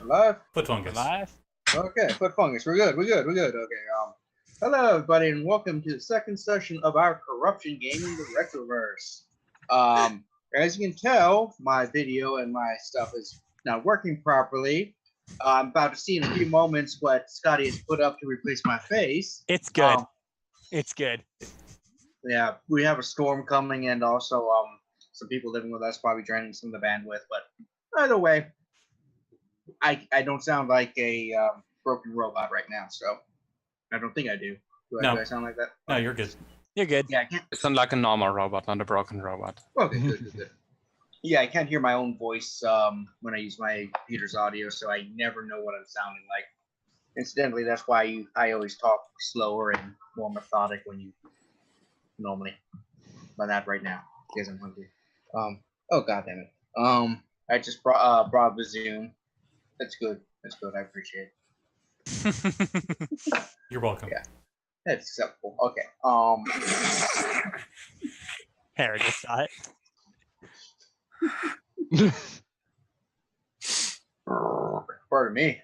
Alive? Foot fungus. Alive? Okay, foot fungus. We're good. Okay. Hello everybody, and welcome to the second session of our corruption game in the Retroverse. As you can tell, my video and my stuff is not working properly. I'm about to see in a few moments what Scotty has put up to replace my face. It's good. It's good. Yeah, we have a storm coming, and also some people living with us probably draining some of the bandwidth. But either way, I don't sound like a broken robot right now, so I don't think I do. Do I sound like that? No, you're good. You're good. Yeah, I can't. You sound like a normal robot, not a broken robot. Okay, good. Yeah, I can't hear my own voice when I use my computer's audio, so I never know what I'm sounding like. Incidentally, that's why I always talk slower and more methodic when you normally. By that right now, because I'm hungry. Oh god damn it. I just brought the Zoom. That's good. I appreciate it. You're welcome. Yeah, that's acceptable. Okay. Hera just saw it. Pardon me.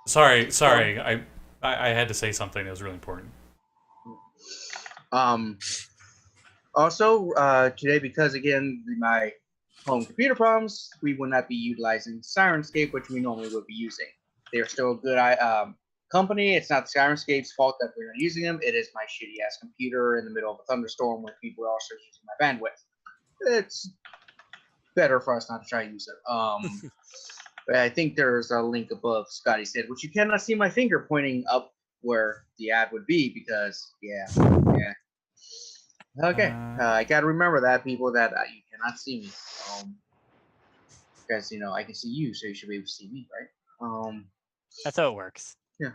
Sorry. I had to say something that was really important. Also, today, because again, my home computer problems, we will not be utilizing Sirenscape, which we normally would be using. They are still a good company. It's not Sirenscape's fault that we're not using them. It is my shitty ass computer in the middle of a thunderstorm when people are also using my bandwidth. It's better for us not to try to use it. But I think there's a link above Scotty said, which you cannot see my finger pointing up where the ad would be because, yeah. Okay, I gotta remember that, people, that you cannot see me. Because, I can see you, so you should be able to see me, right? That's how it works. Yeah.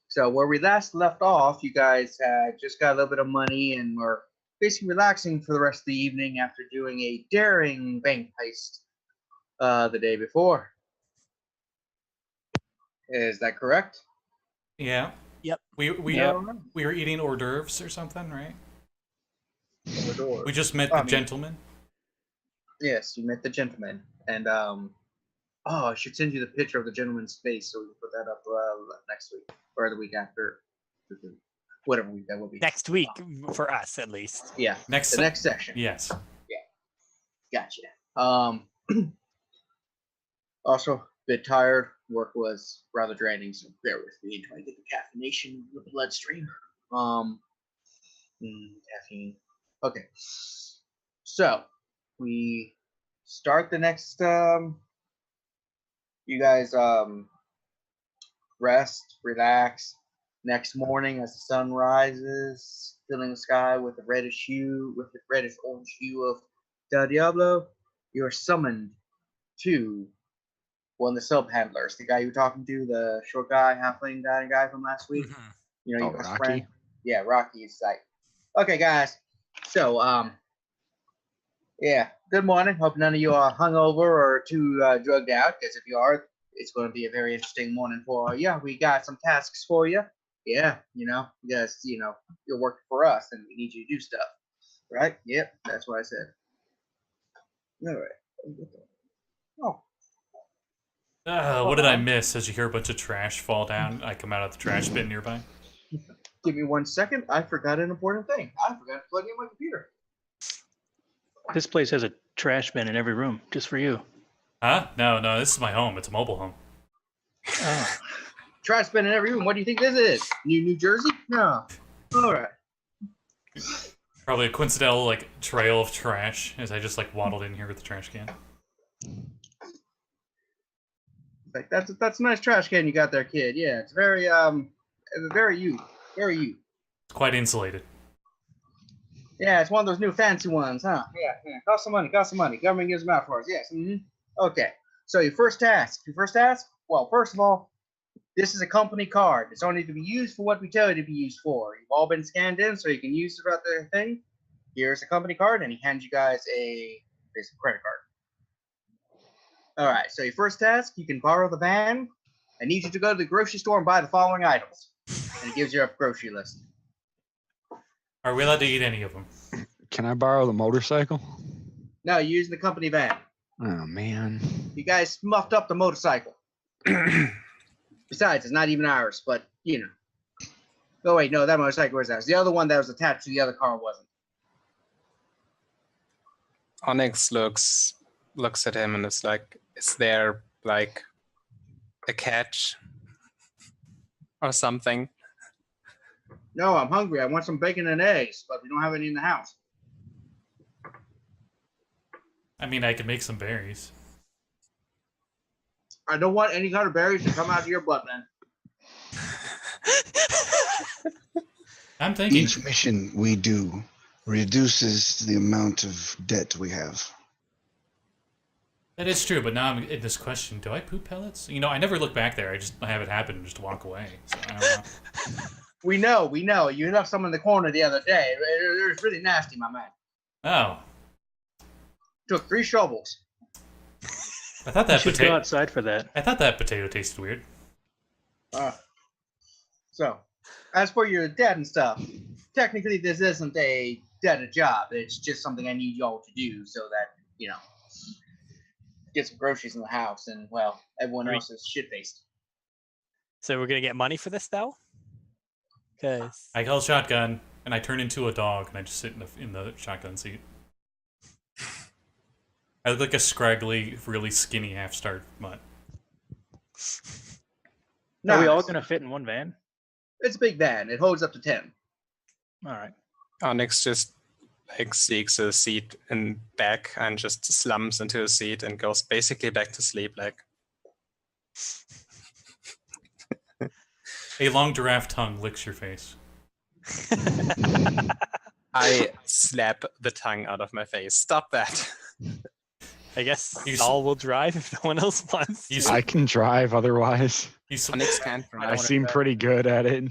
So where we last left off, you guys had just got a little bit of money and were basically relaxing for the rest of the evening after doing a daring bank heist the day before. Is that correct? Yeah. Yep. We were eating hors d'oeuvres or something, right? We just met the gentleman. Yes, you met the gentleman, and I should send you the picture of the gentleman's face so we can put that up next week or the week after, whatever week that will be. Next week, for us at least. Yeah. Next section. Yes. Yeah. Gotcha. Also, a bit tired. Work was rather draining, so bear with me until I get the caffeination in the bloodstream. Caffeine. Okay. So we start the next. You guys rest, relax. Next morning, as the sun rises, filling the sky with the reddish orange hue of Del Diablo, you are summoned to one of the sub handlers, the guy you were talking to, the short guy, halfling guy from last week. Mm-hmm. Your best Rocky. friend. Yeah, Rocky is like, okay, guys. So, yeah, good morning. Hope none of you are hungover or too drugged out, because if you are, it's going to be a very interesting morning for you. We got some tasks for you. Yeah, because, you're working for us, and we need you to do stuff. Right? Yep, that's what I said. All right. Oh. What did I miss? As you hear a bunch of trash fall down, I come out of the trash bin nearby. Give me 1 second. I forgot an important thing. I forgot to plug in my computer. This place has a trash bin in every room, just for you. Huh? No, this is my home. It's a mobile home. Oh. Trash bin in every room. What do you think this is? New Jersey? No. All right. Probably a coincidental trail of trash as I just waddled in here with the trash can. Like that's a nice trash can you got there, kid. Yeah, it's very you. It's quite insulated. Yeah, it's one of those new fancy ones, huh? Yeah. Cost some money. Government gives them out for us. Yes. Mm-hmm. Okay. So your first task. Well, first of all, this is a company card. It's only to be used for what we tell you to be used for. You've all been scanned in, so you can use it throughout the thing. Here's a company card, and he hands you guys a credit card. All right. So your first task, you can borrow the van. I need you to go to the grocery store and buy the following items. And it gives you a grocery list. Are we allowed to eat any of them? Can I borrow the motorcycle? No, you're using the company van. Oh, man. You guys muffed up the motorcycle. Besides, it's not even ours, but you know. Oh wait, no, that motorcycle was ours. The other one that was attached to the other car wasn't. Onyx looks at him and is like, is there like a catch or something? No, I'm hungry. I want some bacon and eggs, but we don't have any in the house. I mean, I could make some berries. I don't want any kind of berries to come out of your butt, man. I'm thinking. Each mission we do reduces the amount of debt we have. That is true, but now I'm in this question: do I poop pellets? You know, I never look back there. I have it happen and just walk away. So I don't know. We know. You left some in the corner the other day. It was really nasty, my man. Oh, Took 3 shovels. I thought You that should go outside for that. I thought that potato tasted weird. So, as for your debt and stuff, technically this isn't a debt job. It's just something I need y'all to do so that, you know, get some groceries in the house and, well, everyone else is shit-faced. So we're gonna get money for this though? Because I call shotgun and I turn into a dog and I just sit in the shotgun seat. I look like a scraggly, really skinny half-starved mutt. Are we all going to fit in one van? It's a big van. It holds up to 10. All right. Onyx just like seeks a seat in back and just slumps into a seat and goes basically back to sleep. Like A long giraffe tongue licks your face. I slap the tongue out of my face. Stop that. I guess Saul will drive if no one else wants. You I can drive otherwise. Onyx can't drive. I seem pretty good at it.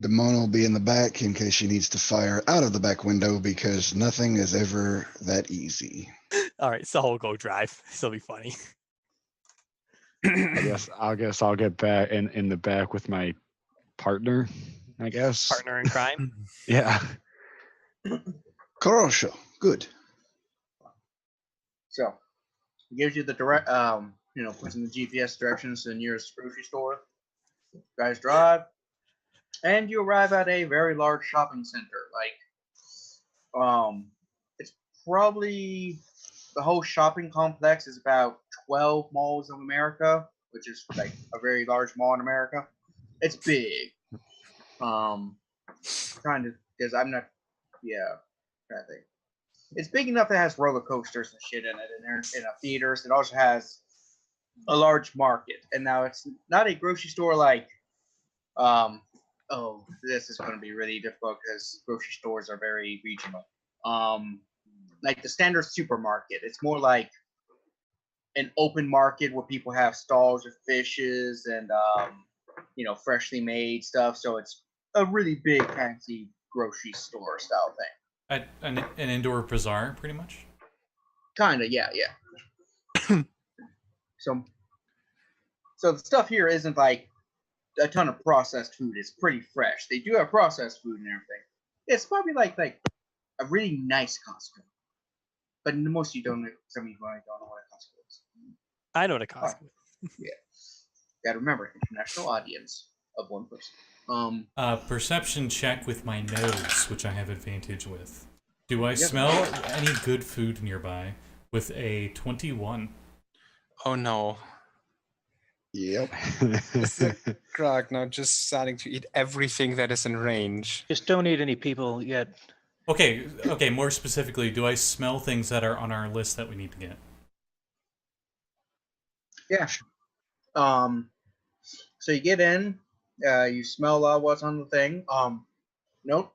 Demona will be in the back in case she needs to fire out of the back window because nothing is ever that easy. All right, Saul will go drive. This'll be funny. I guess I'll get back in the back with my partner. I guess Partner in crime. Yeah. Karosho, good. So, it gives you the direct, puts in the GPS directions to the nearest grocery store. You guys drive, and you arrive at a very large shopping center. It's probably the whole shopping complex is about 12 malls of America, which is like a very large mall in America. It's big. Kind of, because I'm not, I think. It's big enough that it has roller coasters and shit in it, and there's in a theaters. It also has a large market, and now it's not a grocery store like, this is going to be really difficult because grocery stores are very regional. Like the standard supermarket, it's more like an open market where people have stalls with fishes and freshly made stuff. So it's a really big, fancy grocery store style thing. An indoor bazaar, pretty much? Kind of, yeah. So the stuff here isn't like a ton of processed food. It's pretty fresh. They do have processed food and everything. It's probably like a really nice Costco. But most of you don't know, some of you don't know what a Costco is. I know what a Costco is. Yeah. Gotta remember, international audience of one person. Perception check with my nose, which I have advantage with. Do I smell any good food nearby with a 21? Oh no. Yep. Grog now just starting to eat everything that is in range. Just don't eat any people yet. Okay, more specifically, do I smell things that are on our list that we need to get? Yeah. So you get in, you smell what's on the thing. Nope.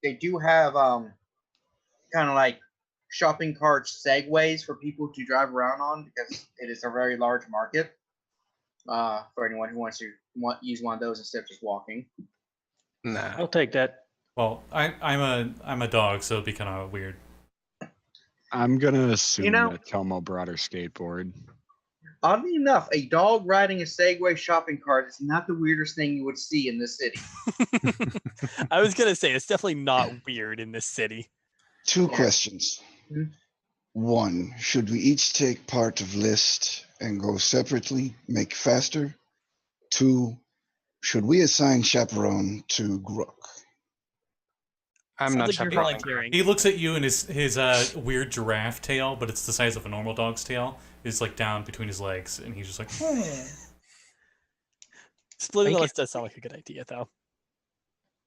They do have kind of like shopping cart segways for people to drive around on because it is a very large market. For anyone who wants to use one of those instead of just walking. Nah. I'll take that. Well, I'm a dog, so it'd be kind of weird. I'm gonna assume that Tomo brought her skateboard. Oddly enough, a dog riding a Segway shopping cart is not the weirdest thing you would see in this city. I was gonna say it's definitely not weird in this city. 2 questions. Mm-hmm. 1, should we each take part of list and go separately, make faster? 2, should we assign chaperone to Gurk? I'm Sounds not like you're chaperoning. volunteering. He looks at you and his weird giraffe tail, but it's the size of a normal dog's tail, is like down between his legs, and he's just like, Splitting the Thank you. list does sound like a good idea, though.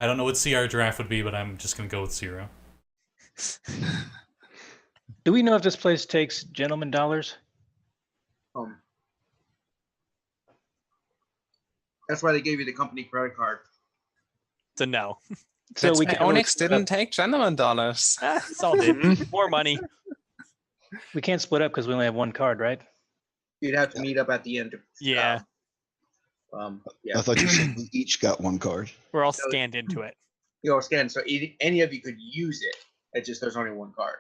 I don't know what CR giraffe would be, but I'm just gonna go with 0. Do we know if this place takes gentleman dollars? That's why they gave you the company credit card. So no. So That's we why can only Onyx split didn't up. take gentleman dollars. It's all good. More money. We can't split up because we only have one card, right? You'd have to meet up at the end. Yeah. Yeah. I thought you said we each got one card. We're all scanned into it. You know, scan. So any of you could use it. It's just there's only one card.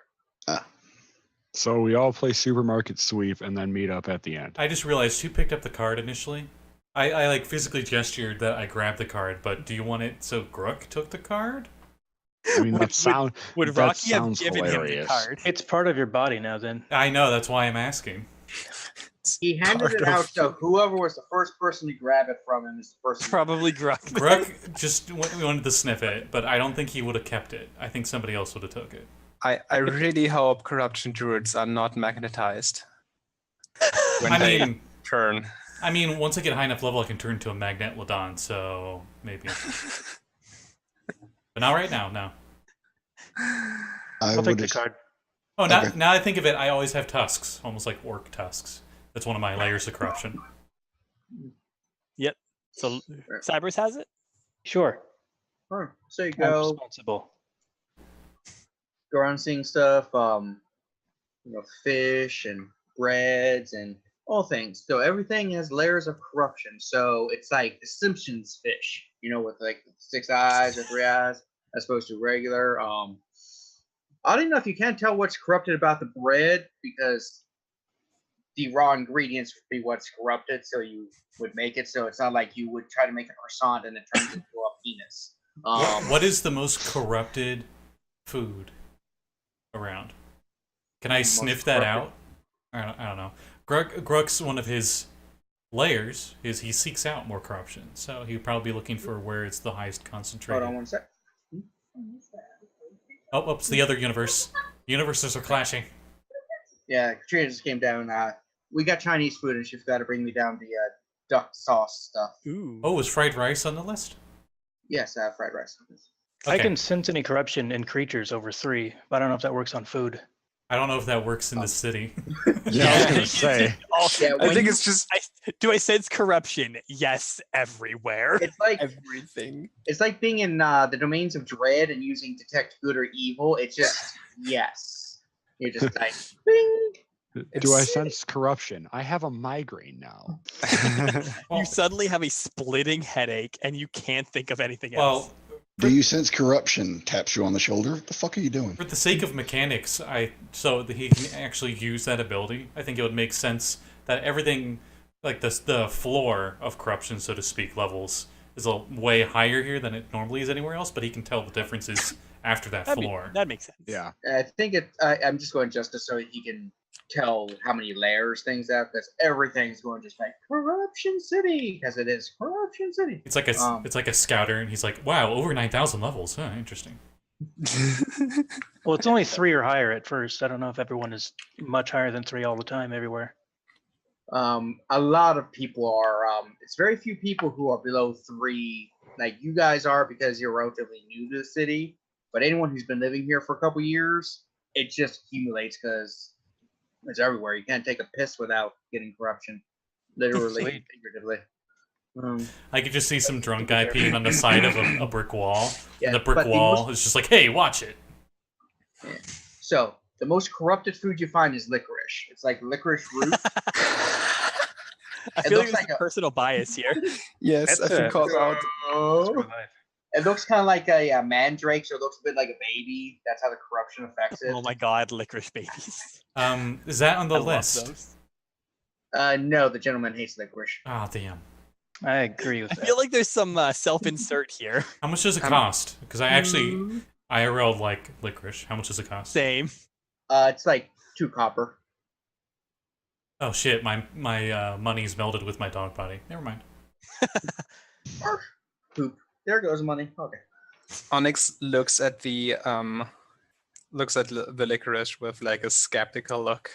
So we all play supermarket sweep and then meet up at the end. I just realized who picked up the card initially. I like physically gestured that I grabbed the card, but do you want it so Gurk took the card? I mean, that Would that Rocky have sounds given him the hilarious. card? It's part of your body now. Then I know, that's why I'm asking. He handed it out, so whoever was the first person to grab it from him is the person. Probably Gurk. Gurk just wanted to sniff it, but I don't think he would have kept it. I think somebody else would have took it. I really hope corruption druids are not magnetized when I they mean, turn. once I get high enough level, I can turn into a Magnet Ladon, so maybe. But not right now, no. I I'll take would the as- card. Oh, now, Okay. now I think of it, I always have tusks, almost like orc tusks. That's one of my layers of corruption. So Cyberus has it? Sure. Sure. So you I'm go responsible. around seeing stuff, fish and breads and all things. So everything has layers of corruption. So it's like the Simpsons fish, with like 6 eyes or 3 eyes, as opposed to regular. Oddly enough, you can't tell what's corrupted about the bread because the raw ingredients would be what's corrupted. So you would make it. So it's not like you would try to make a croissant and it turns into a penis. What is the most corrupted food around? Can I sniff that out? I don't know. Gruk's one of his layers is he seeks out more corruption, so he'd probably be looking for where it's the highest concentrated. Hold on one sec. Oh, it's the other universe. Universes are clashing. Yeah, Katrina just came down. We got Chinese food, and she's got to bring me down the duck sauce stuff. Ooh. Oh, is fried rice on the list? Yes, I have fried rice. I Okay. can sense any corruption in creatures over 3, but I don't know if that works on food. I don't know if that works in the city. Yeah, I was gonna say. Yeah, I when think you- it's just Do I sense corruption? Yes, everywhere. it's like everything. it's like being in the domains of dread and using detect good or evil. It's just yes. You're just like bing. Do I sense corruption? I have a migraine now. You suddenly have a splitting headache and you can't think of anything else. Well, Do you sense corruption? Taps you on the shoulder. What the fuck are you doing? for the sake of mechanics, so that he can actually use that ability, I think it would make sense that everything, like the floor of corruption, so to speak, levels is a way higher here than it normally is anywhere else. But he can tell the differences after that floor. That makes sense. Yeah. I think I'm just going justice so he can tell how many layers things have because everything's going just like Corruption City because it is Corruption City. It's like a scouter, and he's like, "Wow, over 9,000 levels. Huh, interesting." Well, it's only 3 or higher at first. I don't know if everyone is much higher than 3 all the time everywhere. A lot of people are. It's very few people who are below 3, like you guys are, because you're relatively new to the city. But anyone who's been living here for a couple years, it just accumulates because it's everywhere. You can't take a piss without getting corruption, literally, Sweet. figuratively. I could just see some drunk guy peeing on the side of a brick wall, Yeah, and the brick but the wall most- is just like, "Hey, watch it." So the most corrupted food you find is licorice. It's like licorice root. I It feel like looks there's like a personal bias here. Yes, That's I've been a- called out. It looks kind of like a mandrake, so it looks a bit like a baby. That's how the corruption affects it. Oh my god, licorice babies. Is that on the I love list? those. No, the gentleman hates licorice. Ah, damn. I agree with I that. feel like there's some self-insert here. How much does it cost? Because I actually IRL like licorice. How much does it cost? Same. It's like 2 copper. Oh shit, my money's melded with my dog body. Never mind. Poop. There goes money. Okay. Onyx looks at the licorice with like a skeptical look,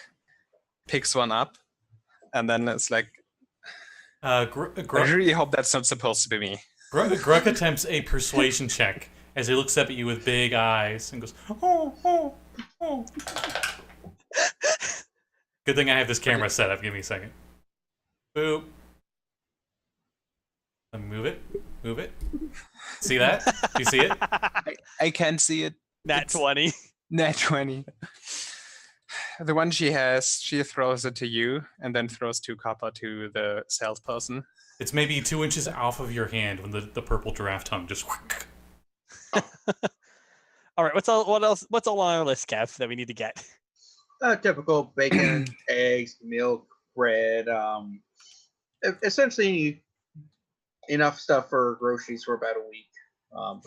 picks one up, and then it's like, I really hope that's not supposed to be me. Gurk attempts a persuasion check as he looks up at you with big eyes and goes, oh, oh, oh. Good thing I have this camera set up. Give me a second. Boop. Let me move it. Move it. See that? Do you see it? I can't see it. Nat 20. Nat 20. The one she has, she throws it to you and then throws 2 copper to the salesperson. It's maybe 2 inches off of your hand when the purple giraffe tongue just. All right, what's all on our list, Kev, that we need to get? Typical bacon, eggs, milk, bread. Essentially enough stuff for groceries for about a week.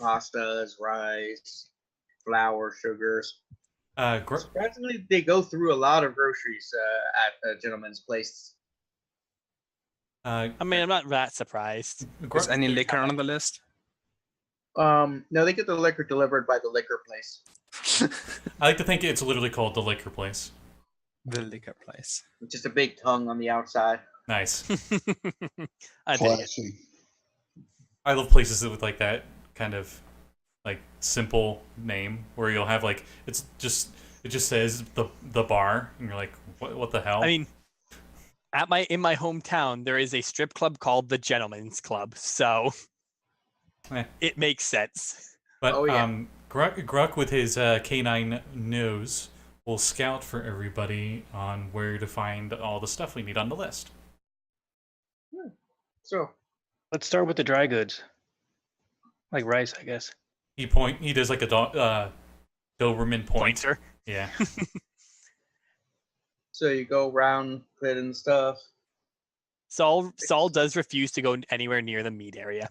Pastas, rice, flour, sugars. Surprisingly, they go through a lot of groceries at a gentleman's place. I mean, I'm not that surprised. Is any liquor on the list? No, they get the liquor delivered by the liquor place. I like to think it's literally called the liquor place. The liquor place. It's just a big tongue on the outside. Nice. I dig it. Classy. I love places with like that kind of like simple name where you'll have like it just says the bar and you're like what the hell? I mean, in my hometown there is a strip club called the Gentleman's Club, so it makes sense. But Gurk with his canine nose will scout for everybody on where to find all the stuff we need on the list. So Let's start with the dry goods, like rice, I guess. He does like a Doberman Pointer. Yeah. So you go around putting stuff. Saul does refuse to go anywhere near the meat area.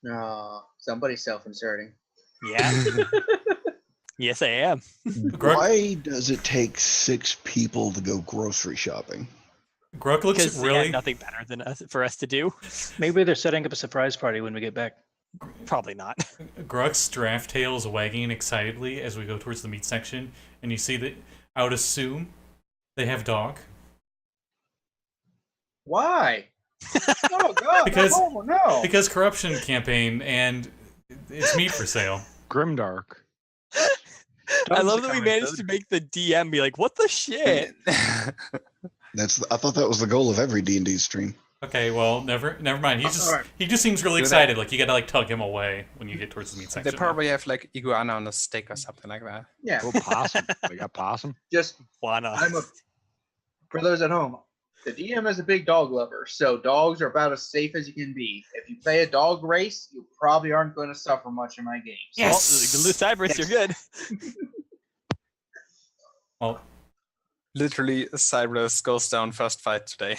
No, somebody's self-inserting. Yeah. Yes, I am. Why does it take 6 people to go grocery shopping? Gurk looks Because they really had nothing better than for us to do. Maybe they're setting up a surprise party when we get back. Probably not. Gurk's draft tail is wagging excitedly as we go towards the meat section, and you see that I would assume they have dog. Why? Oh God! Because- oh no! Because corruption campaign and it's meat for sale. Grimdark. I love that we managed to make the DM be like, "What the shit?" I thought that was the goal of every D&D stream. Okay, well, never mind. Alright. He just seems really excited. Like you gotta like tug him away when you get towards the meat They section. probably have like iguana on a stick or something like that. Yeah, Oh, possum. We got possum. just Why not? for those at home. The DM is a big dog lover, so dogs are about as safe as you can be. If you play a dog race, you probably aren't going to suffer much in my games. Yes! Well, Cyberus, you're good. Well, Literally, Cyberus goes down first fight today.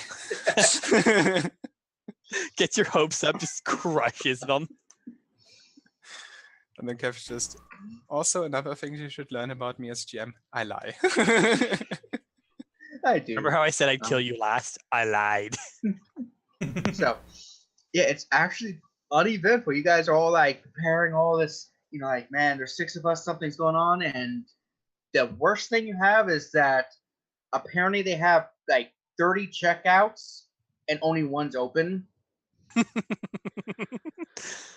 Get your hopes up, just crushes them. And then Kev's just, also another thing you should learn about me as GM, I lie. I do. Remember how I said I'd kill you last? I lied. So, yeah, it's actually uneventful. You guys are all like preparing all this, like, man, there's 6 of us, something's going on. And the worst thing you have is that apparently they have like 30 checkouts and only one's open.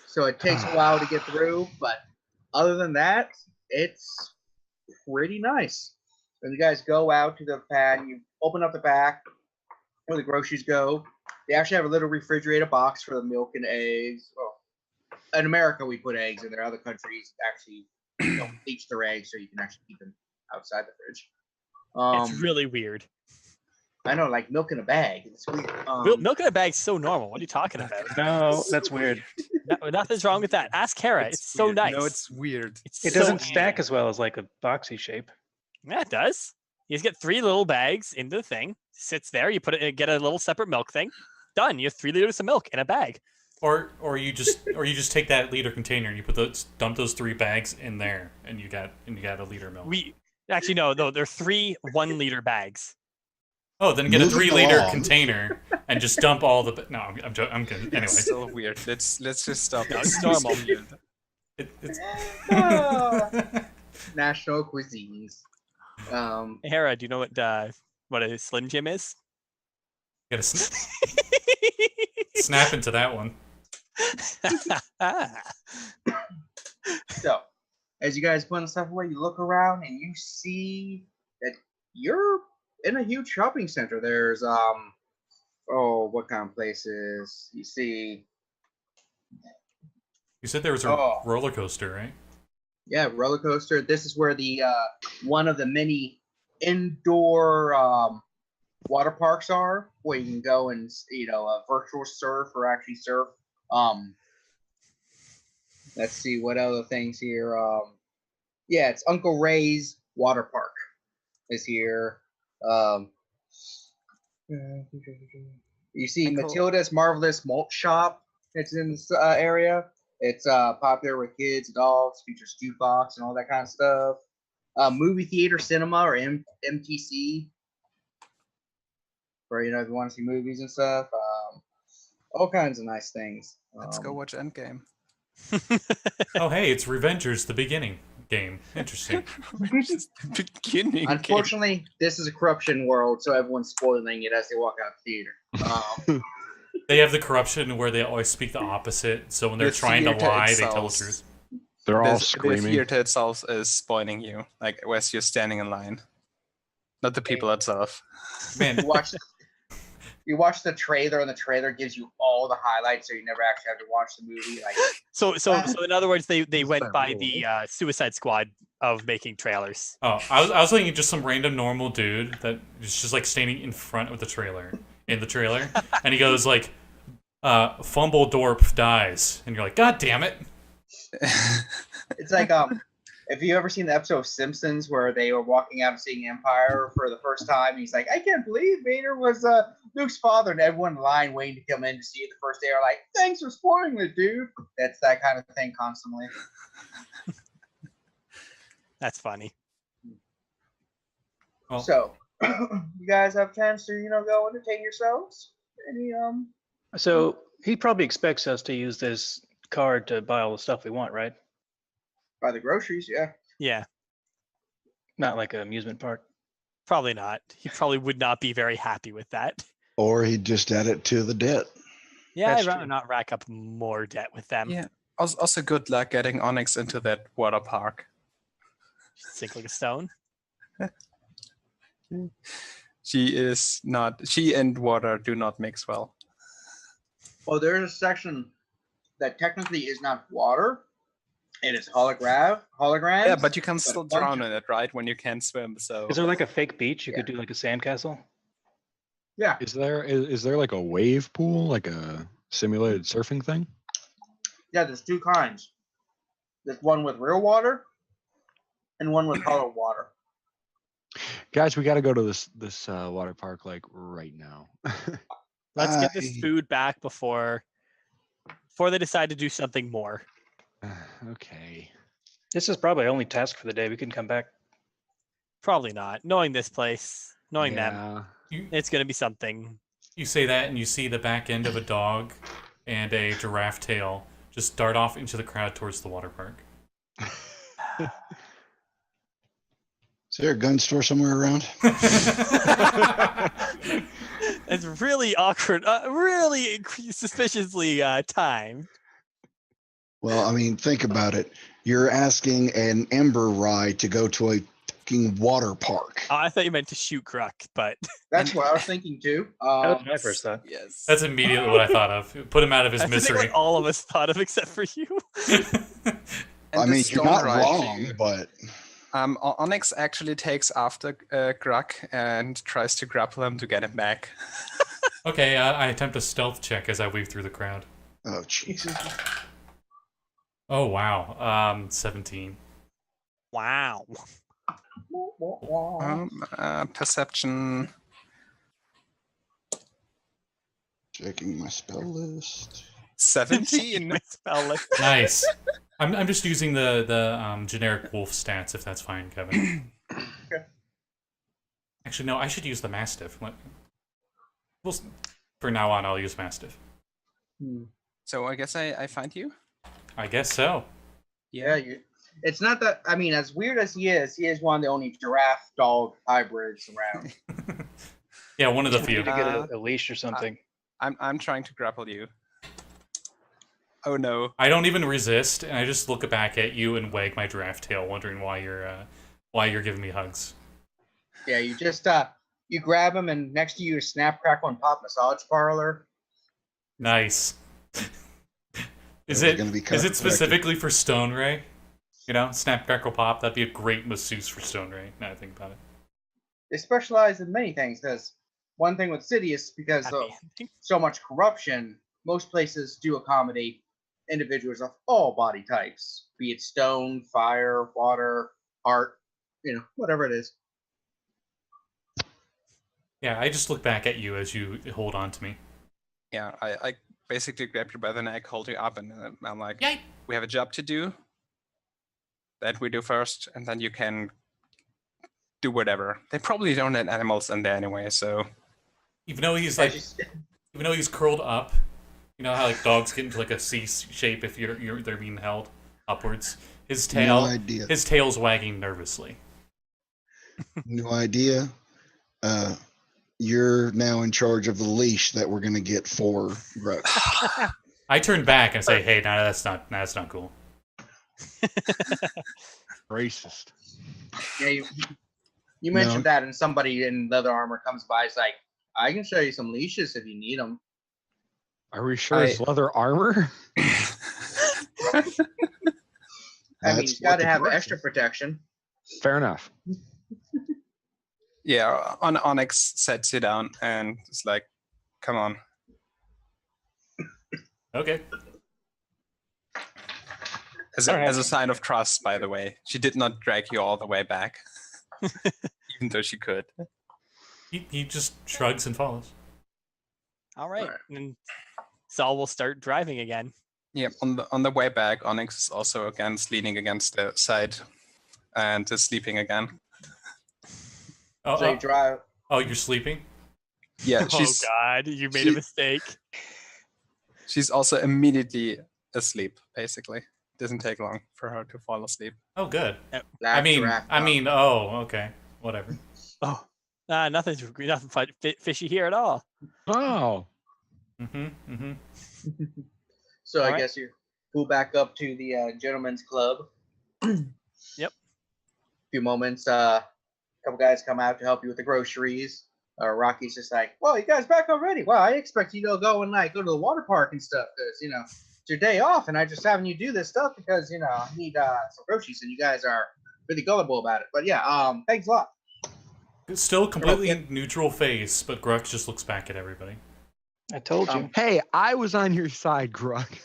So it takes a while to get through. But other than that, it's pretty nice. When you guys go out to the pad, you open up the back where the groceries go. They actually have a little refrigerator box for the milk and eggs. Well, in America, we put eggs in there. Other countries actually don't bleach their eggs, so you can actually keep them outside the fridge. It's really weird. I know, like milk in a bag. It's weird. Milk in a bag's so normal. What are you talking about? No, that's weird. Nothing's wrong with that. Ask Hera. It's so weird. nice. No, it's weird. It doesn't stack as well as like a boxy shape. Yeah, it does. You just get 3 little bags into the thing. Sits there. You put it. Get a little separate milk thing. Done. You have 3 liters of milk in a bag. or you just take that liter container and you dump those 3 bags in there and you got a liter of milk. Actually, no, they're 3 1-liter bags. Oh, then get a Moving 3-liter along. container and just dump all the. No, I'm kidding. Anyway, It's so weird. Let's just stop. No, this. it's normal. it's. National cuisines. Hera, do you know what a Slim Jim is? Gotta snap into that one. So, as you guys put stuff away, you look around and you see that you're in a huge shopping center. There's what kind of places? You see, You said there was a roller coaster, right? yeah, roller coaster. This is where the one of the many indoor water parks are, where you can go and virtual surf or actually surf. Let's see what other things here. Yeah, it's Uncle Ray's water park is here. You see Matilda's Marvelous Malt Shop. It's in this area. It's popular with kids, adults, features jukebox and all that kind of stuff. Movie theater, cinema, or MTC. Where if you want to see movies and stuff. All kinds of nice things. Let's go watch Endgame. Oh, hey, it's Revengers, the beginning game. Interesting. The beginning. Unfortunately, this is a corruption world, so everyone's spoiling it as they walk out the theater. They have the corruption where they always speak the opposite, so when they're trying to lie, they tell the truth. They're all The screaming. theater itself is spoiling you, like as you're standing in line, not the people itself. Man, You watch the trailer, and the trailer gives you all the highlights, so you never actually have to watch the movie. Like, So in other words, they went by the Suicide Squad of making trailers. oh, I was thinking just some random normal dude that is just like standing in front of the trailer, and he goes like, Fumbledorp dies, and you're like, God damn it! it's like if you ever seen the episode of Simpsons where they were walking out and seeing Empire for the first time, and he's like, I can't believe Vader was Luke's father, and everyone in line waiting to come in to see it the first day are like, thanks for spoiling it, dude. That's that kind of thing constantly. That's funny. Well, So, you guys have a chance to go entertain yourselves. Any So he probably expects us to use this card to buy all the stuff we want, right? buy the groceries, yeah. Yeah, Not like an amusement park. probably not. He probably would not be very happy with that. Or he'd just add it to the debt. Yeah, That's I'd rather true. not rack up more debt with them. Yeah. Also, good luck getting Onyx into that water park. Sink like a stone. She and water do not mix well. Well, there's a section that technically is not water. It is holograms. Yeah, but you can still a bunch drown of- in it, right? When you can't swim. So Is there like a fake beach you Yeah. could do like a sandcastle? Yeah. Is there like a wave pool, like a simulated surfing thing? Yeah, there's 2 kinds. There's one with real water and one with hollow water. Guys, we got to go to this water park like right now. Let's get this I- food back before they decide to do something more. Okay. This is probably our only task for the day. We can come back. Probably not. Knowing this place, knowing them, Yeah. it's gonna be something. You say that, and you see the back end of a dog and a giraffe tail just dart off into the crowd towards the water park. Is there a gun store somewhere around? It's really awkward, really suspiciously timed. Well, I mean, think about it. You're asking an Ember ride to go to a fucking water park. I thought you meant to shoot Gurk, but That's what I was thinking too. That was my first thought. yes. That's immediately what I thought of. Put him out of his I think misery. what all of us thought of except for you. And I the mean, you're stone not ride wrong, too. but Onyx actually takes after Gurk and tries to grapple him to get him back. Okay, I attempt a stealth check as I weave through the crowd. oh Jesus! Oh wow, 17. Wow. Perception. Checking my spell list. 17. Spell like Nice. I'm just using the generic wolf stats if that's fine, Kevin. Actually, no, I should use the Mastiff. Well, for now on, I'll use Mastiff. So I guess I find you? I guess so. Yeah, it's not that. I mean, as weird as he is one of the only giraffe dog hybrids around. Yeah, one of the You few. need to get a leash or something. I'm trying to grapple you. Oh no. I don't even resist, and I just look back at you and wag my giraffe tail, wondering why you're giving me hugs. Yeah, you just you grab him, and next to you is Snap, Crackle, and Pop massage parlor. Nice. Is We're gonna be it specifically for Stone Ray? You know, Snap, Crackle, Pop. That'd be a great masseuse for Stone Ray. Now I think about it. They specialize in many things. Because one thing with City is because of so much corruption, most places do accommodate individuals of all body types, be it stone, fire, water, heart, whatever it is. Yeah, I just look back at you as you hold on to me. Yeah, I basically grab you by the neck, hold you up, and I'm like, Yay! We have a job to do. That we do first, and then you can do whatever. They probably don't have animals in there anyway, so. Even though he's curled up, you know how like dogs get into like a C shape if they're being held upwards. His tail's wagging nervously. No idea. You're now in charge of the leash that we're gonna get for Gurk. I turn back and say, "Hey, no, that's not cool." Racist. Yeah, you mentioned that, and somebody in leather armor comes by. It's like, I can show you some leashes if you need them. Are we sure it's leather armor? I mean, you got to have extra protection. Fair enough. Yeah, Onyx sets you down and it's like, come on. Okay. As a sign of trust, by the way. She did not drag you all the way back. Even though she could. He just shrugs and follows. All right. And Saul will start driving again. Yeah, on the way back, Onyx is also leaning against the side and is sleeping again. So you drive. Oh, you're sleeping? Yeah, Oh God, you made a mistake. She's also immediately asleep, basically. Doesn't take long for her to fall asleep. Oh, good. I mean, oh, okay. Whatever. Oh, nothing fishy here at all. Oh. So I guess you pull back up to the gentleman's club. Yep. A few moments, a couple guys come out to help you with the groceries. Rocky's just like, "Well, you guys back already? Well, I expect you to go and go to the water park and stuff because it's your day off, and I just having you do this stuff because I need some groceries, and you guys are really gullible about it. But yeah, thanks a lot." Still completely neutral face, but Gurk just looks back at everybody. I told you. Hey, I was on your side, Gurk.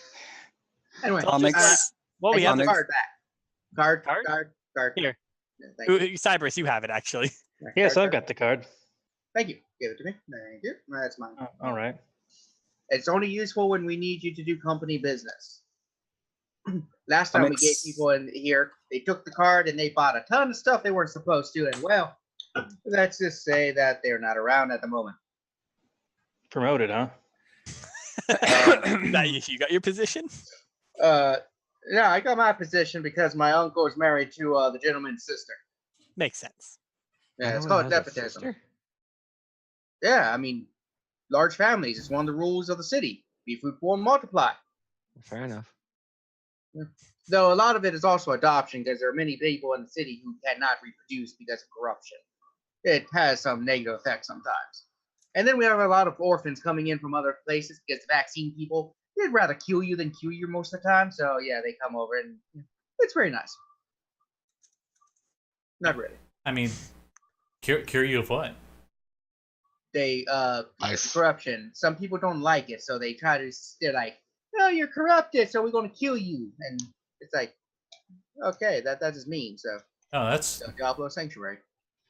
Anyway, Onyx. We have the card back. Card. Here. Yeah, Cyberus, you have it actually. Yes, I've got the card. Thank you. Give it to me. Thank you. That's mine. Oh, all right. It's only useful when we need you to do company business. Last time Onyx. we gave people in here, they took the card and they bought a ton of stuff they weren't supposed to. And well, let's just say that they're not around at the moment. Promoted, huh? Now you got your position? Yeah, I got my position because my uncle is married to the gentleman's sister. Makes sense. Yeah, it's called nepotism. Yeah, I mean, large families. It's one of the rules of the city. Be fruitful and multiply. Fair enough. Yeah. Though a lot of it is also adoption because there are many people in the city who cannot reproduce because of corruption. It has some negative effects sometimes. And then we have a lot of orphans coming in from other places because the vaccine people, they'd rather kill you than cure you most of the time. So yeah, they come over and it's very nice. Not really. I mean, cure you of what? They corruption. Some people don't like it, so they're like, "No, you're corrupted, so we're gonna kill you." And it's like, okay, that just mean. So that's Diablo Sanctuary.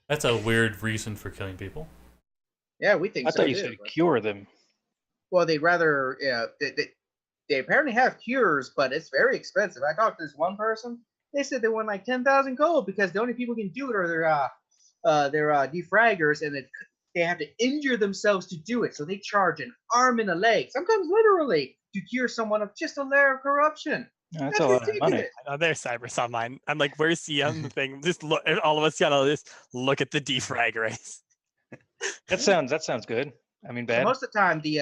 That's a weird reason for killing people. Yeah, we think. I thought you said cure them. Well, they'd rather. They apparently have cures, but it's very expensive. I talked to this one person. They said they want like 10,000 gold because the only people who can do it are they're De-Fraggers, and they have to injure themselves to do it. So they charge an arm and a leg, sometimes literally, to cure someone of just a layer of corruption. That's a lot of money. I know there's Cyberus on mine. I'm like, where's the thing? Just look. All of us gotta just look at the De-Fragger race. That sounds good. I mean, bad. So most of the time, the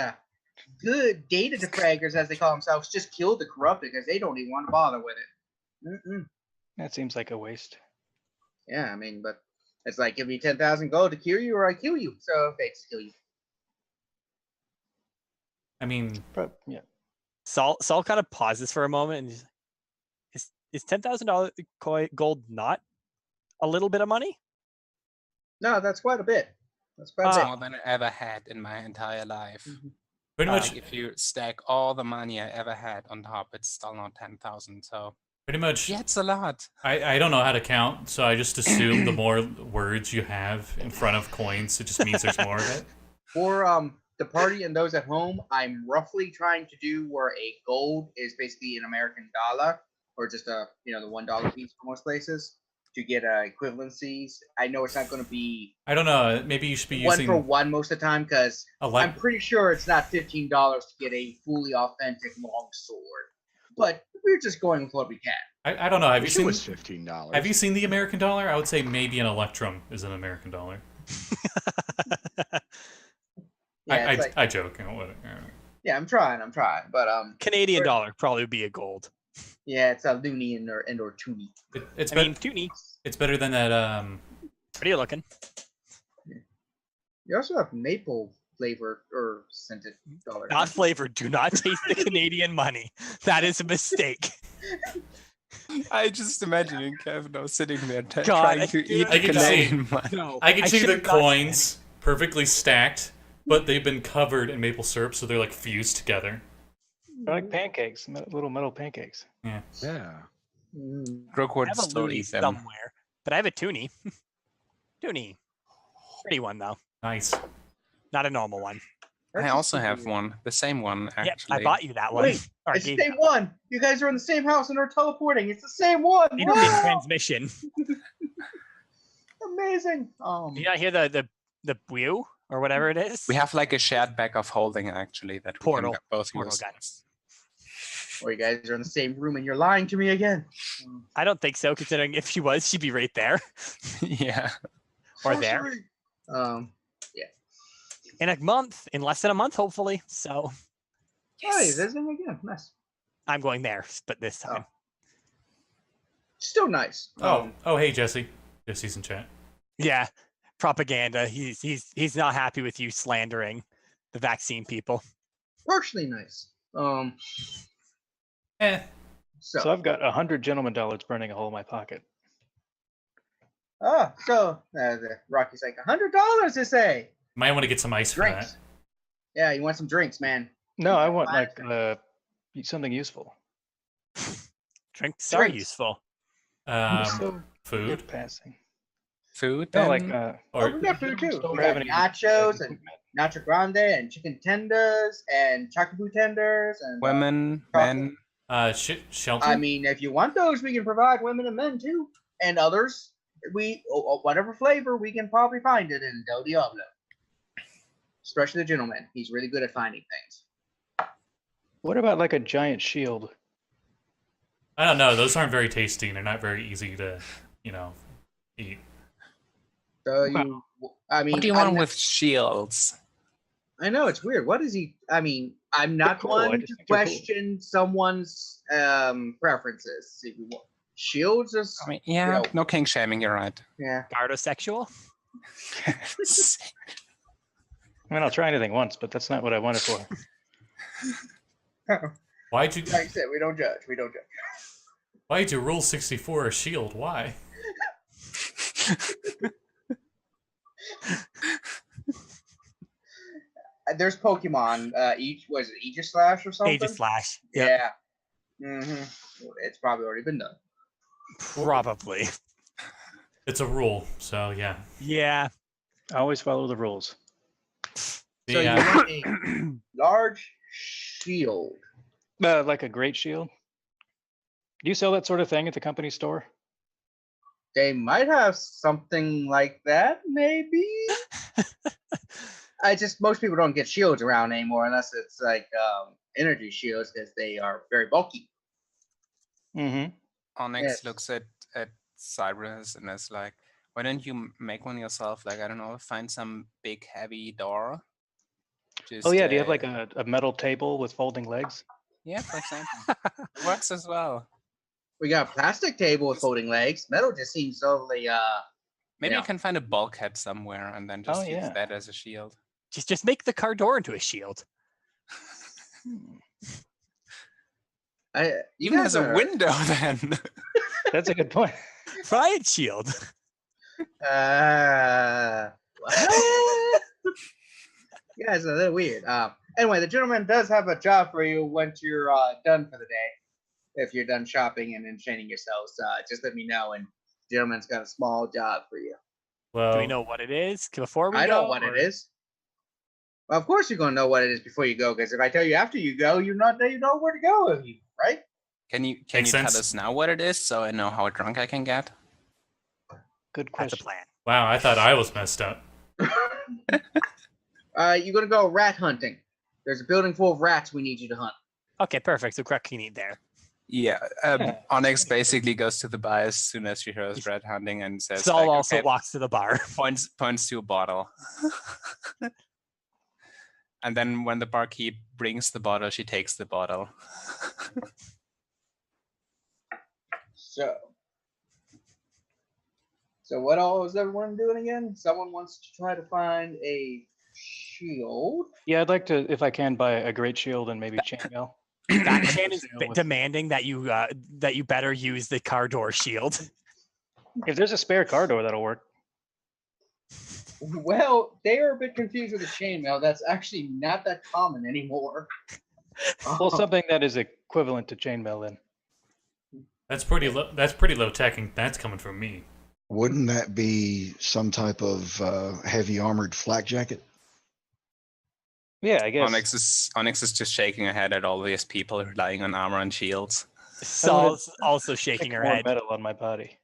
good data De-Fraggers, as they call themselves, just kill the corrupted because they don't even want to bother with it. Mm-mm. That seems like a waste. Yeah, I mean, but it's like, give me 10,000 gold to cure you, or I kill you. So they just kill you. I mean, Yeah. Saul kind of pauses for a moment and is $10,000 gold not a little bit of money? No, that's quite a bit. That's quite a It's bit. more than I ever had in my entire life. pretty much, Like, if you stack all the money I ever had on top, it's still not 10,000. So pretty much. yeah, it's a lot. I don't know how to count, so I just assume the more words you have in front of coins, it just means there's more of it. For the party and those at home, I'm roughly trying to do where a gold is basically an American dollar, or just the $1 piece for most places, to get equivalencies. I know it's not going to be I don't know. Maybe you should be one using for one most of the time, because I'm pretty sure it's not $15 to get a fully authentic long sword. But we're just going with what we can. I don't know. Have you It seen? was $15. Have you seen the American dollar? I would say maybe an electrum is an American dollar. Yeah, I joke. yeah, I'm trying, but Canadian dollar probably would be a gold. yeah, it's a loonie and/or toonie. It's toonie. It's better than that. What are you looking? You also have maple flavor or scented dollar. Not flavored. Do not taste the Canadian money. That is a mistake. I just imagining Kevin sitting there God, trying to eat I can Canadian money. No, I can see the should've not said coins perfectly stacked, but they've been covered in maple syrup, so they're like fused together. They're like pancakes, little metal pancakes. Yeah. Yeah. Gurk I would have a still loonie eat them. somewhere, but I have a toonie. Toonie. Pretty one, though. Nice. Not a normal one. I also have one, the same one actually. Yeah, I bought you that one. Wait, Or I it's the gave same one. You guys are in the same house and are teleporting. It's the same one. you Wow! in transmission. Amazing. You not hear the whew or whatever it is? We have like a shared bag of holding actually that we Portal. can both Portal use. guns. Or you guys are in the same room and you're lying to me again. I don't think so, considering if she was, she'd be right there. Yeah. Or there. Sorcery. In a month, in less than a month, hopefully. So Hey, visiting again. Nice. I'm going there, but this time. Still nice. Oh, hey Jesse. Jesse's in chat. Yeah. Propaganda. He's not happy with you slandering the vaccine people. Partially nice. So I've got 100 gentleman dollars burning a hole in my pocket. Rocky's like $100 to say. Might want to get some ice for Drinks. that. Yeah, you want some drinks, man. No, I want like something useful. Drinks are useful. So Food. good passing. Food? No, then? like Oh, we got food too. don't We have got any nachos and nacho grande and chicken tenders and chocolate tenders and women, chocolate. men. Shelter. I mean, if you want those, we can provide women and men too, and others. Whatever flavor we can probably find it in Del Diablo. Especially the gentleman, he's really good at finding things. What about like a giant shield? I don't know. Those aren't very tasty, and they're not very easy to, eat. So What do you want with shields? I know it's weird. What is he? I mean, I'm not They're cool. I one just to think they're cool. question someone's preferences. If you want. Shields is, I mean, yeah, no king shaming, you're right. yeah. Gardosexual? I mean, I'll try anything once, but that's not what I wanted for. Why'd you? Like I said, we don't judge. We don't judge. Why'd you rule 64 a shield? Why? There's Pokemon. Was it Aegislash or something? Aegislash. Yeah. Mm-hmm. It's probably already been done. Probably. It's a rule, so yeah. Yeah. I always follow the rules. So Yeah. you want a large shield. Like a great shield. Do you sell that sort of thing at the company store? They might have something like that, maybe. Most people don't get shields around anymore unless it's like energy shields because they are very bulky. Mm-hmm. Onyx looks at Cyberus and is like, why don't you make one yourself? Like, I don't know, find some big heavy door. Just, Oh yeah, do you have like a metal table with folding legs? Yeah, for example. Works as well. We got a plastic table with folding legs. Metal just seems totally Maybe you can find a bulkhead somewhere and then just use that as a shield. Just make the car door into a shield. Even as a window, then. That's a good point. Riot shield. What? Yeah, it's a little weird. Anyway, the gentleman does have a job for you once you're done for the day. If you're done shopping and enchaining yourselves, just let me know, and the gentleman's got a small job for you. Well, do we know what it is before we go? I know what it is. Well, of course you're going to know what it is before you go, because if I tell you after you go, you know where to go, right? Can you tell us now what it is so I know how drunk I can get? Good question. That's a plan. Wow, I thought I was messed up. You're going to go rat hunting. There's a building full of rats we need you to hunt. Okay, perfect. So Gurk can eat there. Yeah, Onyx basically goes to the bar as soon as she hears rat hunting and says, Saul also walks to the bar. Points to a bottle. And then when the barkeep brings the bottle, she takes the bottle. So what all is everyone doing again? Someone wants to try to find a shield. Yeah, I'd like to, if I can, buy a great shield and maybe chainmail. Backchan is demanding that you better use the car door shield. If there's a spare car door, that'll work. Well, they are a bit confused with the chainmail. That's actually not that common anymore. Well, something that is equivalent to chainmail then. That's pretty low. That's pretty low tech, and that's coming from me. Wouldn't that be some type of heavy armored flak jacket? Yeah, I guess. Onyx is just shaking her head at all these people relying on armor and shields. Saul's also shaking her head. Metal on my body.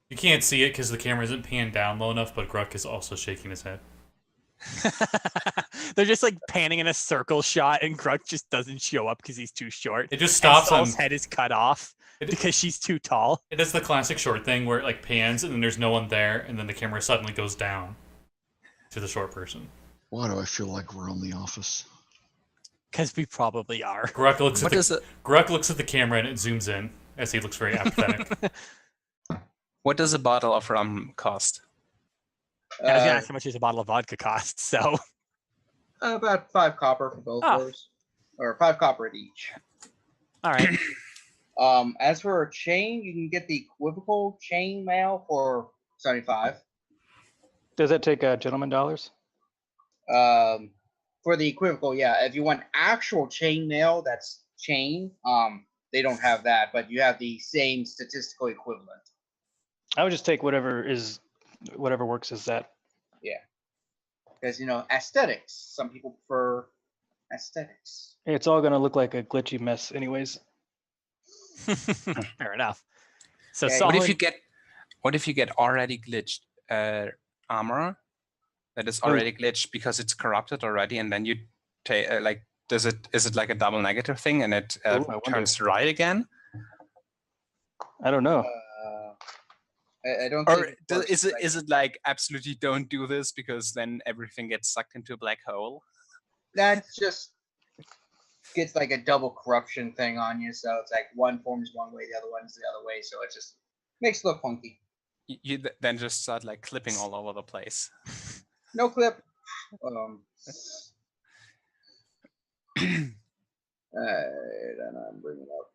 You can't see it because the camera isn't panned down low enough, but Gurk is also shaking his head. They're just like panning in a circle shot, and Gurk just doesn't show up because he's too short. It just stops and Saul's head is cut off because she's too tall. It does the classic short thing where it like pans and then there's no one there, and then the camera suddenly goes down to the short person. Why do I feel like we're on The Office? Because we probably are. Gurk looks at the camera and it zooms in as he looks very apathetic. What does a bottle of rum cost? I was gonna ask how much does a bottle of vodka cost, so about 5 copper for both of those. Or 5 copper at each. Alright. As for a chain, you can get the equivocal chain mail for 75. Does that take gentleman dollars? For the equivocal, yeah. If you want actual chain mail, that's chain. They don't have that, but you have the same statistical equivalent. I would just take whatever works as that. Yeah. Because, aesthetics. Some people prefer aesthetics. It's all going to look like a glitchy mess anyways. Fair enough. So Yeah, what if you get already glitched armor that is already glitched because it's corrupted already, and then you take is it like a double negative thing and it turns right again? I don't know. I don't or think is it like absolutely don't do this because then everything gets sucked into a black hole? That just gets like a double corruption thing on you, so it's like one form is one way, the other one's the other way, so it just makes it look funky. You then just start like clipping all over the place. No clip. And I'm bringing up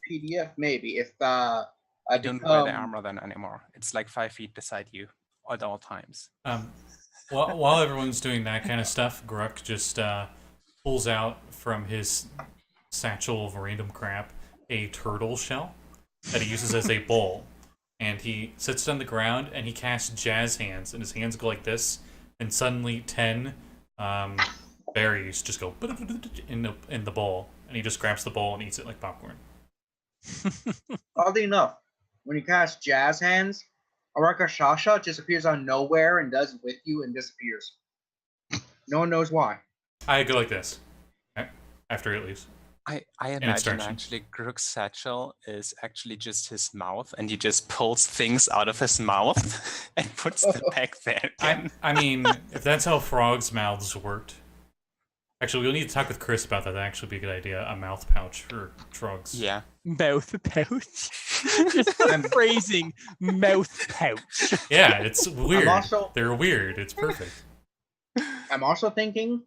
PDF maybe if I don't wear the armor then anymore. It's like 5 feet beside you at all times. While everyone's doing that kind of stuff, Gurk just pulls out from his satchel of random crap a turtle shell that he uses as a bowl. And he sits on the ground and he casts jazz hands, and his hands go like this, and suddenly 10 berries just go in the bowl, and he just grabs the bowl and eats it like popcorn. Oddly enough, when you cast jazz hands, A Rakashasha just appears out of nowhere and does with you and disappears. No one knows why. I go like this. After it leaves. I imagine actually Gurk's satchel is actually just his mouth, and he just pulls things out of his mouth and puts them back there again. I mean, if that's how frogs' mouths worked. Actually, we'll need to talk with Chris about that. That'd actually be a good idea. A mouth pouch for frogs. Yeah. Mouth pouch. Just the phrasing, mouth pouch. Yeah, it's weird. Also, they're weird. It's perfect. I'm also thinking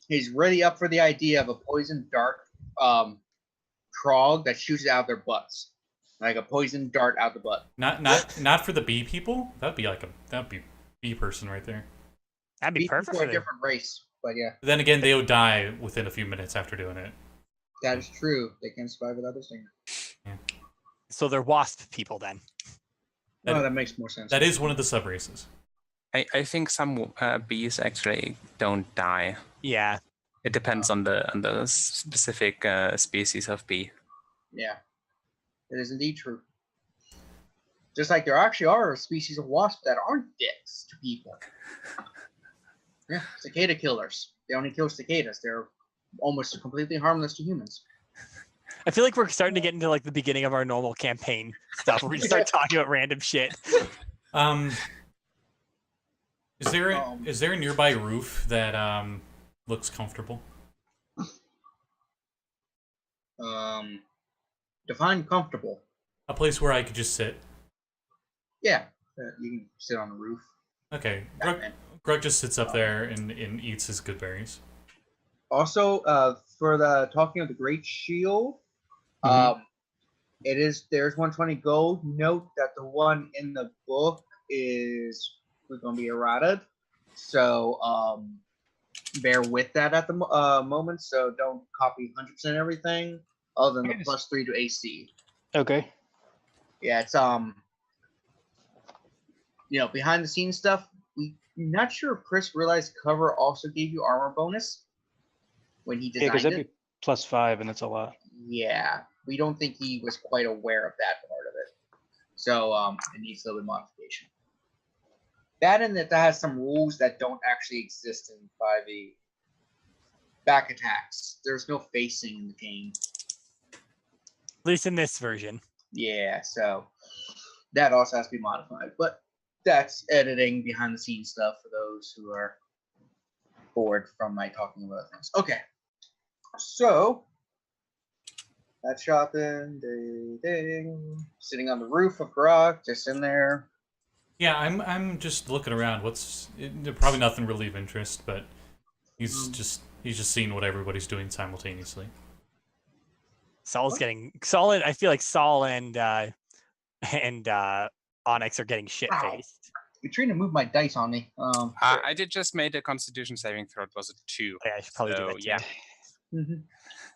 he's really up for the idea of a poison dart Trog that shoots it out their butts. Like a poison dart out the butt. Not for the bee people? That'd be bee person right there. That'd be perfect for a different race, but yeah. But then again, they'll die within a few minutes after doing it. That is true. They can survive without this thing. Yeah. So they're wasp people then. That makes more sense. That is one of the sub races. I think some bees actually don't die. Yeah. It depends on the specific species of bee. Yeah, it is indeed true. Just like there actually are species of wasp that aren't dicks to people. Yeah, cicada killers. They only kill cicadas. They're almost completely harmless to humans. I feel like we're starting to get into like the beginning of our normal campaign stuff where we just start talking about random shit. Is there a nearby roof that looks comfortable? Define comfortable. A place where I could just sit. Yeah, you can sit on the roof. Okay, Grug just sits up there and eats his good berries. Also, for the talking of the Great Shield, there's 120 gold. Note that the one in the book is going to be errated, so bear with that at the moment. So don't copy 100% everything, other than the +3 to AC. Okay. Yeah, it's behind the scenes stuff. We're not sure if Chris realized cover also gave you armor bonus when he designed because that'd it. be +5, and that's a lot. Yeah, we don't think he was quite aware of that part of it. So it needs a little bit of modification. That and that has some rules that don't actually exist in 5e. Back attacks. There's no facing in the game. At least in this version. Yeah, so that also has to be modified. But that's editing behind the scenes stuff for those who are bored from my talking about things. Okay. So that's shopping, ding, sitting on the roof of Grok, just in there. Yeah, I'm just looking around. Probably nothing really of interest, but he's just seeing what everybody's doing simultaneously. Saul's getting solid. I feel like Saul and Onyx are getting shit faced. You're trying to move my dice on me. I did just made a Constitution saving throw. It was a 2. Yeah, I should probably do that. Yeah.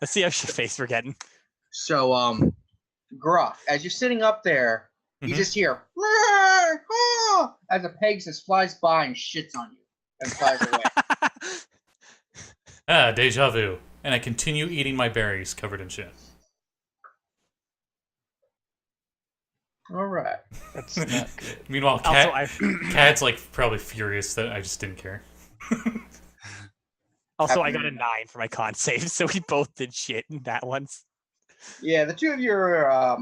Let's see how shit faced we're getting. So Grok, as you're sitting up there, you just hear as a Pegasus flies by and shits on you and flies away. Deja vu. And I continue eating my berries covered in shit. All right. That's not good. Meanwhile, Cat's like probably furious that I just didn't care. Also, I got a 9 for my con save, so we both did shit in that once. Yeah, the two of you are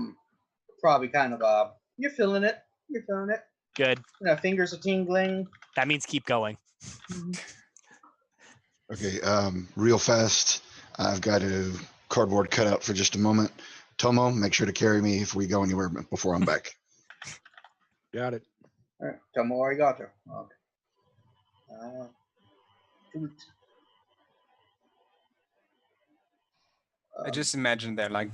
probably kind of you're feeling it. You're feeling it. Good. Fingers are tingling. That means keep going. Okay, real fast. I've got a cardboard cutout for just a moment. Tomo, make sure to carry me if we go anywhere before I'm back. Got it. All right, Tomo arigato. Okay. I just imagine they're like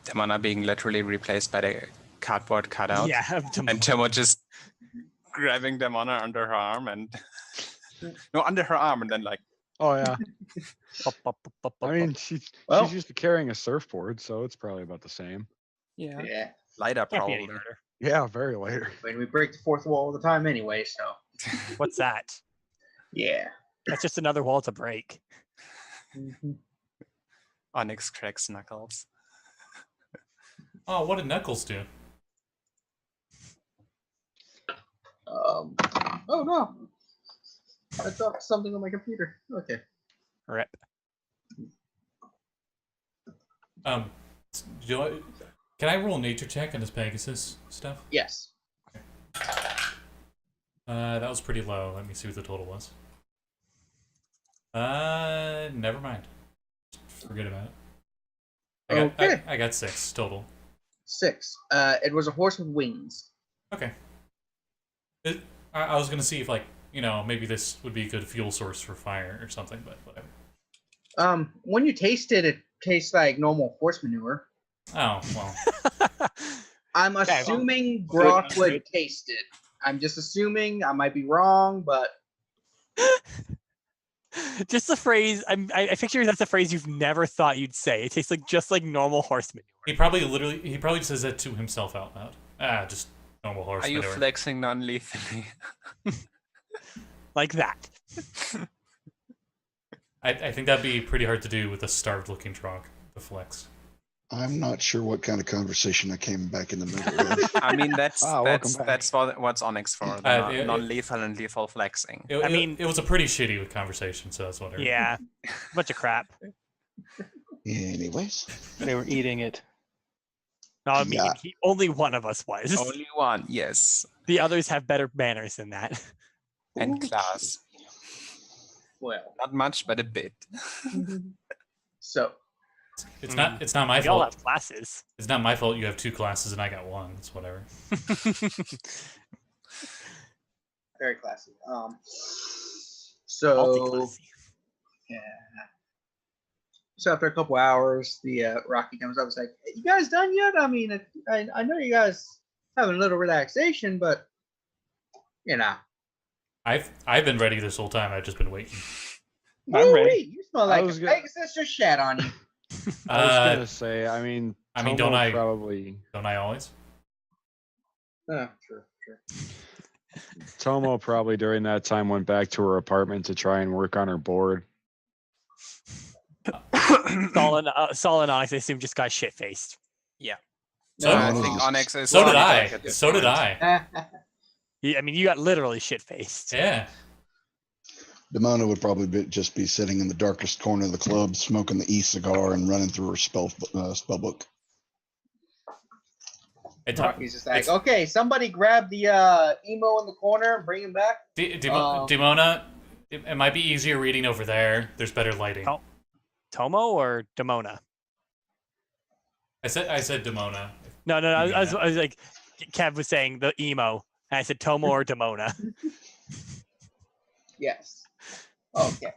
Demona being literally replaced by the cardboard cutout. Yeah. And Tomo just grabbing Demona under her arm and under her arm and then like. Oh yeah. I mean, she's used to carrying a surfboard, so it's probably about the same. Yeah. Light up Can't be any probably. harder. Yeah, very later. When we break the fourth wall all the time anyway, so. What's that? Yeah. That's just another wall to break. Onyx cracks knuckles. Oh, what did Knuckles do? Oh no! I dropped something on my computer. Okay. Rip. Can I roll nature check on this Pegasus stuff? Yes. That was pretty low. Let me see what the total was. Never mind. Forget about it. I got 6 total. 6. It was a horse with wings. Okay. I was gonna see if, like, maybe this would be a good fuel source for fire or something, but whatever. When you taste it, it tastes like normal horse manure. Oh, well. I'm assuming Grok would taste it. I'm just assuming. I might be wrong, but just the phrase. I picture that's a phrase you've never thought you'd say. It tastes like just like normal horse manure. He probably says that to himself out loud. Just normal horse manure. Are you flexing non-lethally? Like that. I think that'd be pretty hard to do with a starved-looking Trog, the flex. I'm not sure what kind of conversation I came back in the middle of. I mean, that's back. what's Onyx for, non-lethal and lethal flexing. It was a pretty shitty conversation, so that's whatever. Yeah, bunch of crap. Anyways. They were eating it. No, I mean, only one of us was. Only one, yes. The others have better manners than that. And class. Well, not much, but a bit. So. It's not my fault. We all have classes. It's not my fault you have 2 classes and I got 1. It's whatever. Very classy. So yeah. So after a couple hours, the Rocky comes up and is like, "Hey, you guys done yet? I mean, I know you guys having a little relaxation, but I've been ready this whole time. I've just been waiting. I'm ready. You smell like a Pegasus just shat on you. I was gonna say, I mean, don't I always? Sure. Tomo probably during that time went back to her apartment to try and work on her board. Saul and Onyx, I assume, just got shit-faced. Yeah. I think Onyx is. So did I. I mean, you got literally shit-faced. Yeah. Demona would probably just be sitting in the darkest corner of the club, smoking the e-cigar and running through her spell book. He's just like, okay, somebody grab the emo in the corner and bring him back. Demona, it might be easier reading over there. There's better lighting. Tomo or Demona? I said Demona. No. I was like, Kev was saying the emo, and I said Tomo or Demona. Yes. Okay.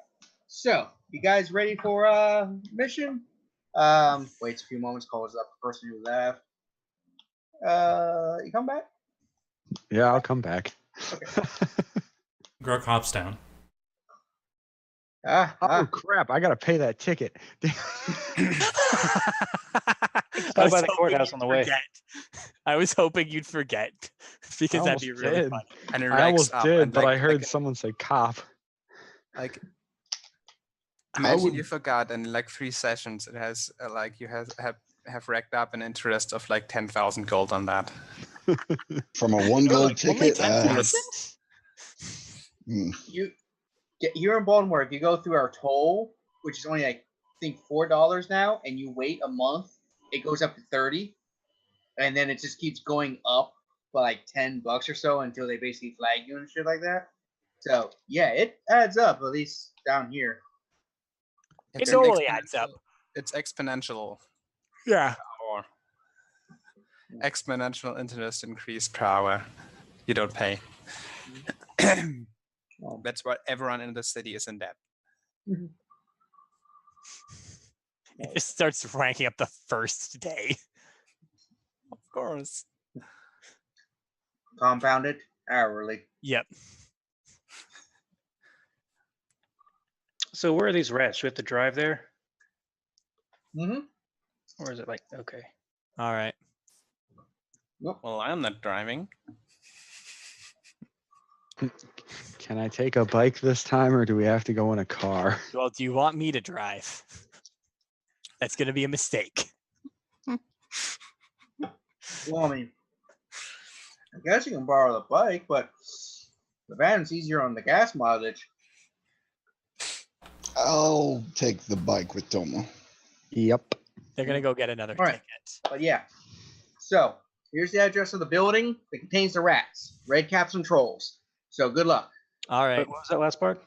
So, you guys ready for mission? Waits a few moments, calls up the person who left. You come back? Yeah, I'll come back. Okay. Gurk hops down. Oh crap! I gotta pay that ticket. By the courthouse on the way. I was hoping you'd forget because that'd be really fun. And I almost did, but I heard someone say cop. Like, imagine you forgot, and like 3 sessions, it has like you have racked up an interest of like 10,000 gold on that. From a 1 gold ticket. You're in Baltimore. If you go through our toll, which is only I think $4 now, and you wait a month, it goes up to 30, and then it just keeps going up by like $10 or so until they basically flag you and shit like that. So yeah, it adds up, at least down here. It totally adds up. It's exponential. Yeah. Or exponential interest increase per hour. You don't pay. That's what everyone in the city is in debt. It just starts ranking up the first day. Of course. Compounded hourly. Yep. So where are these rats? Do we have to drive there? Mm-hmm. Or is it like, okay. All right. Well, I'm not driving. Can I take a bike this time, or do we have to go in a car? Well, do you want me to drive? That's going to be a mistake. Well, I mean, I guess you can borrow the bike, but The van's easier on the gas mileage. I'll take the bike with Tomo. Yep. They're gonna go get another All right. ticket. But yeah. So here's the address of the building that contains the rats, red caps, and trolls. So good luck. All right, What was that last part?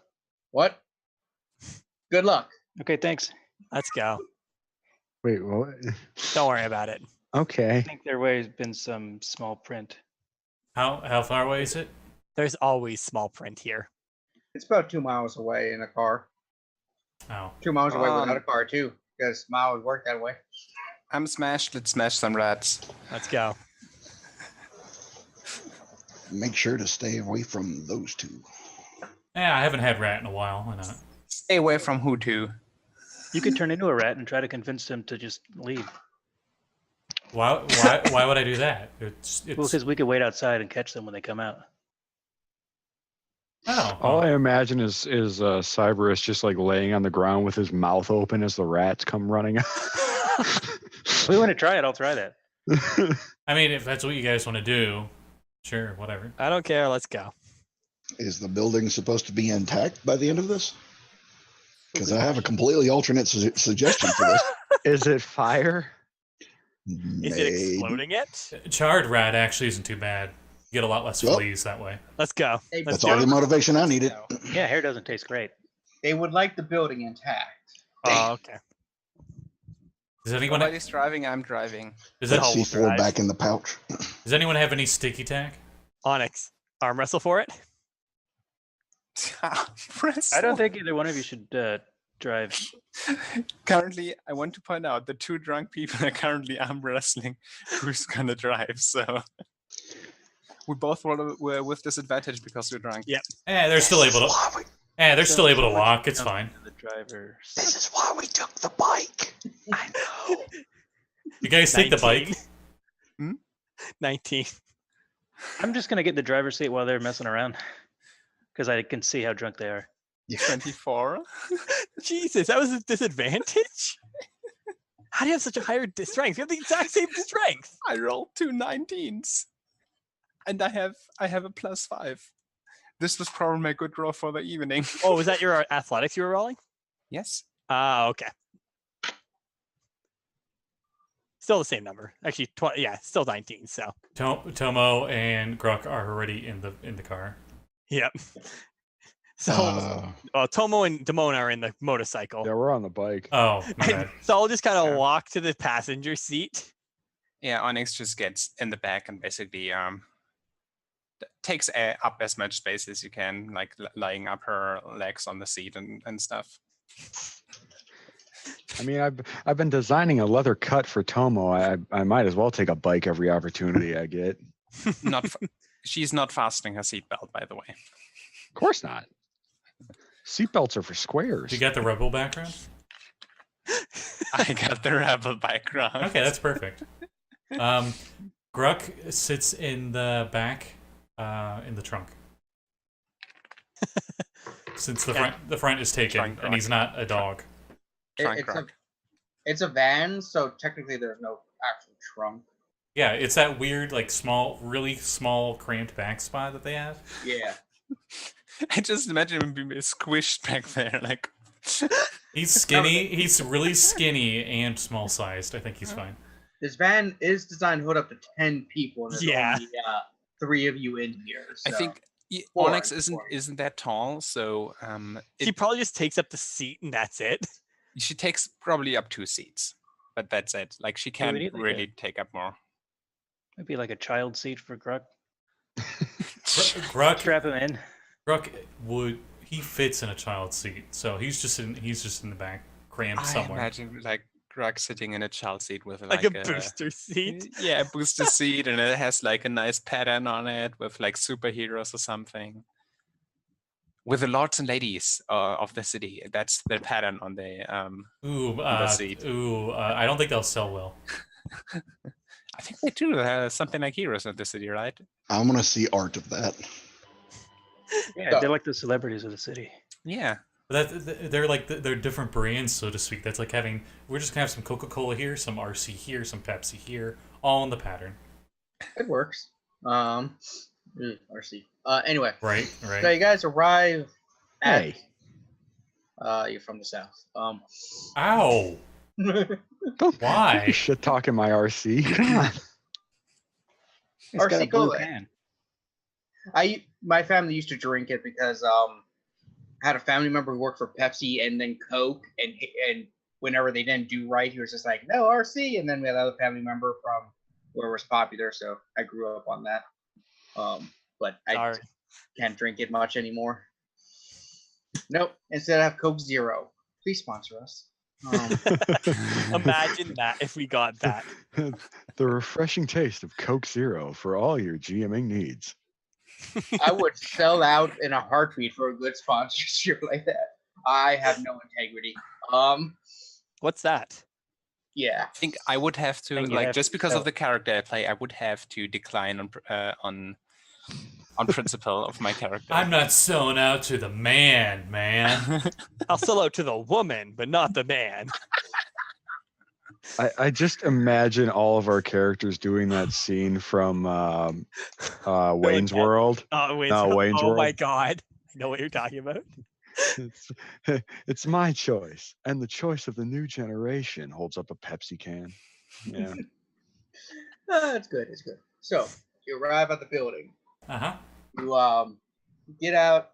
What? Good luck. Okay, thanks. let's go. Wait, what? Don't worry about it. I Okay. think there has been some small print. How far away is it? There's always small print here. It's about 2 miles away in a car. Oh. 2 miles away without a car too, because mile would work that way. I'm smashed. Let's smash some rats. Let's go. Make sure to stay away from those two. Yeah, I haven't had rat in a while. Why not? Stay away from who too. You could turn into a rat and try to convince them to just leave. Why would I do that? It's Well, because we could wait outside and catch them when they come out. All I imagine is Cyberus just like laying on the ground with his mouth open as the rats come running out. If we want to try it, I'll try that. I mean, if that's what you guys want to do, sure, whatever. I don't care. Let's go. Is the building supposed to be intact by the end of this? Because I have a completely alternate suggestion for this. Is it fire? Is it exploding it? Charred rat actually isn't too bad. You get a lot less Well, fleas that way. Let's go. They, Let's That's all the motivation I needed. Yeah, hair doesn't taste great. they would like the building intact. Oh, okay. Does anyone Nobody's driving. I'm driving. does, Let's that, see four back in the pouch. does anyone have any sticky tack? Onyx, arm wrestle for it. I don't think either one of you should drive. Currently, I want to point out the two drunk people are currently arm wrestling who's gonna drive. So we both were with disadvantage because we're drunk. Yep. Yeah, they're still able to. Yeah, they're still able to walk. It's fine. The driver. This is why we took the bike. I know. You guys take the bike. 19. I'm just gonna get the driver's seat while they're messing around, because I can see how drunk they are. 24. Jesus, that was a disadvantage? How do you have such a higher strength? You have the exact same strength. I rolled 2 19s, and I have a +5. This was probably my good roll for the evening. Oh, was that your athletics you were rolling? Yes. Ah, okay. Still the same number. Actually, yeah, still 19. So. Tomo and Gurk are already in the car. Yep. So Tomo and Demona are in the motorcycle. Yeah, we're on the bike. Oh, my bad. So I'll just kind of walk to the passenger seat. Yeah, Onyx just gets in the back and basically takes up as much space as you can, like laying up her legs on the seat and stuff. I mean, I've been designing a leather cut for Tomo. I might as well take a bike every opportunity I get. She's not fastening her seatbelt, by the way. Of course not. Seatbelts are for squares. You got the rebel background? I got the rebel background. Okay, that's perfect. Gurk sits in the back, in the trunk. Since the front is taken, Trunk, and he's not a dog. It's a van, so technically there's no actual trunk. Yeah, it's that weird, like really small, cramped back spot that they have. Yeah. I just imagine him being squished back there, like. He's skinny. He's really skinny and small sized. I think he's fine. This van is designed to hold up to 10 people, and there's Yeah. only 3 of you in here. So. I think Four, Onyx four. isn't that tall, so He probably just takes up the seat and that's it. she takes probably up 2 seats, but that's it. Like she can't need, like, really take up more. Maybe like a child seat for Gurk. Gurk Strap him in. he fits in a child's seat, so he's just in the back, crammed I somewhere. imagine like Grug sitting in a child seat with Like a booster seat. Yeah, a booster seat, and it has like a nice pattern on it with like superheroes or something. With the lords and ladies of the city, that's the pattern on the seat. I don't think they'll sell well. I think they do something like heroes of the city, right? I want to see art of that. Yeah, they're like the celebrities of the city. Yeah. They're different brands, so to speak. That's like we're just gonna have some Coca-Cola here, some RC here, some Pepsi here, all in the pattern. It works. RC. Anyway. Right. So you guys arrive at. Hey. You're from the south. Ow. Don't Why? be shit talking my RC. Come on. It's got a RC, blue go can. My family used to drink it because I had a family member who worked for Pepsi and then Coke, and whenever they didn't do right, he was just like, no, RC. And then we had another family member from where it was popular, so I grew up on that. But I can't drink it much anymore. Nope. Instead, I have Coke Zero. Please sponsor us. Imagine that if we got that. The refreshing taste of Coke Zero for all your GMing needs. I would sell out in a heartbeat for a good sponsorship like that. I have no integrity. What's that? Yeah. I think I would have to, And you like, have just to because sell. of the character I play, I would have to decline on principle of my character. I'm not selling out to the man. I'll sell out to the woman, but not the man. I just imagine all of our characters doing that scene from Wayne's Dead. World. Oh, wait, No, Wayne's oh World. my god. I know what you're talking about. It's my choice, and the choice of the new generation. Holds up a Pepsi can. Yeah. It's good. It's good. So you arrive at the building. Uh-huh. You get out.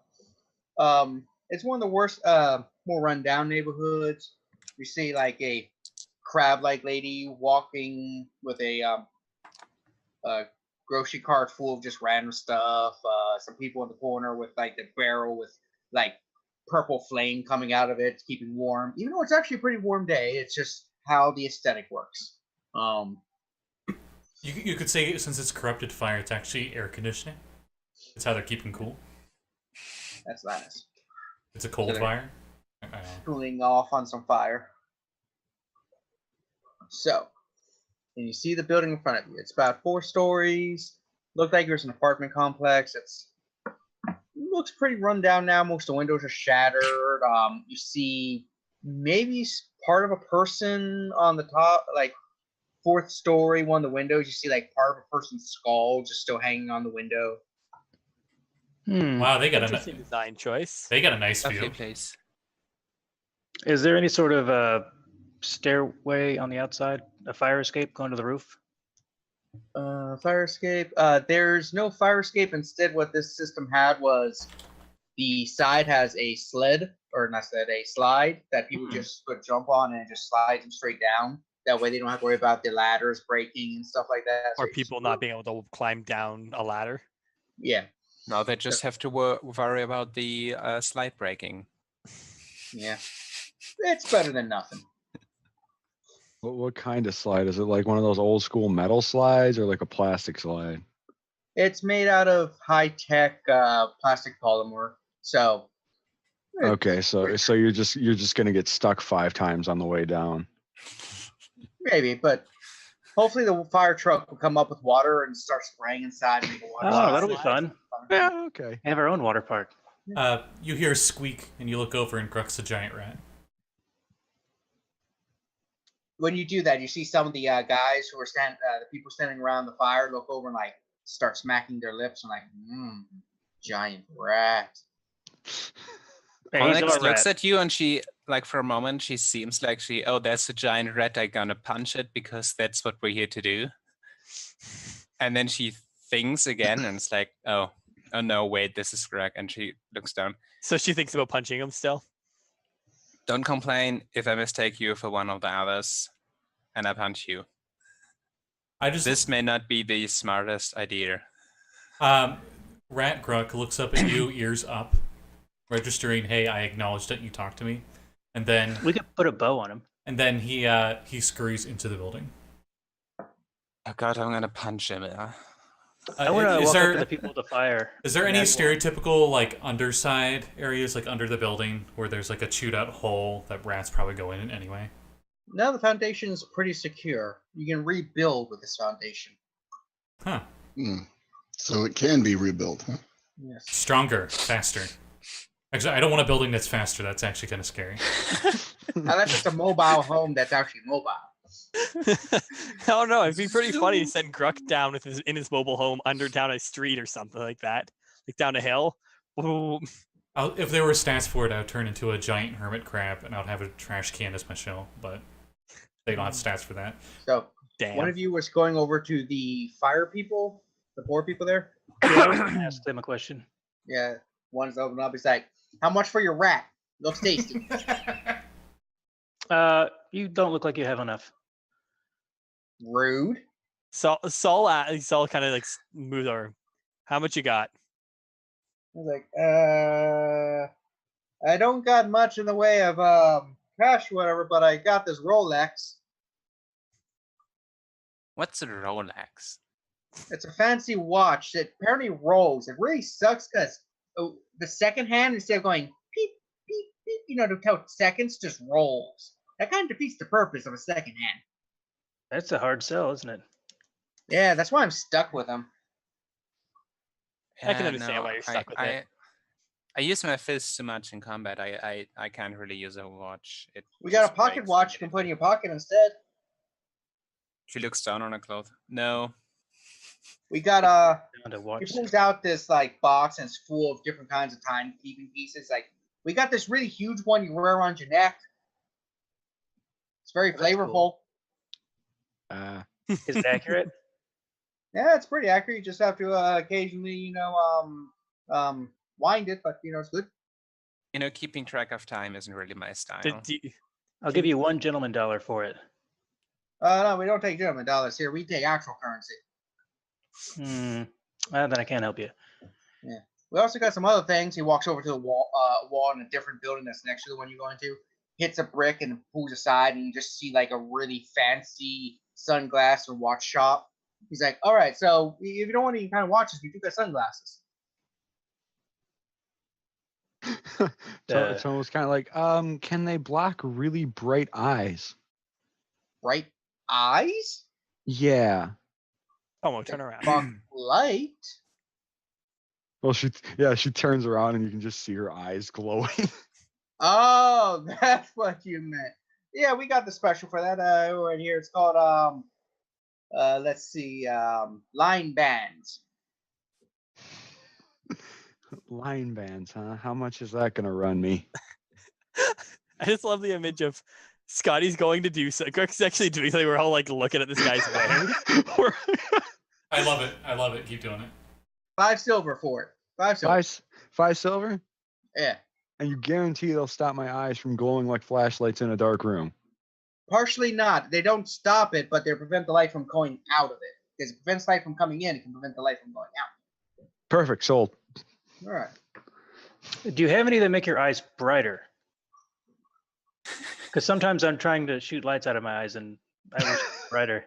It's one of the worst, more rundown neighborhoods. You see like a crab-like lady walking with a grocery cart full of just random stuff. Some people in the corner with like the barrel with like purple flame coming out of it, keeping warm. Even though it's actually a pretty warm day, it's just how the aesthetic works. You could say since it's corrupted fire, it's actually air conditioning. It's how they're keeping cool. That's nice. It's a cold So fire. Cooling off on some fire. So, and you see the building in front of you. It's about 4 stories. Looked like there's an apartment complex. It looks pretty run down now. Most of the windows are shattered. You see maybe part of a person on the top, like 4th story, one of the windows. You see like part of a person's skull just still hanging on the window. Wow, they got Interesting design choice. They got a nice Lovely view. place. Is there any sort of stairway on the outside? A fire escape going to the roof? Fire escape. There's no fire escape. Instead, what this system had was the side has a sled, or not sled, a slide that people just could jump on and it just slides them straight down. That way they don't have to worry about the ladders breaking and stuff like that. Or people not being able to climb down a ladder. Yeah. Now they just have to worry about the slide breaking. Yeah. It's better than nothing. What kind of slide? Is it like one of those old school metal slides or like a plastic slide? It's made out of high-tech plastic polymer. So Okay, so you're just gonna get stuck 5 times on the way down. maybe, but hopefully the fire truck will come up with water and start spraying inside. And make a water Oh, slide. that'll be fun. Yeah, okay. Have our own water park. You hear a squeak, and you look over, and Gruk's a giant rat. When you do that, you see some of the guys who are the people standing around the fire look over and like start smacking their lips and like, giant rat. Onyx looks at you and she, like for a moment, she seems like that's a giant rat, I'm gonna punch it because that's what we're here to do. And then she thinks again and it's like, oh no, wait, this is Greg. And she looks down. So she thinks about punching him still? Don't complain if I mistake you for one of the others and I punch you. This may not be the smartest idea. Rat Gruk looks up at you, ears up, registering, hey, I acknowledge that you talked to me. And then We could put a bow on him. And then he scurries into the building. Oh god, I'm gonna punch him. I want to walk up to the people at the fire. Is there any stereotypical like underside areas, like under the building, where there's like a chewed out hole that rats probably go in anyway? Now the foundation is pretty secure. You can rebuild with this foundation. Huh. So it can be rebuilt, huh? Yes. Stronger, faster. Actually, I don't want a building that's faster. That's actually kind of scary. Unless it's a mobile home that's actually mobile. I don't know. It'd be pretty funny to send Gurk down with in his mobile home down a street or something like that, like down a hill. Boom. If there were stats for it, I would turn into a giant hermit crab, and I'd have a trash can as my shell. But they don't have stats for that. So, Damn. one of you was going over to the fire people, the poor people there. Yeah, I was gonna ask them a question. Yeah, one's open up. He's like, "How much for your rat? Looks tasty." You don't look like you have enough. Rude. Saul kind of like moved over. How much you got? I was like, I don't got much in the way of cash, whatever, but I got this Rolex. What's a Rolex? It's a fancy watch that apparently rolls. It really sucks because the second hand, instead of going peep, peep, beep, to count seconds, just rolls. That kind of defeats the purpose of a second hand. That's a hard sell, isn't it? Yeah, that's why I'm stuck with them. I can understand why you're stuck with it. I use my fists too much in combat. I can't really use a watch. We got a pocket watch you can put in your pocket instead. She looks down on her cloth. No. We got He pulls out this like box and it's full of different kinds of timekeeping pieces. Like we got this really huge one you wear around your neck. It's very flavorful. Cool. Is it accurate? Yeah, it's pretty accurate. You just have to occasionally, wind it, but it's good. Keeping track of time isn't really my style. I'll give you $1 gentleman dollar for it. No, we don't take gentleman dollars here. We take actual currency. Then I can't help you. Yeah. We also got some other things. He walks over to the wall in a different building that's next to the one you're going to. Hits a brick and pulls aside, and you just see like a really fancy sunglass or watch shop. He's like, "All right, so if you don't want any kind of watches, we do got sunglasses." So it's kind of like, can they block really bright eyes? Bright eyes? Yeah. Tomo, turn around. Block light? Well, she turns around and you can just see her eyes glowing. Oh, that's what you meant. Yeah, we got the special for that right here. It's called let's see, line bands. Line bands, huh? How much is that gonna run me? I just love the image of Scotty's going to do so. Gurk's actually doing something. We're all like looking at this guy's way. I love it. I love it. Keep doing it. 5 silver for it. 5 silver. 5 silver? Yeah. And you guarantee they'll stop my eyes from glowing like flashlights in a dark room? Partially not. They don't stop it, but they prevent the light from going out of it. Because it prevents light from coming in, it can prevent the light from going out. Perfect, sold. All right. Do you have any that make your eyes brighter? Because sometimes I'm trying to shoot lights out of my eyes and I wish brighter.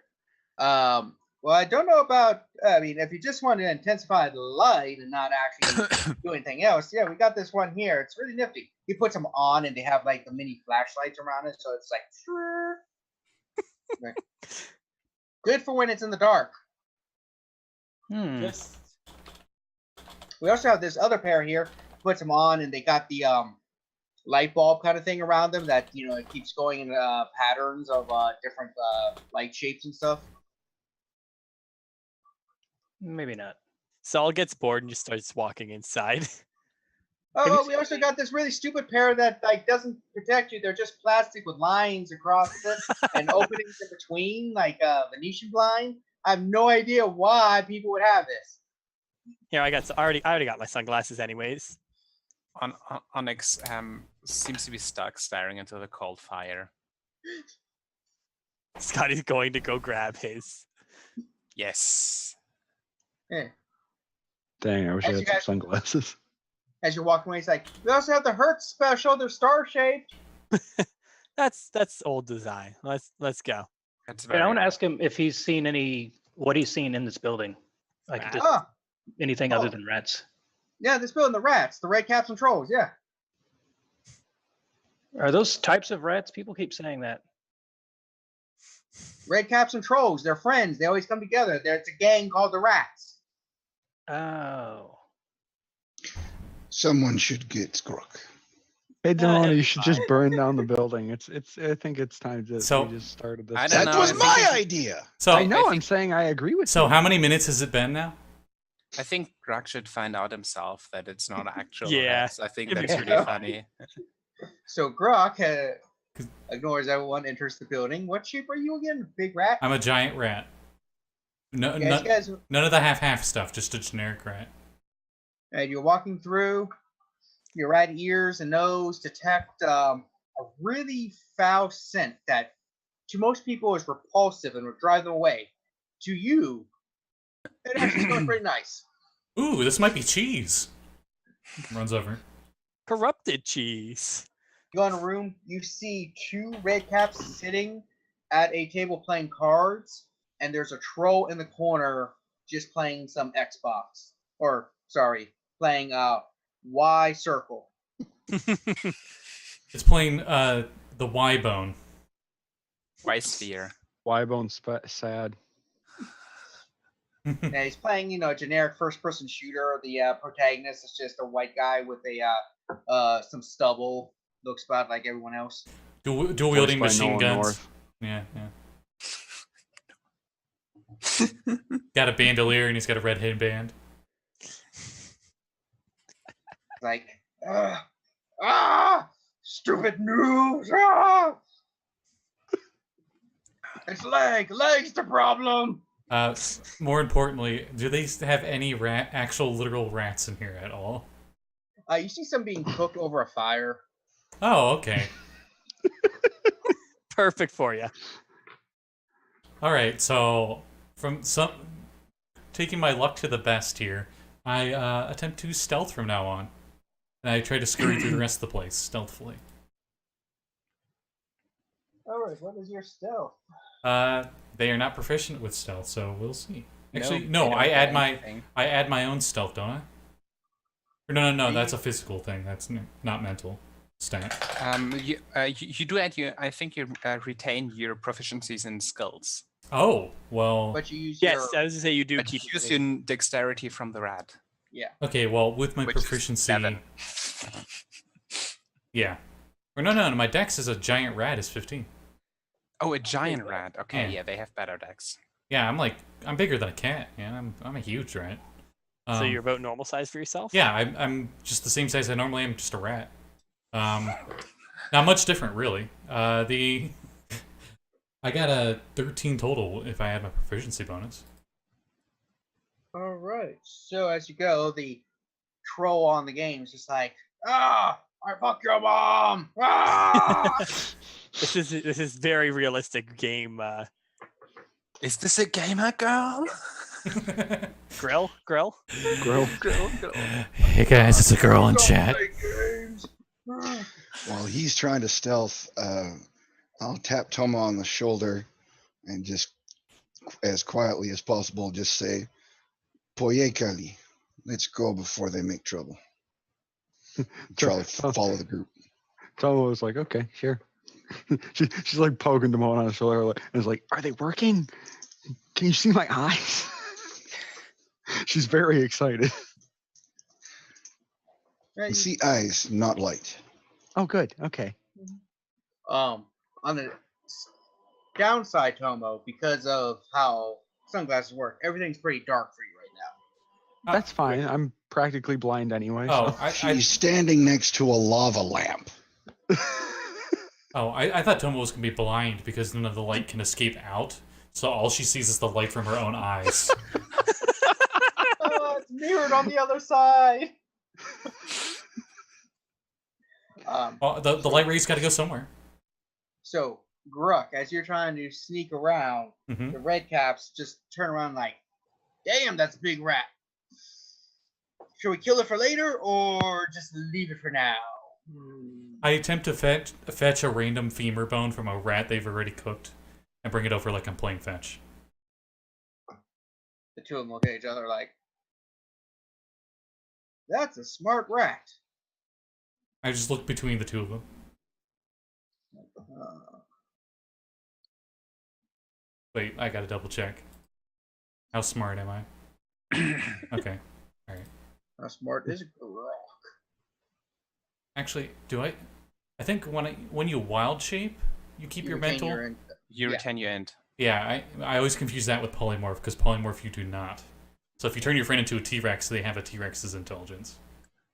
Well, I don't know about, if you just want to intensify the light and not actually do anything else, yeah, we got this one here. It's really nifty. He puts them on and they have like the mini flashlights around it, so it's like, good for when it's in the dark. Yes. We also have this other pair here. Puts them on and they got the light bulb kind of thing around them that, it keeps going in patterns of different light shapes and stuff. Maybe not. Saul gets bored and just starts walking inside. Oh, we also got this really stupid pair that like doesn't protect you. They're just plastic with lines across it and openings in between, like a Venetian blind. I have no idea why people would have this. Here, I already got my sunglasses anyways. Onyx seems to be stuck staring into the cold fire. Scotty's going to go grab his. Yes. Yeah. Dang, I wish I had some sunglasses. As you're walking away, he's like, we also have the Hertz special. They're star-shaped. That's old design. Let's go. I want to ask him if he's seen what he's seen in this building. Like anything other than rats. Yeah, this building, the rats, the red caps and trolls, yeah. Are those types of rats? People keep saying that. Red caps and trolls, they're friends. They always come together. It's a gang called the Rats. Oh. Someone should get Gurk. Hey, Demona, it'll you be should just fine. burn down the building. It's. I think it's time to. So- we just started this. I don't That know, was I think my if- idea. So I know. I I'm saying I agree with so you. how many minutes has it been now? I think Grug should find out himself that it's not actual Yeah. rats. I think It'd be that's really fine. funny. So Grok ignores everyone, enters the building. What shape are you again? Big rat? I'm a giant rat. No, You guys, none of the half stuff. Just a generic rat. and you're walking through. Your rat ears and nose detect a really foul scent that, to most people, is repulsive and would drive them away. To you, it actually smells pretty nice. Ooh, this might be cheese. Runs over. Corrupted cheese. You go in a room. You see two red caps sitting at a table playing cards, and there's a troll in the corner just playing some Xbox. Or sorry, playing Y Circle. It's playing the Y bone. Why sphere? Y-bone sad. Yeah, he's playing, a generic first-person shooter. The protagonist is just a white guy with a some stubble. Looks about like everyone else. Dual wielding Voiced by machine Nolan guns. North. Yeah. Got a bandolier and he's got a red headband. Like, stupid noobs! It's leg's the problem. More importantly, do they have any actual literal rats in here at all? You see some being cooked over a fire. Oh, okay. Perfect for you. All right, so taking my luck to the best here, I attempt to stealth from now on, and I try to scurry through the rest of the place stealthily. All right, what is your stealth? They are not proficient with stealth, so we'll see. Actually, Nope, no, they don't I get add my anything. I add my own stealth, don't I? Or no, that's a physical thing. That's not mental stat. You do add your. I think you retain your proficiencies in skills, Oh, well. But you use Yes, your I was to say you do but you keep use it. your dexterity from the rat. yeah. Okay, well, with my Which is proficiency, 7. yeah. Or no, my dex is a giant rat is 15. Oh, a giant rat. Okay, Yeah. yeah, they have better dex. Yeah, I'm bigger than a cat. Yeah, I'm a huge rat. So you're about normal size for yourself? Yeah, I'm just the same size I normally am, just a rat. Not much different, really. I got a 13 total if I add my proficiency bonus. All right. So as you go, the troll on the game is just like, I fuck your mom. This is very realistic game. Is this a gamer girl? Grill. Grill. Hey guys, it's a girl in chat. While he's trying to stealth, I'll tap Tomo on the shoulder and just as quietly as possible just say, Poye Kali, let's go before they make trouble. Try to follow the group. Tomo was like, okay, sure. She's like poking Demona on the shoulder and is like, are they working? Can you see my eyes? She's very excited. You see eyes, not light. Oh, good. Okay. On the downside, Tomo, because of how sunglasses work, everything's pretty dark for you right now. That's fine. I'm practically blind anyway. Oh, So. She's standing next to a lava lamp. I thought Tomo was gonna be blind because none of the light can escape out, so all she sees is the light from her own eyes. It's mirrored on the other side. Well, the light rays got to go somewhere. So, Gurk, as you're trying to sneak around, Mhm. the red caps just turn around like, damn, that's a big rat. Should we kill it for later or just leave it for now? I attempt to fetch a random femur bone from a rat they've already cooked and bring it over like I'm playing fetch. The two of them look at each other like, that's a smart rat. I just look between the two of them. Wait, I gotta double check. How smart am I? Okay, alright. How smart is Gurk? Actually, do I? I think when you wild shape, you keep your retain mental. You Yeah. retain your int. Yeah, I always confuse that with polymorph because polymorph you do not. So if you turn your friend into a T-Rex, they have a T-Rex's intelligence.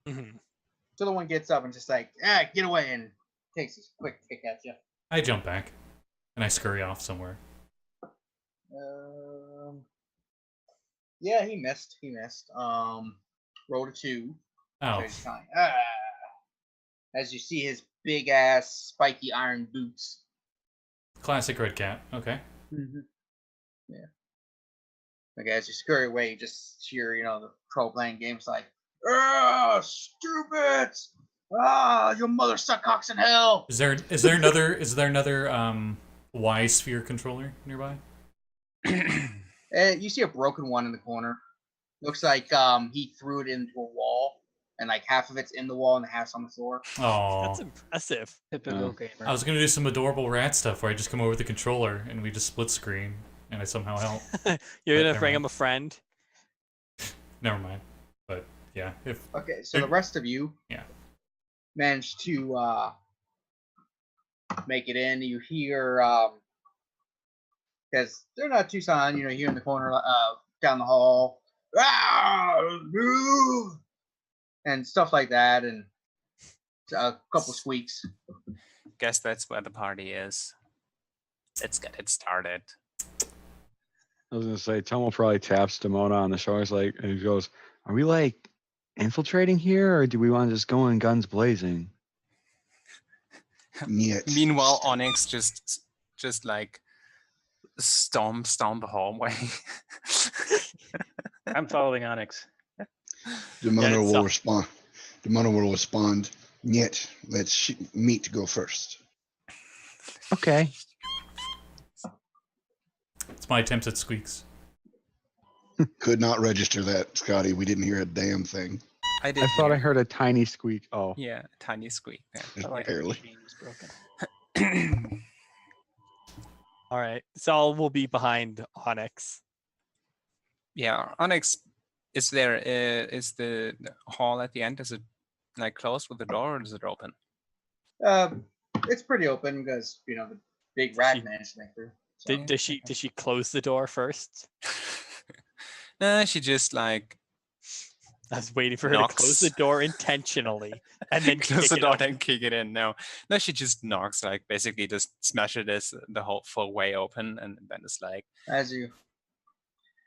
Mhm. So the one gets up and just like, get away, and takes his quick kick at you. I jump back, and I scurry off somewhere. Yeah, he missed. Rolled a 2. So Oh, he's fine. As you see his big ass spiky iron boots. classic red cat. Okay. Mm-hmm. Yeah. Like as you scurry away, you just hear, the troll playing games like, stupid! Your mother suck cocks in hell! Is there another Y sphere controller nearby? You see a broken one in the corner. Looks like he threw it into a wall, and like half of it's in the wall and half's on the floor. Oh, That's impressive. Typical gamer. I was gonna do some adorable rat stuff where I just come over with the controller and we just split screen and I somehow help. You're But gonna never bring mind. him a friend. Never mind. But yeah, if Okay, so the rest of you, Yeah. managed to make it in. You hear because they're not too silent. Here in the corner, down the hall, and stuff like that, and a couple squeaks. Guess that's where the party is. Let's get it started. I was gonna say, Tomo probably taps Demona on the shoulder, and he goes, "Are we like infiltrating here, or do we want to just go in guns blazing?" Niet. Meanwhile, Onyx just like stomps down the hallway. I'm following Onyx. Demona it's will up. respond. Demona will respond. Niet. Let's meet go first. Okay. it's my attempt at squeaks. Could not register that, Scotty. We didn't hear a damn thing. I did. I thought I hear- heard a tiny squeak. Oh, Yeah, a tiny squeak. Just Felt like barely. the machine was broken. There. All right, so we'll be behind Onyx. Yeah, Onyx. Is the hall at the end? Is it like closed with the door, or is it open? It's pretty open because the big rat She- managed to make through. So. Does she close the door first? No, she just like I was waiting for her to close the Knocks. door intentionally and then close kick the it door up. and kick it in. No, she just knocks, like basically just smashes the whole full way open, and then it's like, As you,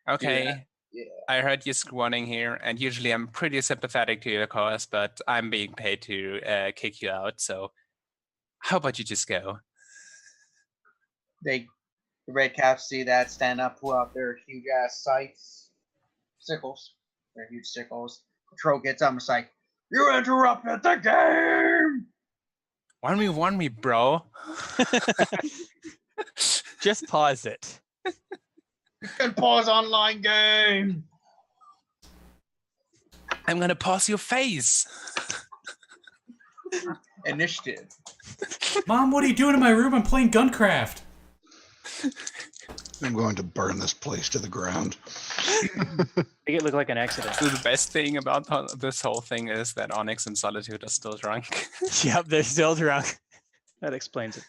okay, yeah. I heard you squatting here, and usually I'm pretty sympathetic to your cause, but I'm being paid to kick you out. So how about you just go? The red caps see that, stand up, pull out their huge ass sickles. They're huge sickles. Trog gets up and is like, "You interrupted the game!" 1v1 me, bro. Just pause it. You can pause online game. I'm gonna pause your face. Initiative. Mom, what are you doing in my room? I'm playing Guncraft. I'm going to burn this place to the ground. Make it look like an accident. So the best thing about this whole thing is that Onyx and Solitude are still drunk. Yep, they're still drunk. That explains it.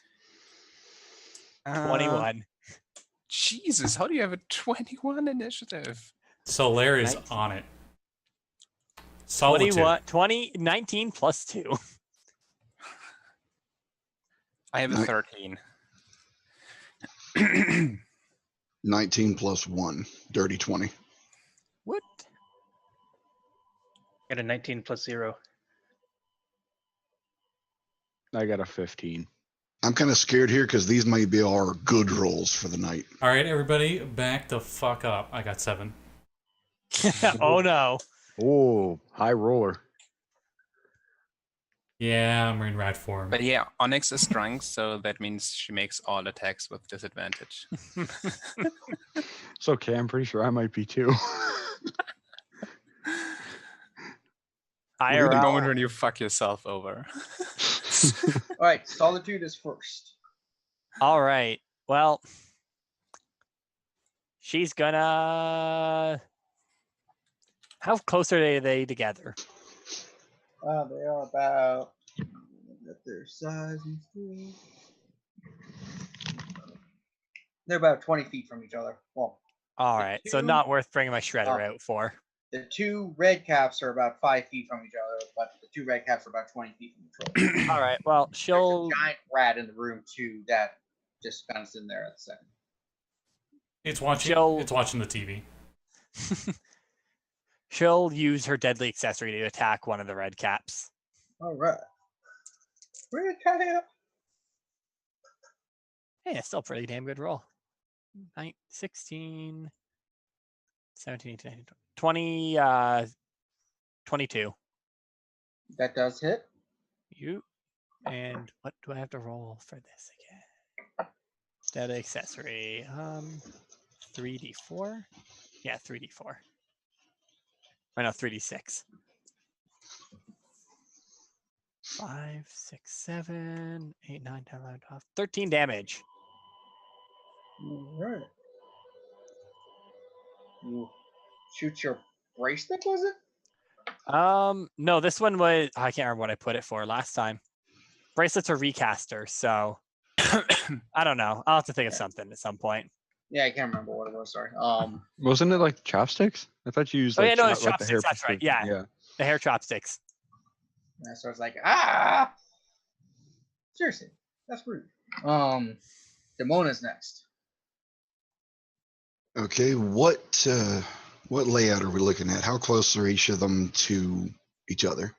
21. Jesus, how do you have a 21 initiative? Solaire is 19. on it. Solitude. 19 plus 2. I have a Ni- 13. 19 plus 1. Dirty 20. What? Got a 19 plus 0. I got a 15. I'm kind of scared here because these might be our good rolls for the night. All right, everybody, back the fuck up. I got 7. Oh no. Oh, high roller. Yeah, I'm in rat form. But yeah, Onyx is drunk, so that means she makes all attacks with disadvantage. It's okay. I'm pretty sure I might be too. The moment IRL. when you fuck yourself over. All right, Solitude is first. All right. Well, she's gonna. How close are they together? They are about At their size and stuff. They're about 20 feet from each other. Well, All right, so two- not worth bringing my shredder out for. the two red caps are about 5 feet from each other, but the two red caps are about 20 feet from the troll. All right, well, There's she'll a giant rat in the room too that just kind of sitting there at the second. It's watching. She'll- It's watching the TV. she'll use her deadly accessory to attack one of the red caps. All right. Red cap. Hey, it's still a pretty damn good roll. 16, 17, 18, 19, 20, 22. That does hit. You. And what do I have to roll for this again? Deadly accessory. 3d4? Yeah, 3d4. I know, 3d6. 5, 6, 7, 8, 9, 10, 11, 12, 13 damage. All right. You shoot your bracelet, was it? No, this one was, I can't remember what I put it for last time. Bracelets are recaster, so I don't know. I'll have to think of something at some point. Yeah, I can't remember what it was. Sorry. Wasn't it like chopsticks? I thought you used Oh, like, yeah, no, it's like the hair chopsticks, that's right, chopsticks. yeah. The hair chopsticks. And so it's like, ah. Seriously, that's rude. Demona's next. Okay, what layout are we looking at? How close are each of them to each other?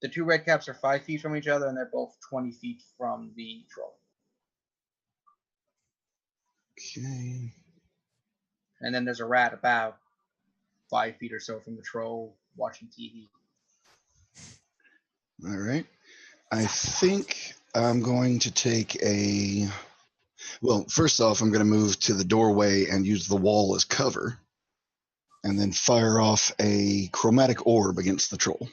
The two red caps are 5 feet from each other, and they're both 20 feet from the troll. Okay. And then there's a rat about 5 feet or so from the troll watching TV. All right. I think I'm going to take a. Well, first off, I'm going to move to the doorway and use the wall as cover, and then fire off a chromatic orb against the troll.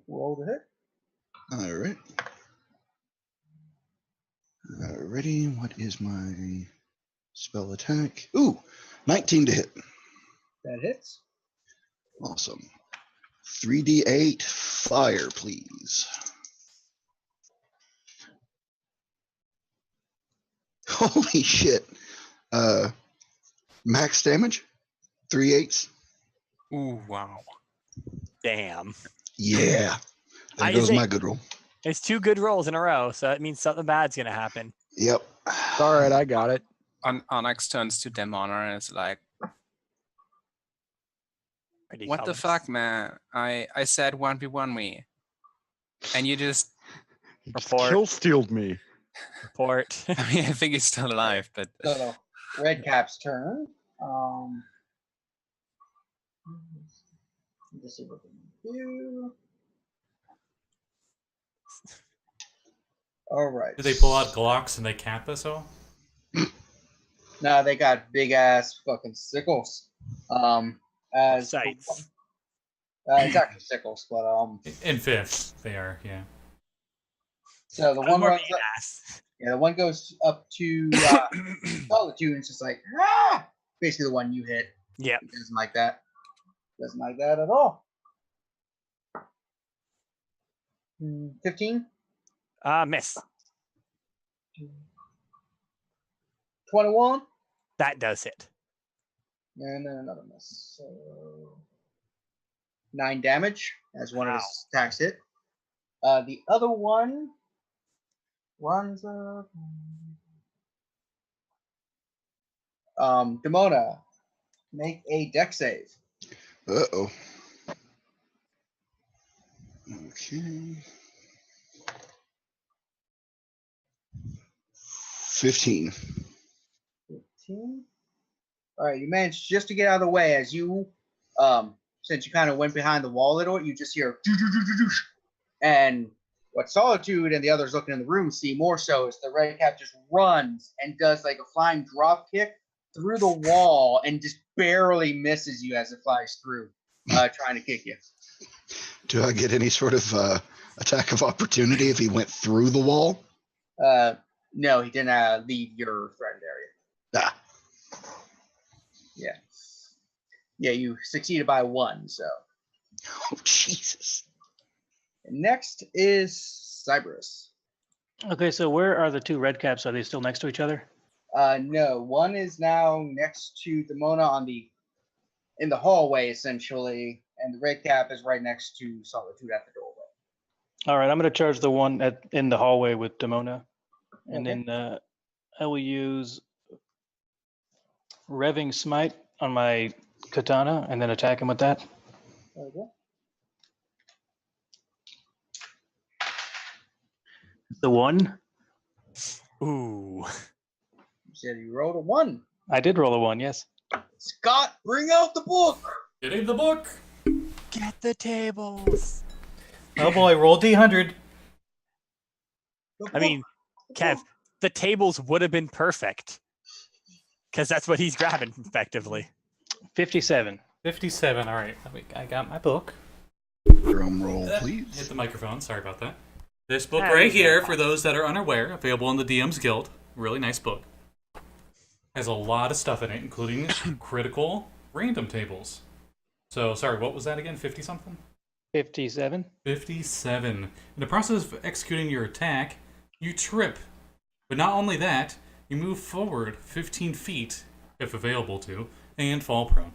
Roll the hit. All right. Alrighty, what is my spell attack? Ooh, 19 to hit. That hits. Awesome. 3d8 fire, please. Holy shit. Max damage? 3/8. Ooh, wow. Damn. Yeah. There goes my good roll. It's 2 good rolls in a row, so that means something bad's gonna happen. Yep. All right, I got it. Onyx turns to Demona and is like, Pretty what the colors. fuck, man? I said 1v1 me. And you just, He just Report. kill stealed me. Report. I mean, I think he's still alive, but So red cap's turn. Just see what they can do. All right. Did they pull out Glocks and they cap us all? Nah, they got big ass fucking sickles. As Sights. it's actually sickles, but In fifth, they are. Yeah. So the one More runs up, ass. yeah, the one goes up to Solitude, and it's just like, ah! Basically the one you hit. Yep. He doesn't like that. Doesn't like that at all. 15? Miss. 21? That does it. And then another miss. So 9 damage as one of his attacks hit. The other one runs up. Demona, make a deck save. Uh-oh. Okay. 15. 15. All right, you managed just to get out of the way as you, since you kind of went behind the wall a little, you just hear, and what Solitude and the others looking in the room see more so is the red cap just runs and does like a flying drop kick through the wall and just barely misses you as it flies through, trying to kick you. Do I get any sort of attack of opportunity if he went through the wall? No, he didn't leave your threatened area. Ah. Yeah. Yeah, you succeeded by 1, so. Oh, Jesus. Next is Cyberus. Okay, so where are the two red caps? Are they still next to each other? No, one is now next to Demona in the hallway essentially, and the red cap is right next to Solitude at the doorway. All right, I'm going to charge the one in the hallway with Demona, and Okay. then I will use Revving Smite on my katana, and then attack him with that. Okay. The one. Ooh. You said you rolled a 1. I did roll a 1, yes. Scott, bring out the book. Getting the book. Get the tables. Oh boy, roll D100. I mean, Kev, the tables would have been perfect. Because that's what he's grabbing, effectively. 57. 57. All right, I got my book. Drum roll, Hit please. the microphone. Sorry about that. This book Ah, right you here, know. for those that are unaware, available in the DM's Guild. Really nice book. Has a lot of stuff in it, including critical random tables. So, sorry, what was that again? 50 something? 57. 57. In the process of executing your attack, you trip. But not only that, you move forward 15 feet, if available to, and fall prone.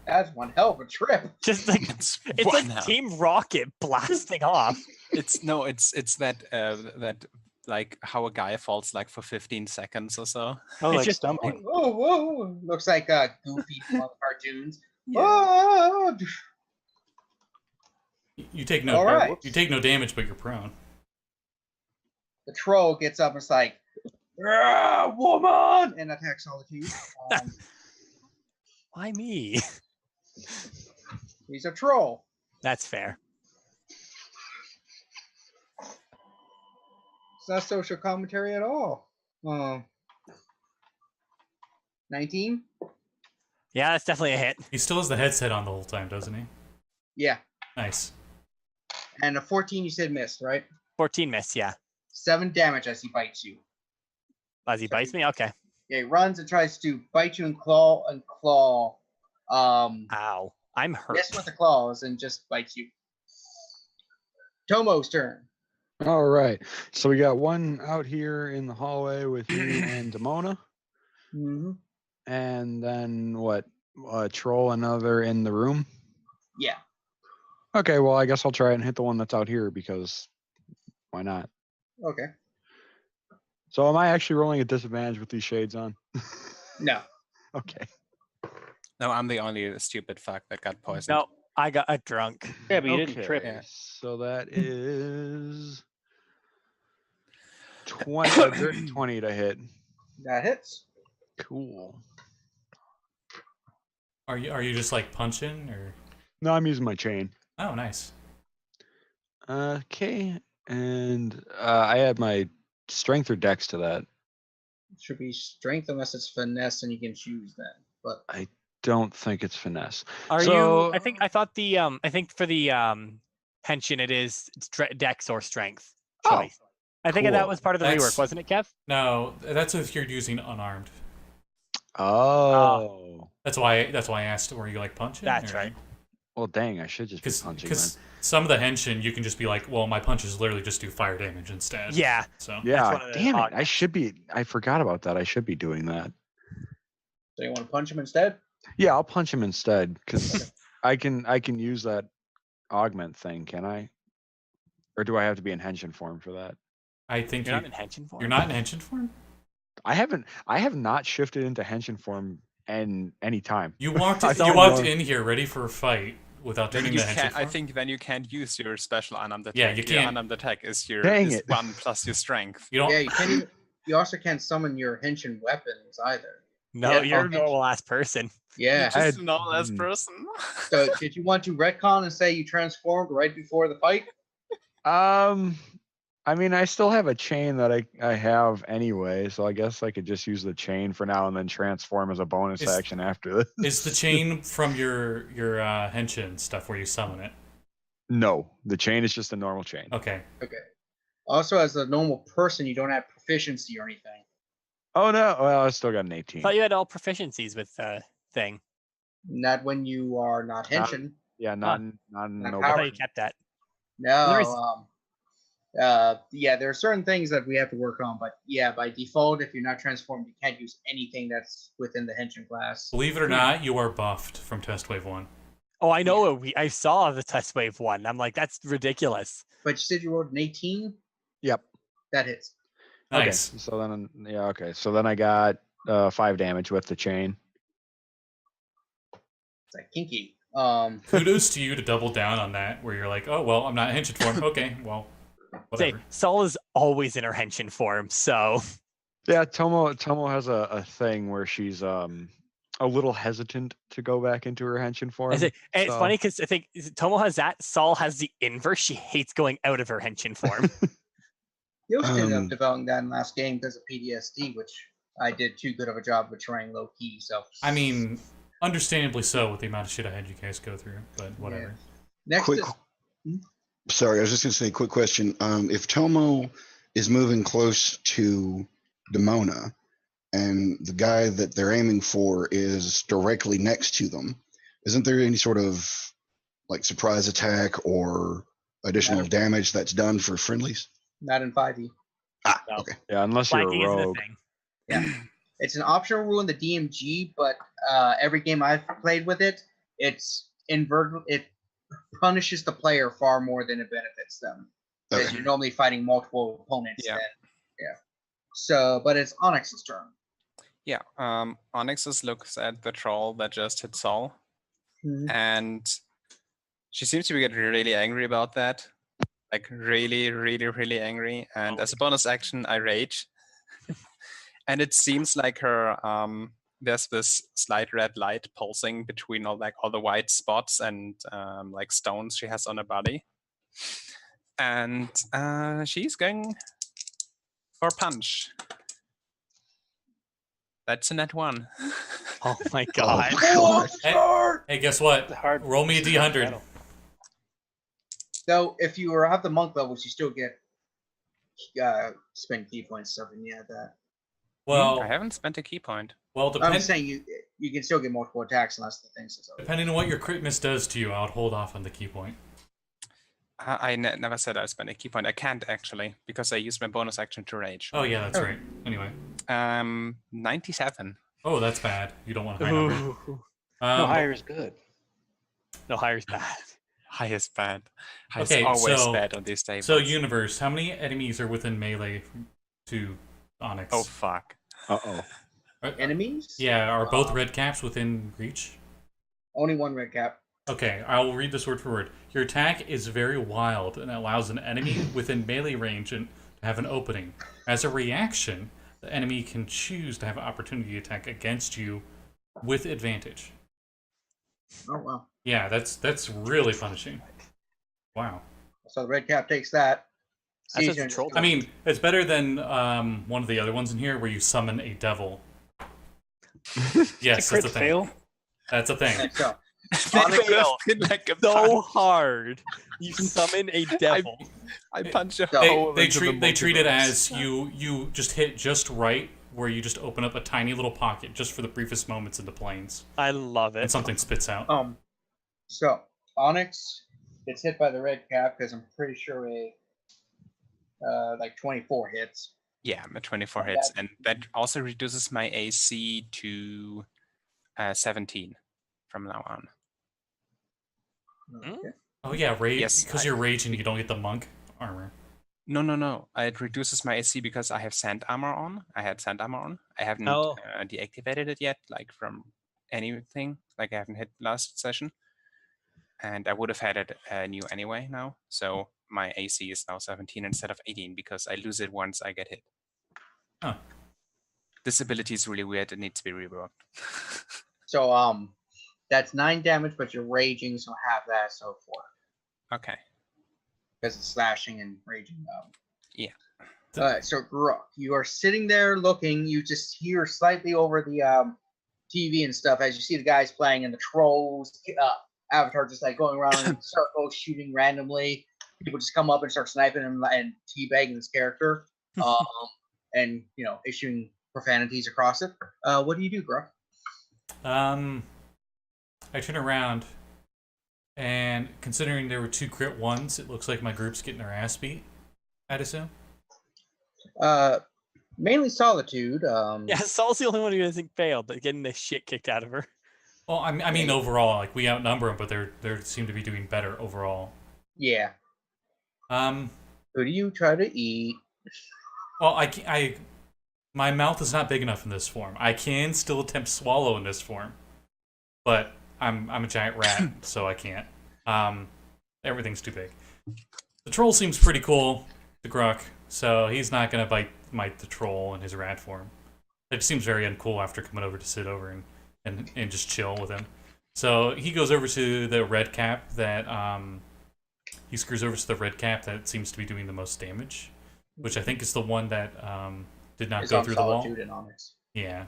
That's one hell of a trip. Just like It's it's one like out. Team Rocket blasting off. It's that that like how a guy falls like for 15 seconds or so. Oh, It's like just- stumbling. Whoa, whoa. Looks like Goofy from all the cartoons. Yeah. Oh, You take no all right. you take no damage, but you're prone. The troll gets up and is like, "Ah, woman!" and attacks Solitude. Why me? He's a troll. That's fair. It's not social commentary at all. 19? Yeah, that's definitely a hit. He still has the headset on the whole time, doesn't he? Yeah. Nice. And a 14 you said missed, right? 14 miss, yeah. 7 damage as he bites you. As he bites me? Okay. Yeah, he runs and tries to bite you and claw. Ow. I'm hurt. Mess with the claws and just bites you. Tomo's turn. All right. So we got one out here in the hallway with you and Demona. Mm-hmm. And then what? Troll, another in the room? Yeah. Okay, well, I guess I'll try and hit the one that's out here because why not? Okay. So am I actually rolling at disadvantage with these shades on? No. Okay. No, I'm the only stupid fuck that got poisoned. No, I got a drunk. Yeah, but you didn't trip. Yeah. So that is 20, 20 to hit. That hits. Cool. Are you just like punching or? No, I'm using my chain. Oh, nice. Okay, and I add my strength or dex to that. It should be strength unless it's finesse, and you can choose then. But Don't think it's finesse. Are So- you I think for the Henshin it is dex or strength Oh, choice. I think that cool. was part of the That's- rework, wasn't it, Kev? No, that's if you're using unarmed. Oh. That's why I asked, were you like punching? That's right. Well, dang, I should just be punching then. Because some of the Henshin, you can just be like, well, my punches literally just do fire damage instead. Yeah. So Yeah, one of the damn it. odd- I forgot about that. I should be doing that. so you want to punch him instead? Yeah, I'll punch him instead because I can use that augment thing, can I? Or do I have to be in Henshin form for that? I think You're not in Henshin form? you're not in Henshin form? I have not shifted into Henshin form in any time. You walked I you don't walked know. in here ready for a fight without Then doing you the Henshin can't, I form? think then you can't use your special unarmed attack. Yeah, you Your can't. unarmed attack is your Dang is it. 1 plus your strength. You don't Yeah, you can't even. You also can't summon your henshin weapons either. No, Yeah, you're a Henshin. normal ass person. Yeah. You're I just had- a normal ass mm. person. So did you want to retcon and say you transformed right before the fight? I mean, I still have a chain that I have anyway, so I guess I could just use the chain for now and then transform as a bonus Is- action after this. is the chain from your Henshin stuff where you summon it. No, the chain is just a normal chain. Okay. Okay. Also, as a normal person, you don't have proficiency or anything. Oh no, well, I still got an 18. Thought you had all proficiencies with thing. Not when you are not henshin. Yeah, not Not no. I thought power. you kept that. No. Yeah, there are certain things that we have to work on, but yeah, by default, if you're not transformed, you can't use anything that's within the Henshin class. Believe it or not, you are buffed from Test Wave 1. Oh, I know. I saw the test wave 1. I'm like, that's ridiculous. But you said you rolled an 18? Yep. That hits. Nice. Okay. So then, yeah. Okay. So then I got 5 damage with the chain. It's like kinky. Kudos to you to double down on that, where you're like, oh, well, I'm not Henshin form. Okay, well, whatever. Sol is always in her Henshin form, so. Yeah, Tomo has a thing where she's a little hesitant to go back into her Henshin form. And it's so- funny because I think Tomo has that. Sol has the inverse. She hates going out of her Henshin form. Yoshi ended up developing that in last game because of PTSD, which I did too good of a job of trying low key. So I mean, understandably so with the amount of shit I had you guys go through, but whatever. next Quick, is sorry, I was just gonna say, quick question. If Tomo is moving close to Demona, and the guy that they're aiming for is directly next to them, isn't there any sort of like surprise attack or additional damage that's done for friendlies? not in 5e. Ah, No. okay. Yeah, unless you're Flanking a isn't a rogue. thing. Yeah, it's an optional rule in the DMG, but every game I've played with it, it's inverted. It punishes the player far more than it benefits them, because Okay. you're normally fighting multiple opponents. Yeah. Yeah. So, but it's Onyx's turn. Yeah. Onyx looks at the troll that just hit Sol, Mhm. and she seems to be getting really angry about that. Like really, really, really angry. And as a bonus action, I rage. And it seems like her there's this slight red light pulsing between all the white spots and like stones she has on her body. And she's going for punch. That's a net 1. Oh my god. Oh my God. Hey, guess what? It's a hard- Roll me a it's a hard D100. battle. So, if you have the monk levels, you still get spend key points stuff, and you have that. Well, I haven't spent a key point. well, I'm saying you can still get multiple attacks unless the thing says. depending on what your crit miss does to you, I would hold off on the key point. I never said I spent a key point. I can't actually because I used my bonus action to rage. Oh yeah, that's right. Anyway, 97. oh that's bad. You don't want a high number. Ooh. No higher is good. No, higher's bad. Highest bad. Highest Okay, always so- bad on these tables. So universe, how many enemies are within melee to Onyx? Oh fuck. Uh-oh. Enemies? Yeah, are both red caps within reach? Only one red cap. Okay, I will read this word for word. Your attack is very wild and allows an enemy within melee range to have an opening. As a reaction, the enemy can choose to have an opportunity attack against you with advantage. Oh wow. Yeah, that's really punishing. Wow. So the red cap takes that. That's Siege a and- troll I mean, it's better than one of the other ones in here where you summon a devil. Yes, It's a crit that's a thing. fail. That's a thing. So, Onyx fail. like a So punch. hard. You summon a devil. I punch a So- hole They into the treat it multiverse. as you just hit just right where you just open up a tiny little pocket just for the briefest moments in the planes I love and it. something spits out. so Onyx gets hit by the red cap because I'm pretty sure like 24 hits. Yeah, I'm at 24 Oh, hits, and that also reduces my AC to 17 from now on. Okay. Oh yeah, rage Yes, because you're raging you don't get the monk armor. No. It reduces my AC because I have sand armor on. I had sand armor on. I haven't Oh. deactivated it yet, like from anything. Like I haven't hit last session, and I would have had it new anyway now. So my AC is now 17 instead of 18 because I lose it once I get hit. Huh. This ability is really weird. It needs to be reworked. So that's 9 damage, but you're raging, so half that, so 4. Okay. Because it's slashing and raging. Yeah. Alright, so Gurk, you are sitting there looking. You just hear slightly over the TV and stuff as you see the guys playing and the trolls, Avatar just like going around in circles, shooting randomly. People just come up and start sniping him and teabagging this character, and issuing profanities across it. What do you do, Gurk? I turn around And considering there were 2 crit ones, it looks like my group's getting their ass beat, I'd assume. Mainly Solitude. Yeah, Saul's the only one who doesn't fail, but getting the shit kicked out of her. Well, I mean overall, like we outnumber them, but they seem to be doing better overall. Yeah. Who do you try to eat? Well, my mouth is not big enough in this form. I can still attempt swallow in this form, but I'm a giant rat, so I can't. Everything's too big. The troll seems pretty cool, the Gurk, so he's not gonna bite the troll in his rat form. It seems very uncool after coming over to sit over and just chill with him. So he goes over to the red cap that he screws over to the red cap that seems to be doing the most damage, which I think is the one that did not go through the wall. Solitude and Onyx. Yeah.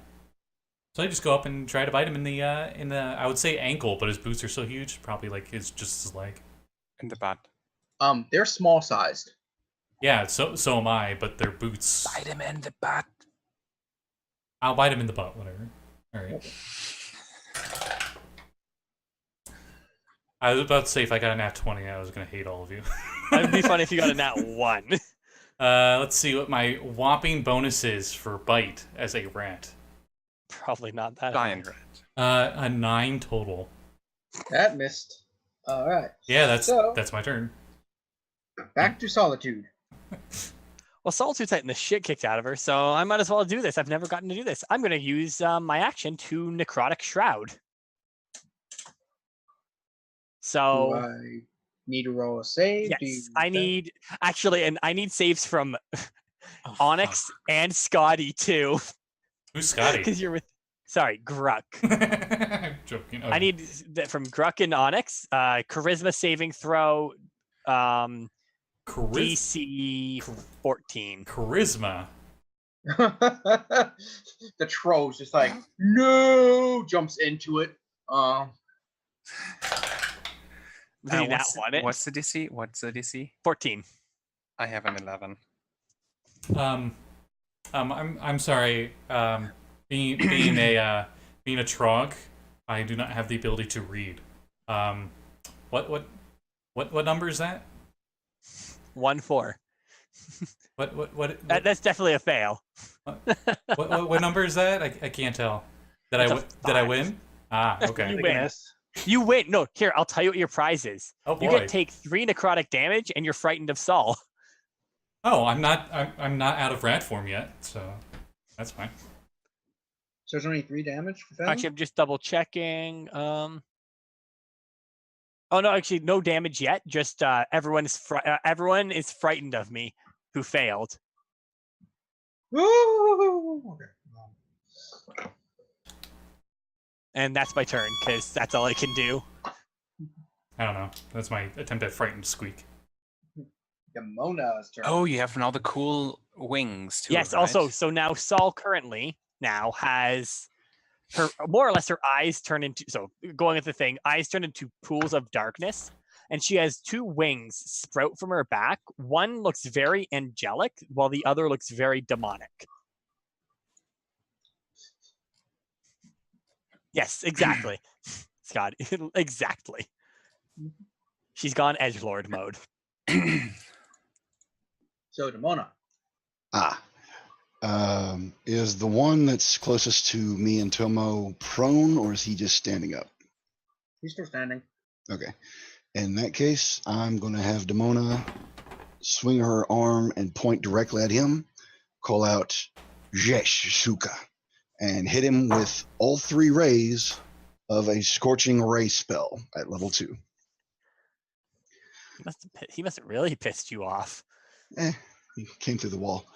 So I just go up and try to bite him in the I would say ankle, but his boots are so huge, probably like it's just his leg. In the butt. They're small sized. Yeah, so am I, but their boots. Bite him in the butt. I'll bite him in the butt, whatever. All right. I was about to say if I got a nat 20, I was gonna hate all of you. It'd be fun if you got a nat 1. Let's see what my whopping bonus is for bite as a rat. Probably not that. Giant rat. A 9 total. That missed. All right. Yeah, that's my turn. Back to Solitude. Well, Solitude's getting the shit kicked out of her, so I might as well do this. I've never gotten to do this. I'm going to use my action to Necrotic Shroud. So Do I need to roll a save? yes, I need saves from Onyx and Scotty too. Who's Scotty? Because you're with Gurk. I'm joking. Okay. I need that from Gurk and Onyx. Charisma saving throw. DC 14. Charisma. The troll's just like, no, jumps into it. What's the DC? What's the DC? 14. I have an 11. I'm sorry. Being a Trog, I do not have the ability to read. What number is that? 1-4. What? That's definitely a fail. What number is that? I can't tell. Did I win? Ah, okay. You win. You win. No, here, I'll tell you what your prize is. Oh boy. You get to take 3 necrotic damage and you're frightened of Saul. Oh, I'm not out of rat form yet, so that's fine. So there's only 3 damage for that? Actually, I'm just double checking. Oh no, actually no damage yet. Just everyone is frightened of me who failed. Woo! Okay. And that's my turn, because that's all I can do. I don't know. That's my attempt at frightened squeak. Demona's turn. Oh, you have now the cool wings too. Yes, right? also, so now Saul currently now has her, more or less her eyes turn into, so going at the thing, eyes turn into pools of darkness, and she has 2 wings sprout from her back. One looks very angelic, while the other looks very demonic. Yes, exactly. Scott, exactly. She's gone edgelord mode. So Demona. Is the one that's closest to me and Tomo prone, or is he just standing up? He's still standing. Okay. In that case, I'm going to have Demona swing her arm and point directly at him, call out Jesh Suka, and hit him with all 3 rays of a Scorching Ray spell at level 2. He must have really pissed you off. He came through the wall.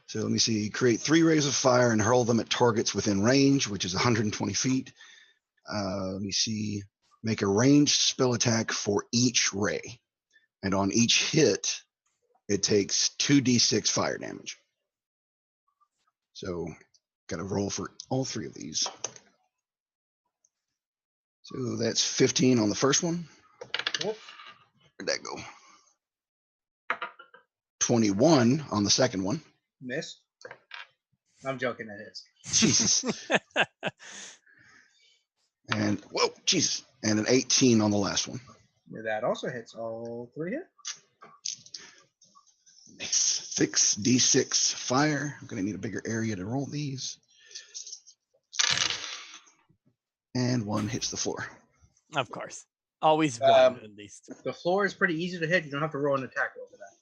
So let me see. Create 3 rays of fire and hurl them at targets within range, which is 120 feet. Let me see. Make a ranged spell attack for each ray. And on each hit, it takes 2d6 fire damage. So got to roll for all 3 of these. So that's 15 on the first one. Whoop. Where'd that go? 21 on the second one. Miss. I'm joking, it is. Jesus. And whoa, Jesus. And an 18 on the last one. That also hits. All 3 hit. Nice. 6d6 fire. I'm gonna need a bigger area to roll these. And 1 hits the floor. Of course. Always one, at least. The floor is pretty easy to hit. You don't have to roll an attack roll for that.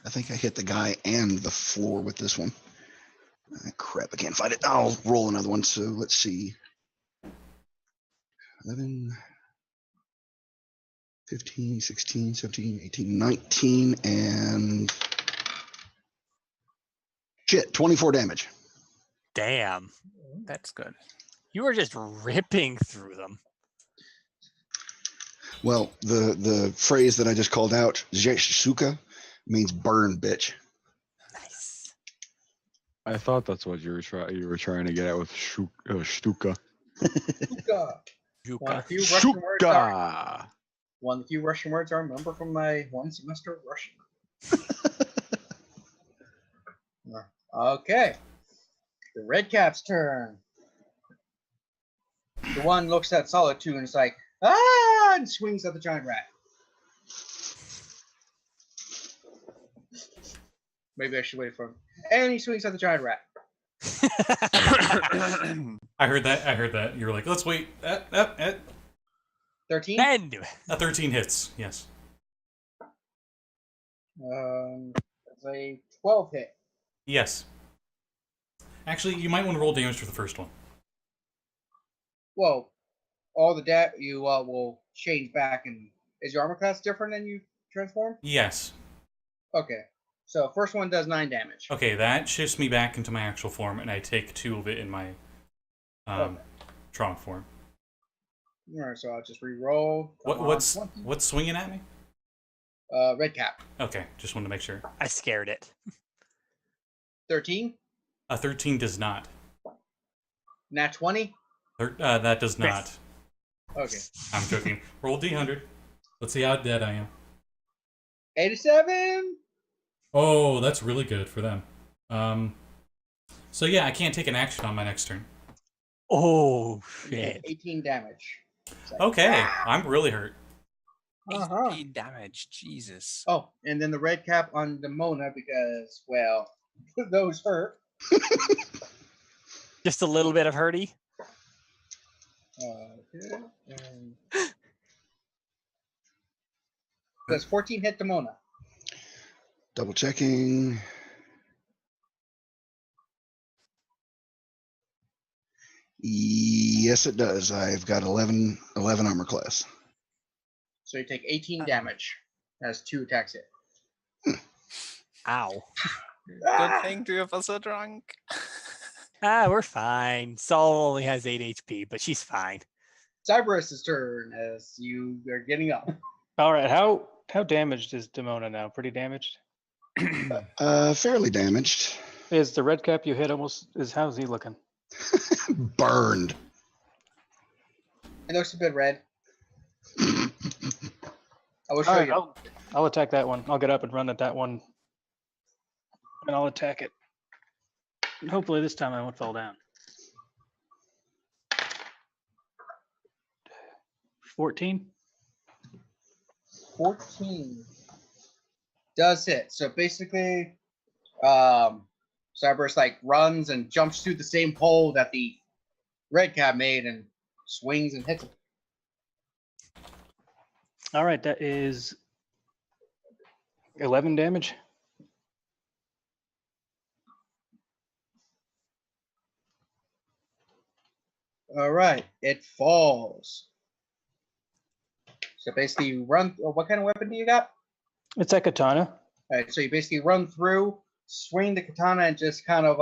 I think I hit the guy and the floor with this one. Crap, I can't find it. I'll roll another one. So let's see. 11, 15, 16, 17, 18, 19, and 24 damage. Damn. That's good. You are just ripping through them. Well, the phrase that I just called out, Jeshuka, means burn, bitch. Nice. I thought that's what you were trying to get at with Stuka. One of the few Russian words I remember from my 1 semester of Russian. Okay. The red cap's turn. The one looks at Solitude and is like, ah, and swings at the giant rat. Maybe I should wait for him. And he swings at the giant rat. I heard that. You were like, let's wait. 13? And 13 hits, yes. That's a 12 hit. Yes. Actually, you might want to roll damage for the first one. Well, all the you will change back, and is your armor class different than you transform? Yes. Okay. So first one does 9 damage. Okay, that shifts me back into my actual form, and I take 2 of it in my Trog form. Alright, so I'll just re-roll. What's swinging at me? Red cap. Okay, just wanted to make sure. I scared it. 13? A 13 does not. Nat 20? That does not. Okay. I'm joking. Roll D100. Let's see how dead I am. 87? Oh, that's really good for them. So yeah, I can't take an action on my next turn. Oh, shit. 18 damage. Okay, I'm really hurt. 18 damage, Jesus. Oh, and then the red cap on Demona because, well, those hurt. Just a little bit of hurty. Okay. Does 14 hit Demona? Double checking. Yes, it does. I've got 11 armor class. So you take 18 damage. Has 2 attacks hit. Ow. Good thing 2 of us are drunk. We're fine. Sol only has 8 HP, but she's fine. Cyberus' turn as you are getting up. All right, how damaged is Demona now? Pretty damaged? Fairly damaged. Is the red cap you hit how's he looking? Burned. It looks a bit red. I will show All right, you. I'll attack that one. I'll get up and run at that one. And I'll attack it. And hopefully this time I won't fall down. 14. 14 does hit. So basically, Cyberus runs and jumps through the same hole that the red cap made and swings and hits him. All right, that is 11 damage. All right, it falls. So basically, you run. What kind of weapon do you got? It's a katana. All right, so you basically run through, swing the katana, and just kind of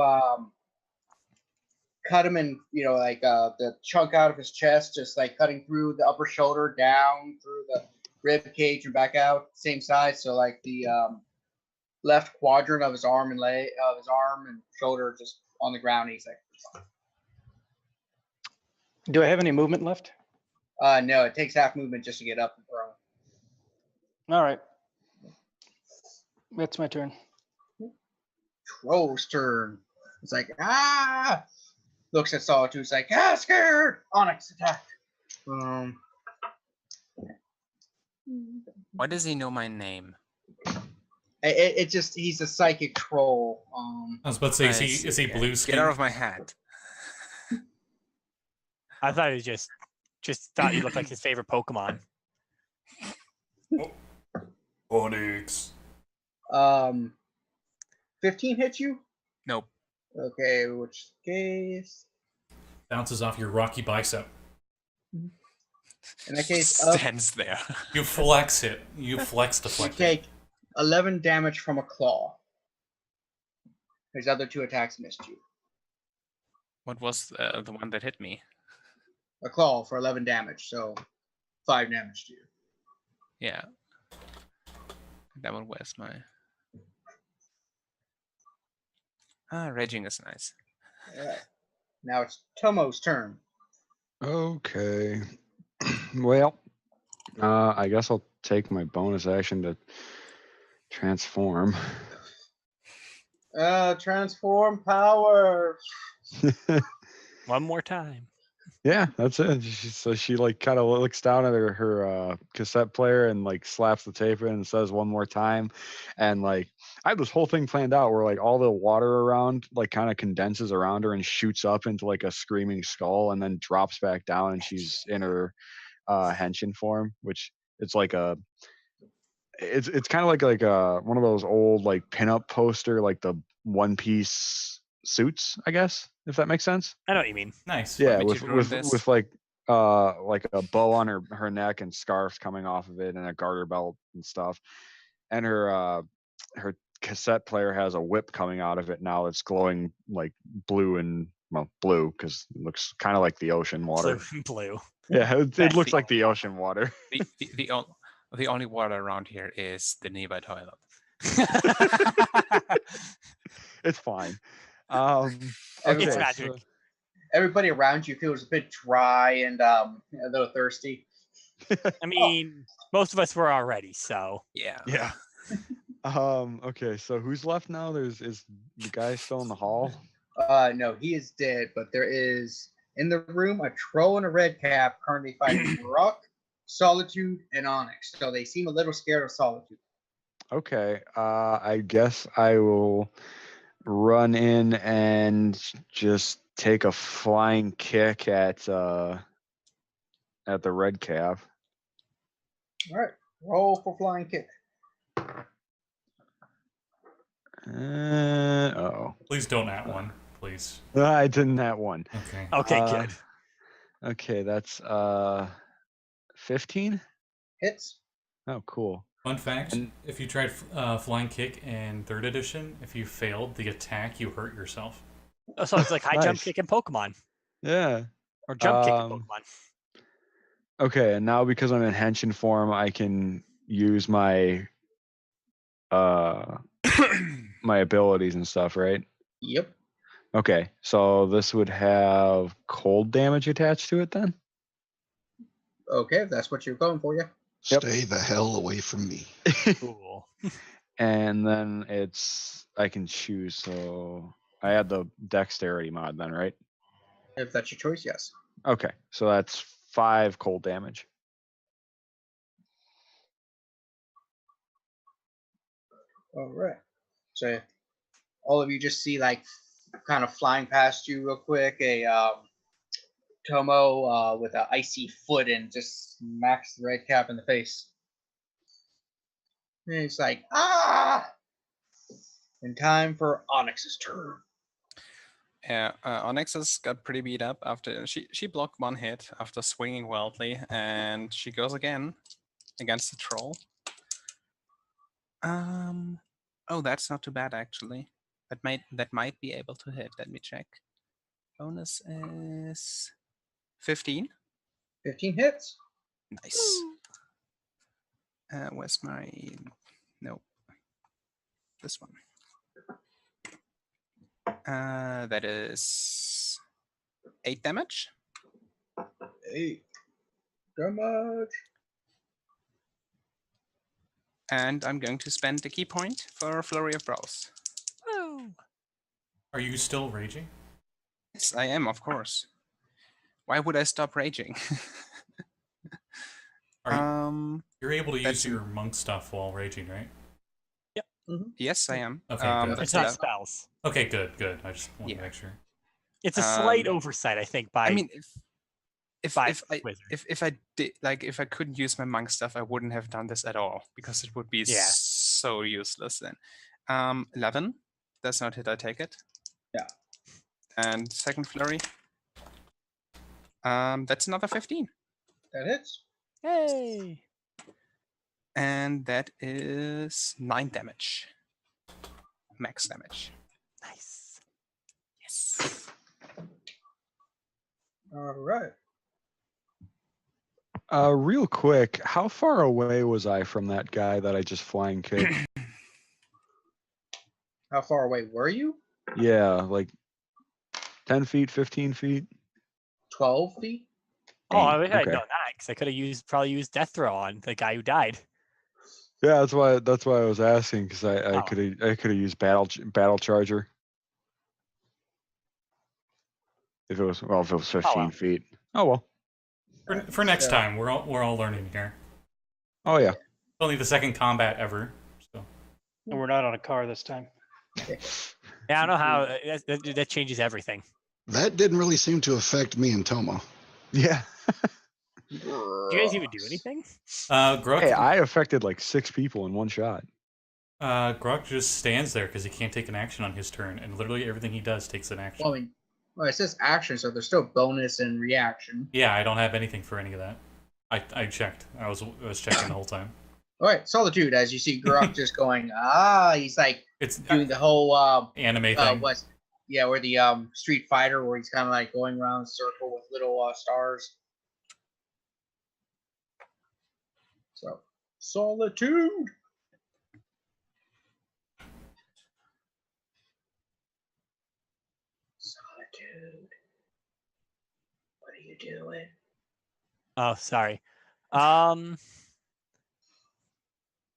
cut him in, the chunk out of his chest, just cutting through the upper shoulder, down through the rib cage and back out, same size. So the left quadrant of his arm and shoulder just on the ground. He's Do I have any movement left? no, it takes half movement just to get up and throw. All right. That's my turn. Trog's turn. It's looks at Solitude. It's scared. Onyx attack. Why does he know my name? It just he's a psychic troll. I was about to say, I is he see. blue skin? Get out of my hat. I thought he just thought you looked like his favorite Pokemon. Onyx. 15 hits you? Nope. Okay, which case Bounces off your rocky bicep. in that case Stands there. You flex it. You flex you deflect it. take 11 damage from a claw. His other 2 attacks missed you. What was the one that hit me? A claw for 11 damage, so 5 damage to you. Yeah. That one was my. Raging is nice. Alright. Now it's Tomo's turn. Okay. Well, I guess I'll take my bonus action to transform. Transform power. One more time. Yeah, that's it. So she like kind of looks down at her cassette player and like slaps the tape in and says one more time. And like I have this whole thing planned out where like all the water around like kind of condenses around her and shoots up into like a screaming skull and then drops back down and she's in her Henshin form, which it's like it's kind of like one of those old like pinup poster, like the One Piece suits, I guess, if that makes sense. I know what you mean. Nice. Yeah, would you ruin this? with like a bow on her neck and scarves coming off of it and a garter belt and stuff. And her cassette player has a whip coming out of it now that's glowing like blue because it looks kind of like the ocean water. Blue. Yeah, it That's looks the- like the ocean water. The only water around here is the nearby toilet. It's fine. It's Okay, magic. Everybody around you feels a bit dry and a little thirsty. I mean, most of us were already, so. Yeah. Yeah. Okay, so who's left now? Is the guy still in the hall? No, he is dead, but there is in the room a troll in a red cap currently fighting Gurk, Solitude, and Onyx. So they seem a little scared of Solitude. Okay, I guess I will run in and just take a flying kick at the red cap. All right, roll for flying kick. Oh. Please don't at one, please. I didn't that one. Okay. Okay, good. Okay, that's 15. Hits. Oh, cool. Fun fact, And- if you tried flying kick in 3rd edition, if you failed the attack, you hurt yourself. Oh, so it's like high jump Nice. kick in Pokemon. Yeah. Or jump kick in Um, Pokemon. Okay, and now because I'm in Henshin form, I can use my my abilities and stuff, right? Yep. Okay, so this would have cold damage attached to it then? Okay, if that's what you're going for, yeah. Yep. Stay the hell away from me. Cool. And then I can choose, so I add the dexterity mod then, right? If that's your choice, yes. Okay, so that's 5 cold damage. All right. So all of you just see like kind of flying past you real quick a Tomo with an icy foot and just smacks the red cap in the face. And it's like, ah! In time for Onyx's turn. Yeah, Onyx has got pretty beat up after she blocked one hit after swinging wildly, and she goes again against the troll. Oh, that's not too bad actually. That might be able to hit. Let me check. Bonus is 15. 15 hits. Nice. Where's my no? This one. That is 8 damage. 8 damage. And I'm going to spend the key point for Flurry of Blows. Woo. Are you still raging? Yes, I am, of course. Why would I stop raging? You're able to use that's- your monk stuff while raging, right? Yes, I am. Okay, good. It's That's not ele- spells. Okay, good. I just want to Yeah. make sure. It's a slight Um, oversight, I think, by I mean, by if I wizard. if I did if I couldn't use my monk stuff, I wouldn't have done this at all because it would be Yeah. so useless then. 11 does not hit. I take it. Yeah. And second flurry. That's another 15, That hits. Hey. and that is 9 damage. Max damage. Nice. Yes. All right. Real quick, how far away was I from that guy that I just flying kicked? How far away were you? Yeah, like 10 feet, 15 feet. 12 feet. Oh, I wish I'd Okay. known that because I could have probably used death throw on the guy who died. Yeah, that's why I was asking because I Oh. could have used battle charger. If it was 15 well. feet. Oh well. For next So- time, we're all learning here. Oh yeah. Only the second combat ever. So And we're not on a car this time. Yeah, I don't know how that changes everything. That didn't really seem to affect me and Tomo. Yeah. Do you guys even do anything? Gruk, Hey, I affected like 6 people in one shot. Gruk just stands there because he can't take an action on his turn, and literally everything he does takes an action. Well, I mean, it says action, so there's still bonus and reaction. Yeah, I don't have anything for any of that. I checked. I was checking the whole time. All right, Solitude. As you see, Gurk just going, he's like It's doing the whole anime thing. where the Street Fighter, where he's kind of like going around in a circle with little stars. So, Solitude. Solitude. What are you doing? Oh, sorry.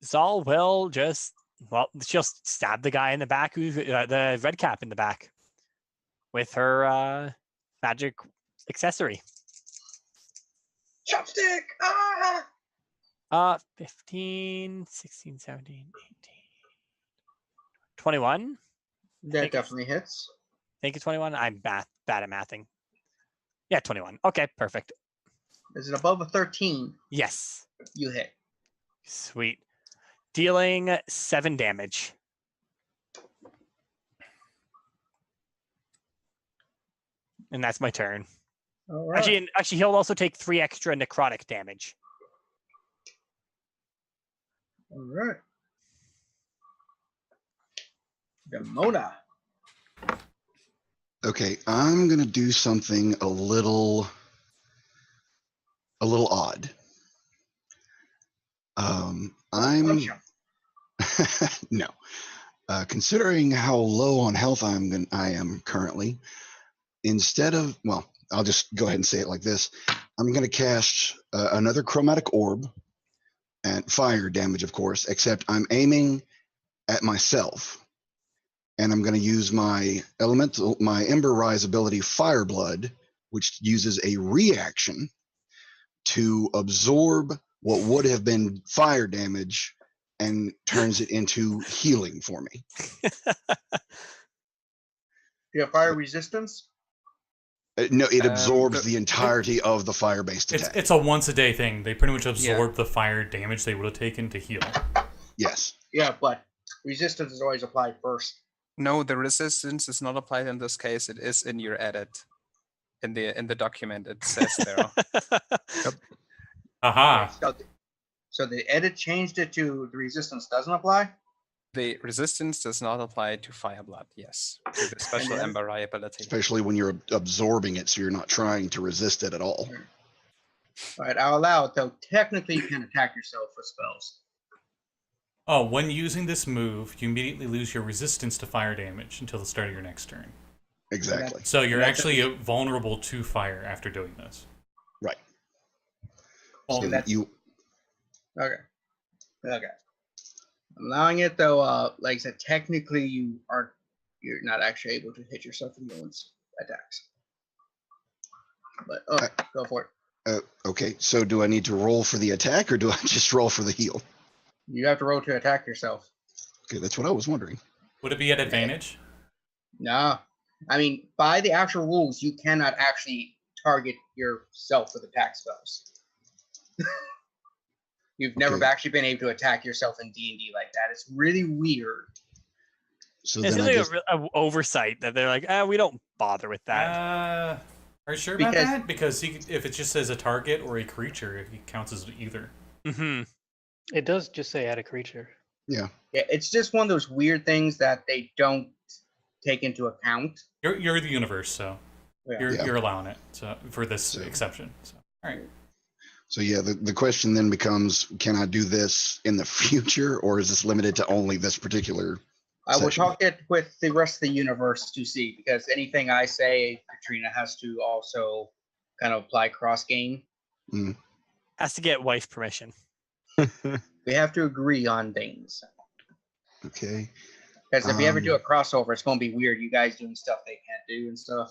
Zal will just she'll stab the guy in the back who's the red cap in the back with her magic accessory. Chopstick! Ah! 15, 16, 17, 18, 21. That definitely hits. I think it's 21. I'm bad at mathing. Yeah, 21. Okay, perfect. Is it above a 13? Yes. You hit. Sweet. Dealing 7 damage. And that's my turn. All right. Actually, he'll also take 3 extra necrotic damage. All right. Demona. Okay, I'm gonna do something a little odd. I'm no. Considering how low on health I am currently, instead of I'll just go ahead and say it like this. I'm gonna cast another chromatic orb and fire damage, of course, except I'm aiming at myself. And I'm going to use my Ember Rise ability, Fire Blood, which uses a reaction to absorb what would have been fire damage and turns it into healing for me. You have fire resistance? No, it absorbs the entirety of the fire-based It's attack. it's a once a day thing. They pretty much absorb the fire damage they would have taken to heal. Yes. Yeah, but resistance is always applied first. No, the resistance is not applied in this case. It is in your edit. In the document, it says there. Aha. So the edit changed it to the resistance doesn't apply? The resistance does not apply to fire blood, yes. To the special then? Ember ability. Especially when you're absorbing it, so you're not trying to resist it at all. All right, I'll allow it, though. Technically, you can attack yourself with spells. Oh, when using this move, you immediately lose your resistance to fire damage until the start of your next turn. Exactly. So you're actually vulnerable to fire after doing this. Right. Well, So you Okay. I'm allowing it, though. Like I said, technically, you're not actually able to hit yourself in those attacks. But go for it. Okay, so do I need to roll for the attack or do I just roll for the heal? You have to roll to attack yourself. Okay, that's what I was wondering. Would it be at advantage? No. I mean, by the actual rules, you cannot actually target yourself with attack spells. You've never actually been able to attack yourself in D&D like that. It's really weird. So It's then like an oversight that they're like, we don't bother with that. Are you sure about that? Because if it just says a target or a creature, it counts as either. Mm-hmm. It does just say add a creature. Yeah, it's just one of those weird things that they don't take into account. You're the universe, so Yeah. you're allowing it for this exception. So, all right. So yeah, the question then becomes, can I do this in the future, or is this limited to only this particular I will section? talk it with the rest of the universe to see, because anything I say, Katrina has to also kind of apply cross game. Has to get wife permission. We have to agree on things. Okay. Because if you ever do a crossover, it's going to be weird. You guys doing stuff they can't do and stuff.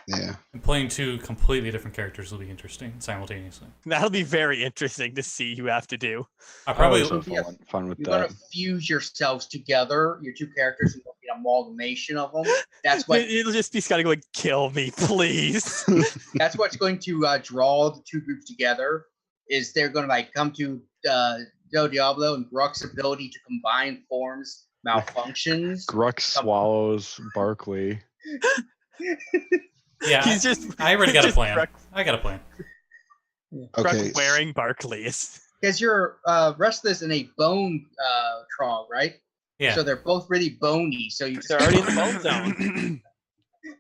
Yeah. And playing two completely different characters will be interesting simultaneously. That'll be very interesting to see you have to do. I probably fun with You're that. going to fuse yourselves together, your two characters, and be an amalgamation of them. That's what It'll just be Scotty going, kill me, please. that's what's going to draw the two groups together. Is they're going to come to Do Diablo and Gurk's ability to combine forms malfunctions. Gurk swallows Barkley. Yeah, He's just. I already got a just plan. Gurk- I got a plan. Okay. Gurk wearing Barclays. Because you're restless in a bone Trog, right? Yeah. So they're both really bony. So They're already in the bone zone.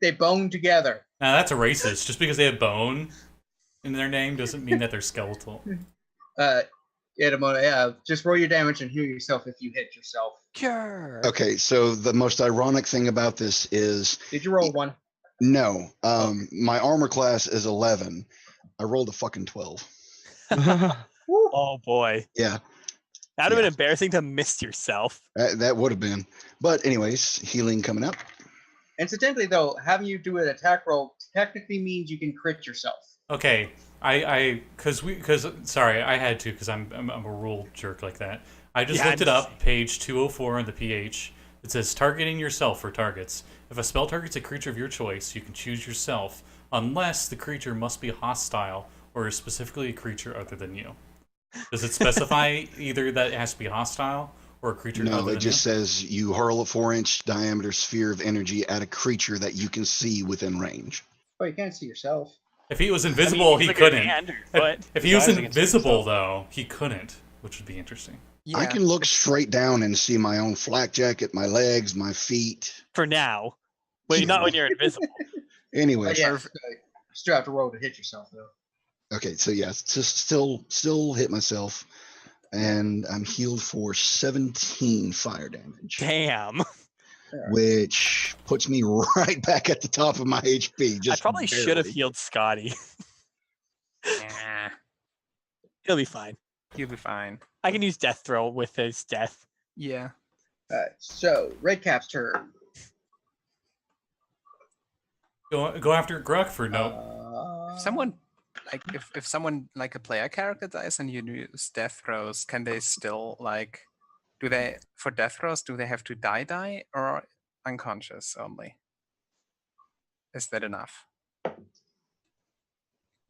they bone together. Now that's a racist. Just because they have bone in their name doesn't mean that they're skeletal. Demona, yeah. Just roll your damage and heal yourself if you hit yourself. Sure. Okay, so the most ironic thing about this is Did you roll one? no. My armor class is 11. I rolled a fucking 12. Oh boy. Yeah, That would have been embarrassing to miss yourself. that would have been. But anyways, healing coming up. Incidentally, though, having you do an attack roll technically means you can crit yourself. Okay, sorry, I had to because I'm a rule jerk like that. I just looked it up, page 204 on the PH. It says targeting yourself for targets. If a spell targets a creature of your choice, you can choose yourself, unless the creature must be hostile or is specifically a creature other than you. Does it specify either that it has to be hostile or a creature other No, than it just you? says you hurl a 4-inch diameter sphere of energy at a creature that you can see within range. Oh, you can't see yourself. If he was invisible, he couldn't. If he was His eyes against invisible, himself. though, he couldn't, which would be interesting. Yeah. I can look straight down and see my own flak jacket, my legs, my feet. For now. But not when you're invisible. Anyway, But yeah, still have to roll to hit yourself, though. okay, so yeah, just still hit myself, and I'm healed for 17 fire damage, Damn. which puts me right back at the top of my HP. I Just probably should have barely. healed Scotty. Yeah, He'll be fine. you'll be fine. I can use Death Throw with his death. Yeah. So, Redcap's turn. Go after Gurk for no. Someone like if someone like a player character dies and you use death throws, can they still like do they for death throws do they have to die or unconscious only? Is that enough?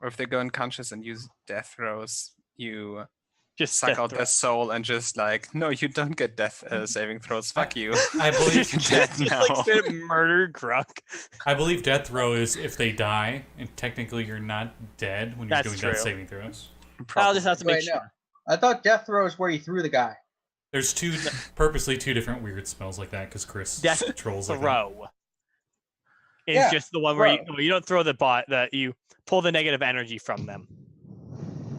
Or if they go unconscious and use death throws, you Just suck death out throw. their soul and just like, no, you don't get death saving throws. Fuck you. I believe Dead Just now. like straight up murder Gurk. I believe death throw is if they die, and technically you're not dead when you're That's doing true. death saving throws. I'll just have to make Wait, sure. no. I thought death throw is where you threw the guy. There's purposely two different weird spells like that because Chris Death trolls like that. Throw is Yeah, just the one where throw. you don't throw the bot, that you pull the negative energy from them.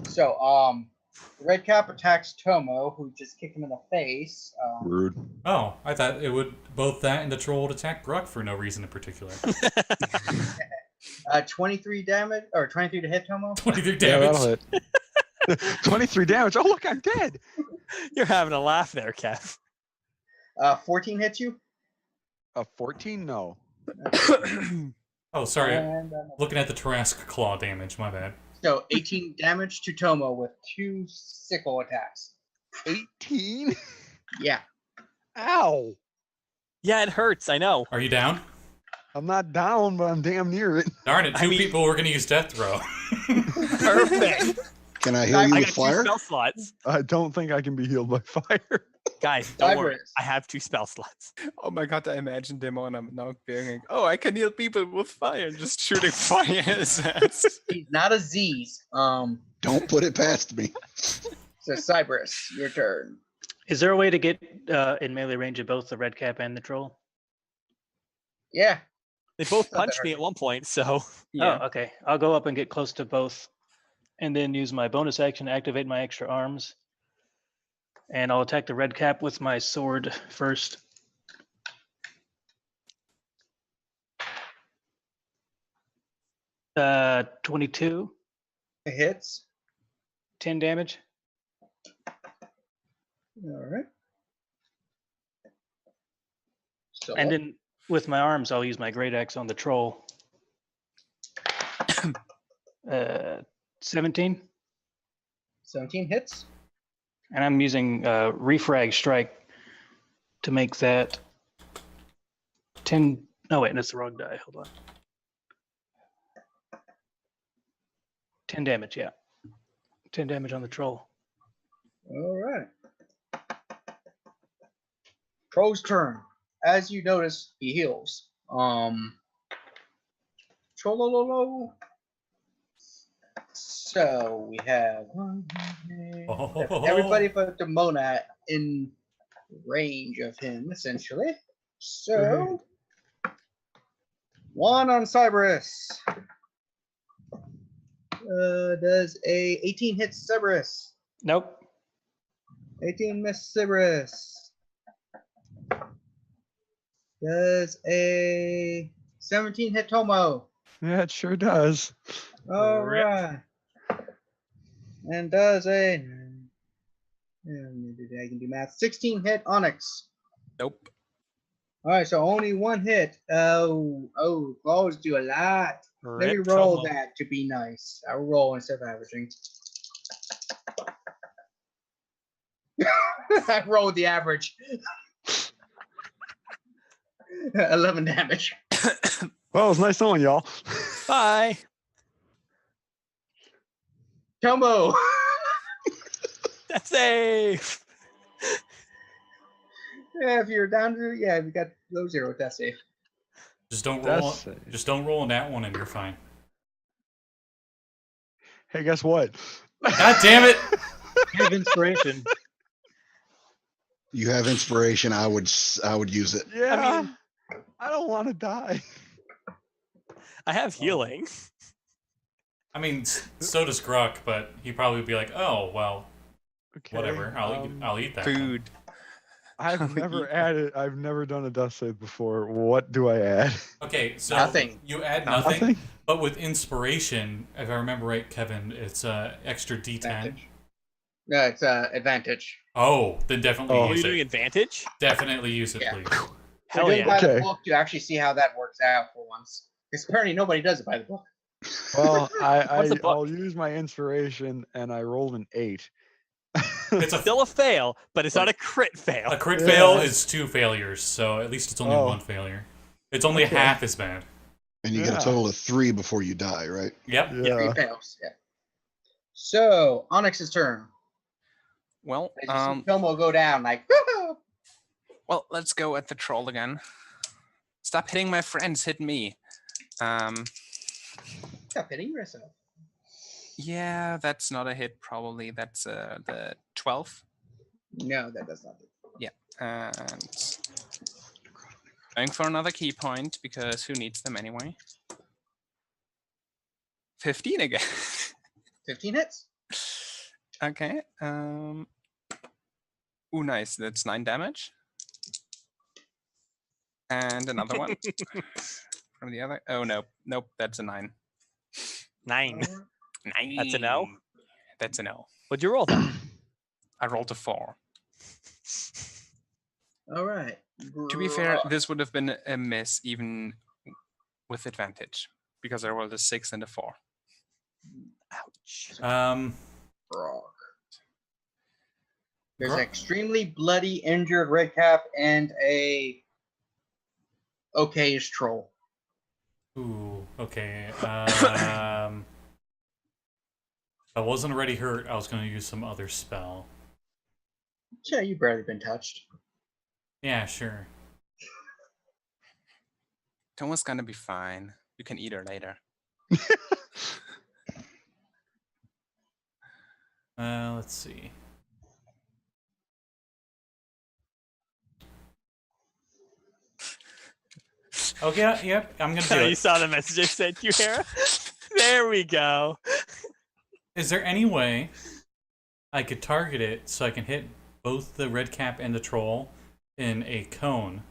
So, Redcap attacks Tomo, who just kicked him in the face. Rude. Oh, I thought it would both that and the troll would attack Gurk for no reason in particular. 23 damage, or 23 to hit Tomo. 23 Yeah, damage. that'll hit. 23 damage. Oh, look, I'm dead. You're having a laugh there, Kev. 14 hits you. 14? No. Oh, sorry. And, Looking at the Tarrasque claw damage. My bad. So 18 damage to Tomo with 2 sickle attacks. 18? Yeah. Ow! Yeah, it hurts. I know. Are you down? I'm not down, but I'm damn near it. Darn it, I two mean- people were going to use death throw. Perfect. Can I heal you I with got 2 fire? spell slots. I don't think I can be healed by fire. Guys, don't worry. Cyberus. I have 2 spell slots. Oh my god, I imagine Demona now being like, oh, I can heal people with fire, and just shooting fire at his ass. He's not a Z's. Don't put it past me. So Cyberus, your turn. Is there a way to get in melee range of both the red cap and the troll? Yeah. They both Not that punched me hard. at one point, so Oh, okay. I'll go up and get close to both, and then use my bonus action to activate my extra arms. And I'll attack the red cap with my sword first. Uh, 22, It hits. 10 damage. All right. Still And up. then with my arms, I'll use my great axe on the troll. 17. 17 hits. And I'm using refrag strike to make that 10. No, wait, that's the wrong die. Hold on. 10 damage, yeah. 10 damage on the troll. All right. Troll's turn. As you notice, he heals. Trollololo. So we have everybody but Demona in range of him, essentially. So 1 on Cyberus. Does a 18 hit Cyberus? Nope. 18 miss Cyberus. Does a 17 hit Tomo? Yeah, it sure does. All Rip. right. And does a I can do math. 16 hit Onyx. Nope. All right, so only 1 hit. Oh, claws do a lot. Let me Rip roll Tomo. that to be nice. I'll roll instead of averaging. I rolled the average. 11 damage. Well, it was nice knowing y'all. Bye. Tomo. That's safe. Yeah, if you're down to we got low 0 death save. Just don't That's roll. safe. Just don't roll in that one, and you're fine. Hey, guess what? God damn it! I have inspiration. You have inspiration. I would use it. Yeah. I don't want to die. I have healing. I mean, so does Gurk, but he'd probably be like, "Oh, well, Okay. whatever. I'll eat that." then." Food. I've never added. I've never done a death save before. What do I add? Okay, so Nothing. you add nothing, but with inspiration, if I remember right, Kevin, it's extra D10. Advantage. No, it's advantage. Oh, then definitely Oh. Are you use doing it. advantage? Definitely use it, Yeah. please. Hell We're doing yeah. by the Okay. book to actually see how that works out for once. Because apparently nobody does it by the book. Well, What's the book? I'll use my inspiration, and I rolled an 8. It's a Still a fail, but it's not a crit fail. A crit Yeah. fail is 2 failures, so at least it's only Oh. 1 failure. It's only Okay. half as bad. And you get Yeah. a total of 3 before you die, right? Yep. Yeah, 3 fails. Yeah. So Onyx's turn. Well, As you see Tomo go down, like, woohoo! well, let's go at the troll again. Stop hitting my friends, hit me. Stop hitting yourself. Yeah, that's not a hit. Probably that's the 12. No, that does not. And going for another key point because who needs them anyway? 15 again. 15 hits. Okay. Ooh, nice. That's 9 damage. And another one from the other. Oh no, nope. That's a 9. 9. 9. That's a no? That's a no. What'd you roll then? I rolled a 4. All right. To be fair, this would have been a miss even with advantage because I rolled a 6 and a 4. Ouch. damage. Frog. There's an Gro- extremely bloody, injured red cap and a okayish troll. Ooh, okay. If I wasn't already hurt, I was going to use some other spell. Yeah, you've barely been touched. Yeah, sure. Tomo's gonna be fine. You can eat her later. Let's see. Okay, yep, I'm going to do You it. saw the message I sent you, Hera? There we go. Is there any way I could target it so I can hit both the red cap and the troll in a cone,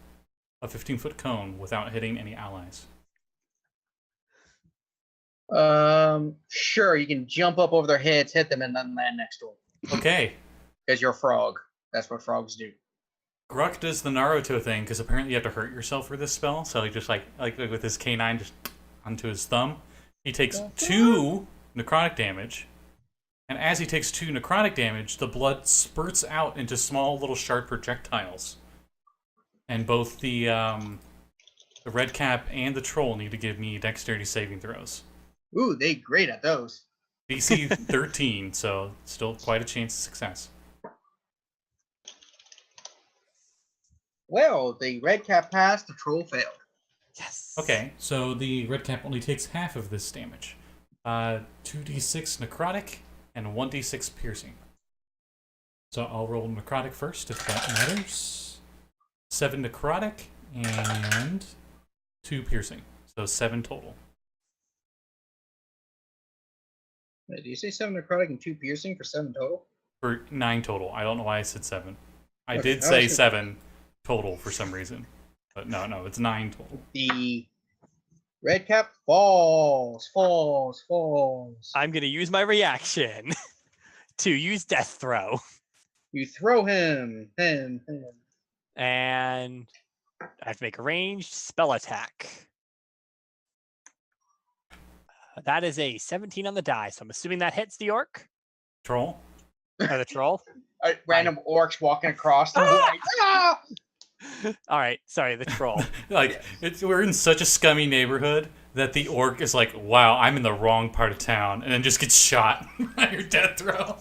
a 15-foot cone, without hitting any allies? Sure, you can jump up over their heads, hit them, and then land next to them. Okay. Because you're a frog. That's what frogs do. Gurk does the Naruto thing because apparently you have to hurt yourself for this spell. So he just like with his canine just onto his thumb, he takes 2 necrotic damage, and as he takes 2 necrotic damage, the blood spurts out into small little sharp projectiles. And both the red cap and the troll need to give me dexterity saving throws. Ooh, they great at those. DC 13, so still quite a chance of success. Well, the red cap passed, the troll failed. Yes. Okay, so the red cap only takes half of this damage. 2d6 necrotic and 1d6 piercing. So I'll roll necrotic first, if that matters. 7 necrotic and 2 piercing. So 7 total. Wait, did you say 7 necrotic and 2 piercing for 7 total? For 9 total. I don't know why I said 7. I Okay, did I say was- 7 total for some reason. But no, it's 9 total. The red cap falls. I'm going to use my reaction to use Death Throw. You throw him. And I have to make a ranged spell attack. That is a 17 on the die, so I'm assuming that hits the orc Troll? or the troll. Random orcs walking across the like, ah! All right, sorry, the troll. Like, we're in such a scummy neighborhood that the orc is like, wow, I'm in the wrong part of town, and then just gets shot by your death throw.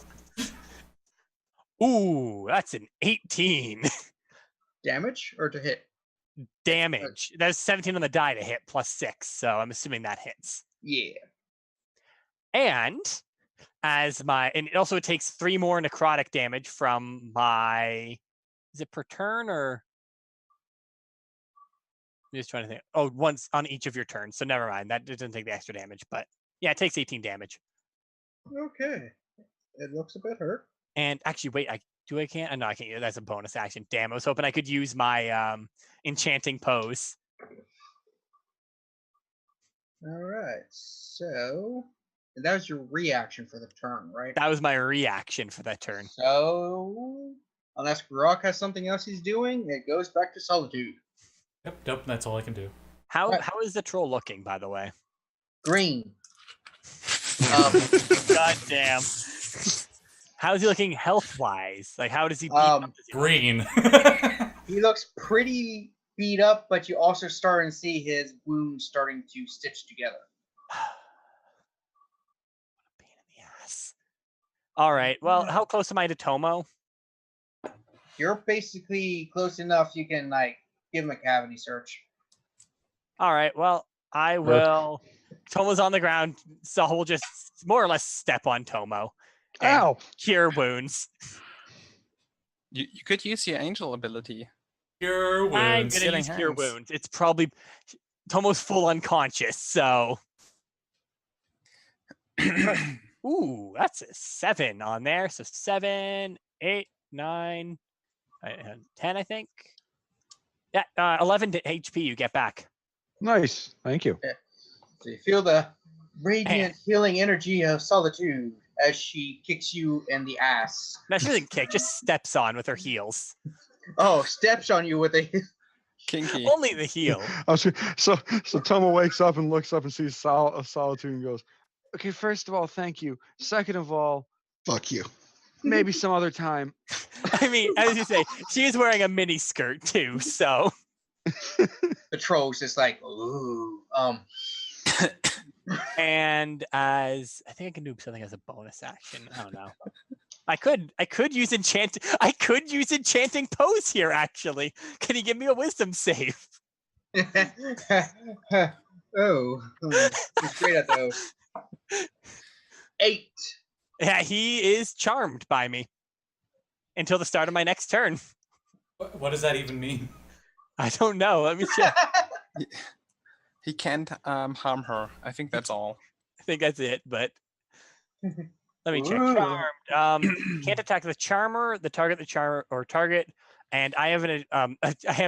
Ooh, that's an 18 Damage or to hit? damage. That's 17 on the die to hit plus 6, so I'm assuming that hits. Yeah. And and it also takes 3 more necrotic damage from my, is it per turn or? I'm just trying to think. Oh, once on each of your turns. So never mind. That doesn't take the extra damage, but yeah, it takes 18 damage. Okay. It looks a bit hurt. And actually, wait, I can't. No, I can't. That's a bonus action. Damn, I was hoping I could use my enchanting pose. All right. So, and that was your reaction for the turn, right? That was my reaction for that turn. So, unless Gurk has something else he's doing, it goes back to Solitude. Yep, that's all I can do. How Right. how is the troll looking, by the way? Green. God damn. How's he looking health wise? Like, how does he? Beat up? Does he look- Green. He looks pretty beat up, but you also starting to see his wounds starting to stitch together. Pain in the ass. All right. Well, how close am I to Tomo? You're basically close enough you can like give him a cavity search. All right. Well, I will. Tomo's on the ground, so we'll just more or less step on Tomo and Ow! cure wounds. You could use your angel ability. Cure I'm wounds. gonna Healing use cure hands. wounds. It's probably Tomo's full unconscious, so. Ooh, that's a 7 on there. So 7, 8, 9, 10, I think. Yeah, 11 HP you get back. Nice. Thank you. So you feel the radiant healing energy of Solitude as she kicks you in the ass. No, she doesn't kick, just steps on with her heels. Oh, steps on you with a Kinky. Only the heel. So Tomo wakes up and looks up and sees Solitude and goes, Okay, first of all, thank you. Second of all, Fuck you. maybe some other time. I mean, as you say, she is wearing a mini skirt too, so. The troll's just like, ooh. And as I think I can do something as a bonus action. I don't know. I could use enchanting pose here. Actually, can you give me a wisdom save? Oh, he's great at those. 8. Yeah, he is charmed by me until the start of my next turn. What does that even mean? I don't know. Let me check. He can't harm her. I think that's all. I think that's it, but let me check. Ooh. Charmed. Can't attack the charmer, the charmer, or target. And I have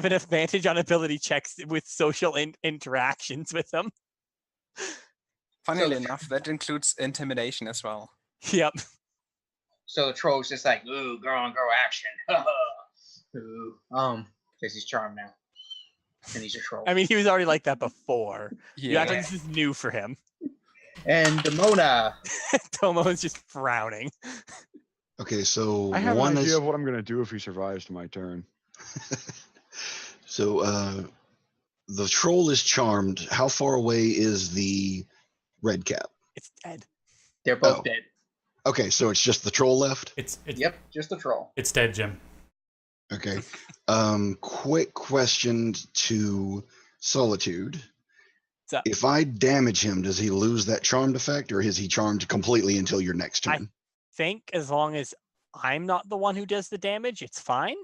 an advantage on ability checks with social interactions with them. Funnily enough, that includes intimidation as well. Yep. So the troll's just like, ooh, girl on girl action. Ooh. Because he's charmed now. And he's a troll. I mean, he was already like that before. Yeah. This is new for him. And Demona. Tomo is just frowning. Okay, so I have one an idea is of what I'm gonna do if he survives to my turn. so the troll is charmed. How far away is the red cap? It's dead. They're both Oh. dead. Okay, so it's just the troll left. It's Yep, just a troll. It's dead, Jim. Okay. Quick question to Solitude. So- If I damage him, does he lose that charmed effect, or is he charmed completely until your next turn? Think as long as I'm not the one who does the damage, it's fine.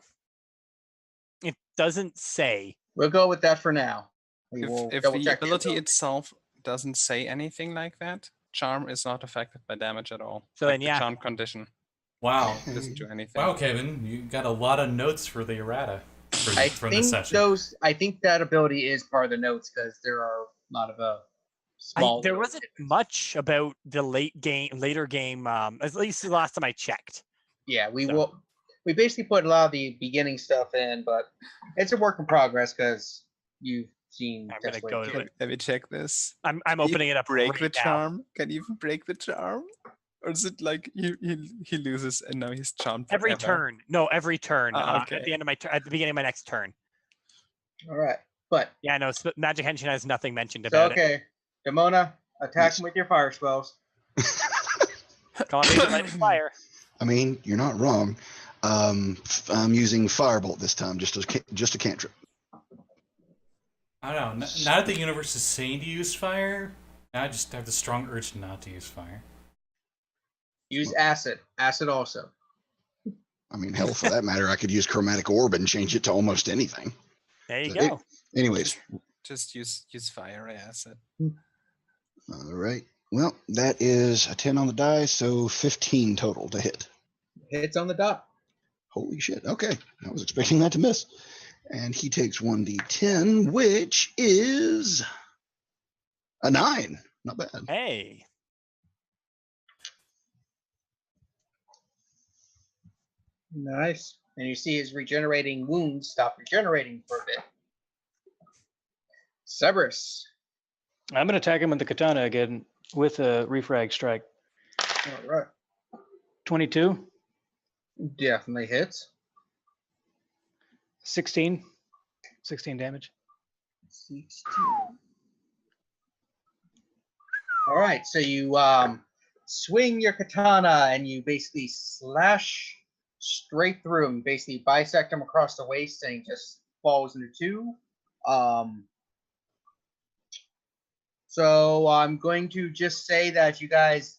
It doesn't say. We'll go with that for now. We will If double the check ability itself doesn't say anything like that, charm is not affected by damage at all. So Like then, the yeah. charm condition Wow. doesn't do anything. Wow, Kevin, you got a lot of notes for the errata I from this think session. I think that ability is part of the notes because there are a lot of small. There little wasn't tidbits. much about the later game. At least the last time I checked. Yeah, we So- will. We basically put a lot of the beginning stuff in, but it's a work in progress because you've seen. I'm gonna Test go Wave to too. it. Let me check this. I'm Can you opening it up. Break right the now. charm? Can you even break the charm? Or is it like he loses and now he's charmed Every forever? turn. No, every turn. Ah, At the okay. end of my at the beginning of my next turn. All right, but Yeah, no. Magic Henshin has nothing mentioned so about it. okay, Demona, attack him with your fire spells. Come on, make it light fire. I mean, you're not wrong. I'm using firebolt this time, just a cantrip. I don't know. Now that the universe is saying to use fire, now I just have the strong urge not to use fire. Use acid. Acid also. I mean, hell, for that matter, I could use chromatic orb and change it to almost anything. There you So go. Anyways, Just use fire acid. all right. Well, that is a 10 on the die, so 15 total to hit. Hits on the dot. Holy shit. Okay. I was expecting that to miss. And he takes 1d10, which is a 9. Not bad. Hey. Nice. And you see his regenerating wounds stop regenerating for a bit. Cyberus. I'm going to attack him with the katana again with a refrag strike. All right. 22, Definitely hits. 16 damage. 16. All right. So you swing your katana and you basically slash straight through him, basically bisect him across the waist, and he just falls into two. So I'm going to just say that you guys,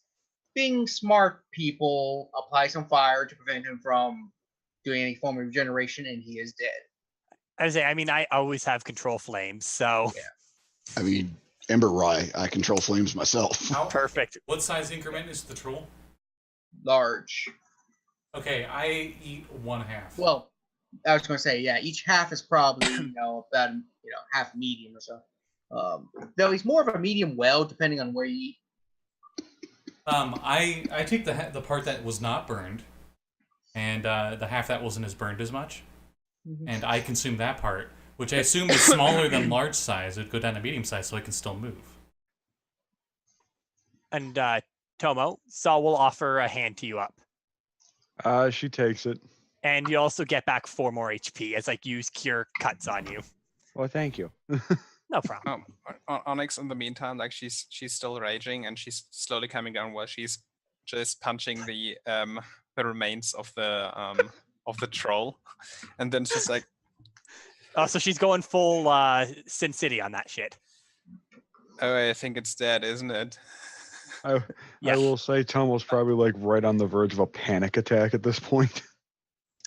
being smart people, apply some fire to prevent him from doing any form of regeneration, and he is dead. I mean, I always have control flames, so Yeah. I mean, Ember Rye, I control flames myself. How, perfect. What size increment is the troll? Large. Okay, I eat 1/2. Well, I was going to say, yeah, each half is probably, about, half medium or so. Though he's more of a medium well, depending on where you eat. I take the part that was not burned, and the half that wasn't as burned as much, and I consume that part, which I assume is smaller than large size. It'd go down to medium size, so I can still move. and Tomo, Saul will offer a hand to you up. She takes it. And you also get back 4 more HP as use cure cuts on you. Well, thank you. No problem. Onyx, in the meantime, she's still raging and she's slowly coming down while she's just punching the remains of the troll, and then she's like, Oh, so she's going full Sin City on that shit. "Oh, I think it's dead, isn't it?" I will say Tomo's probably right on the verge of a panic attack at this point.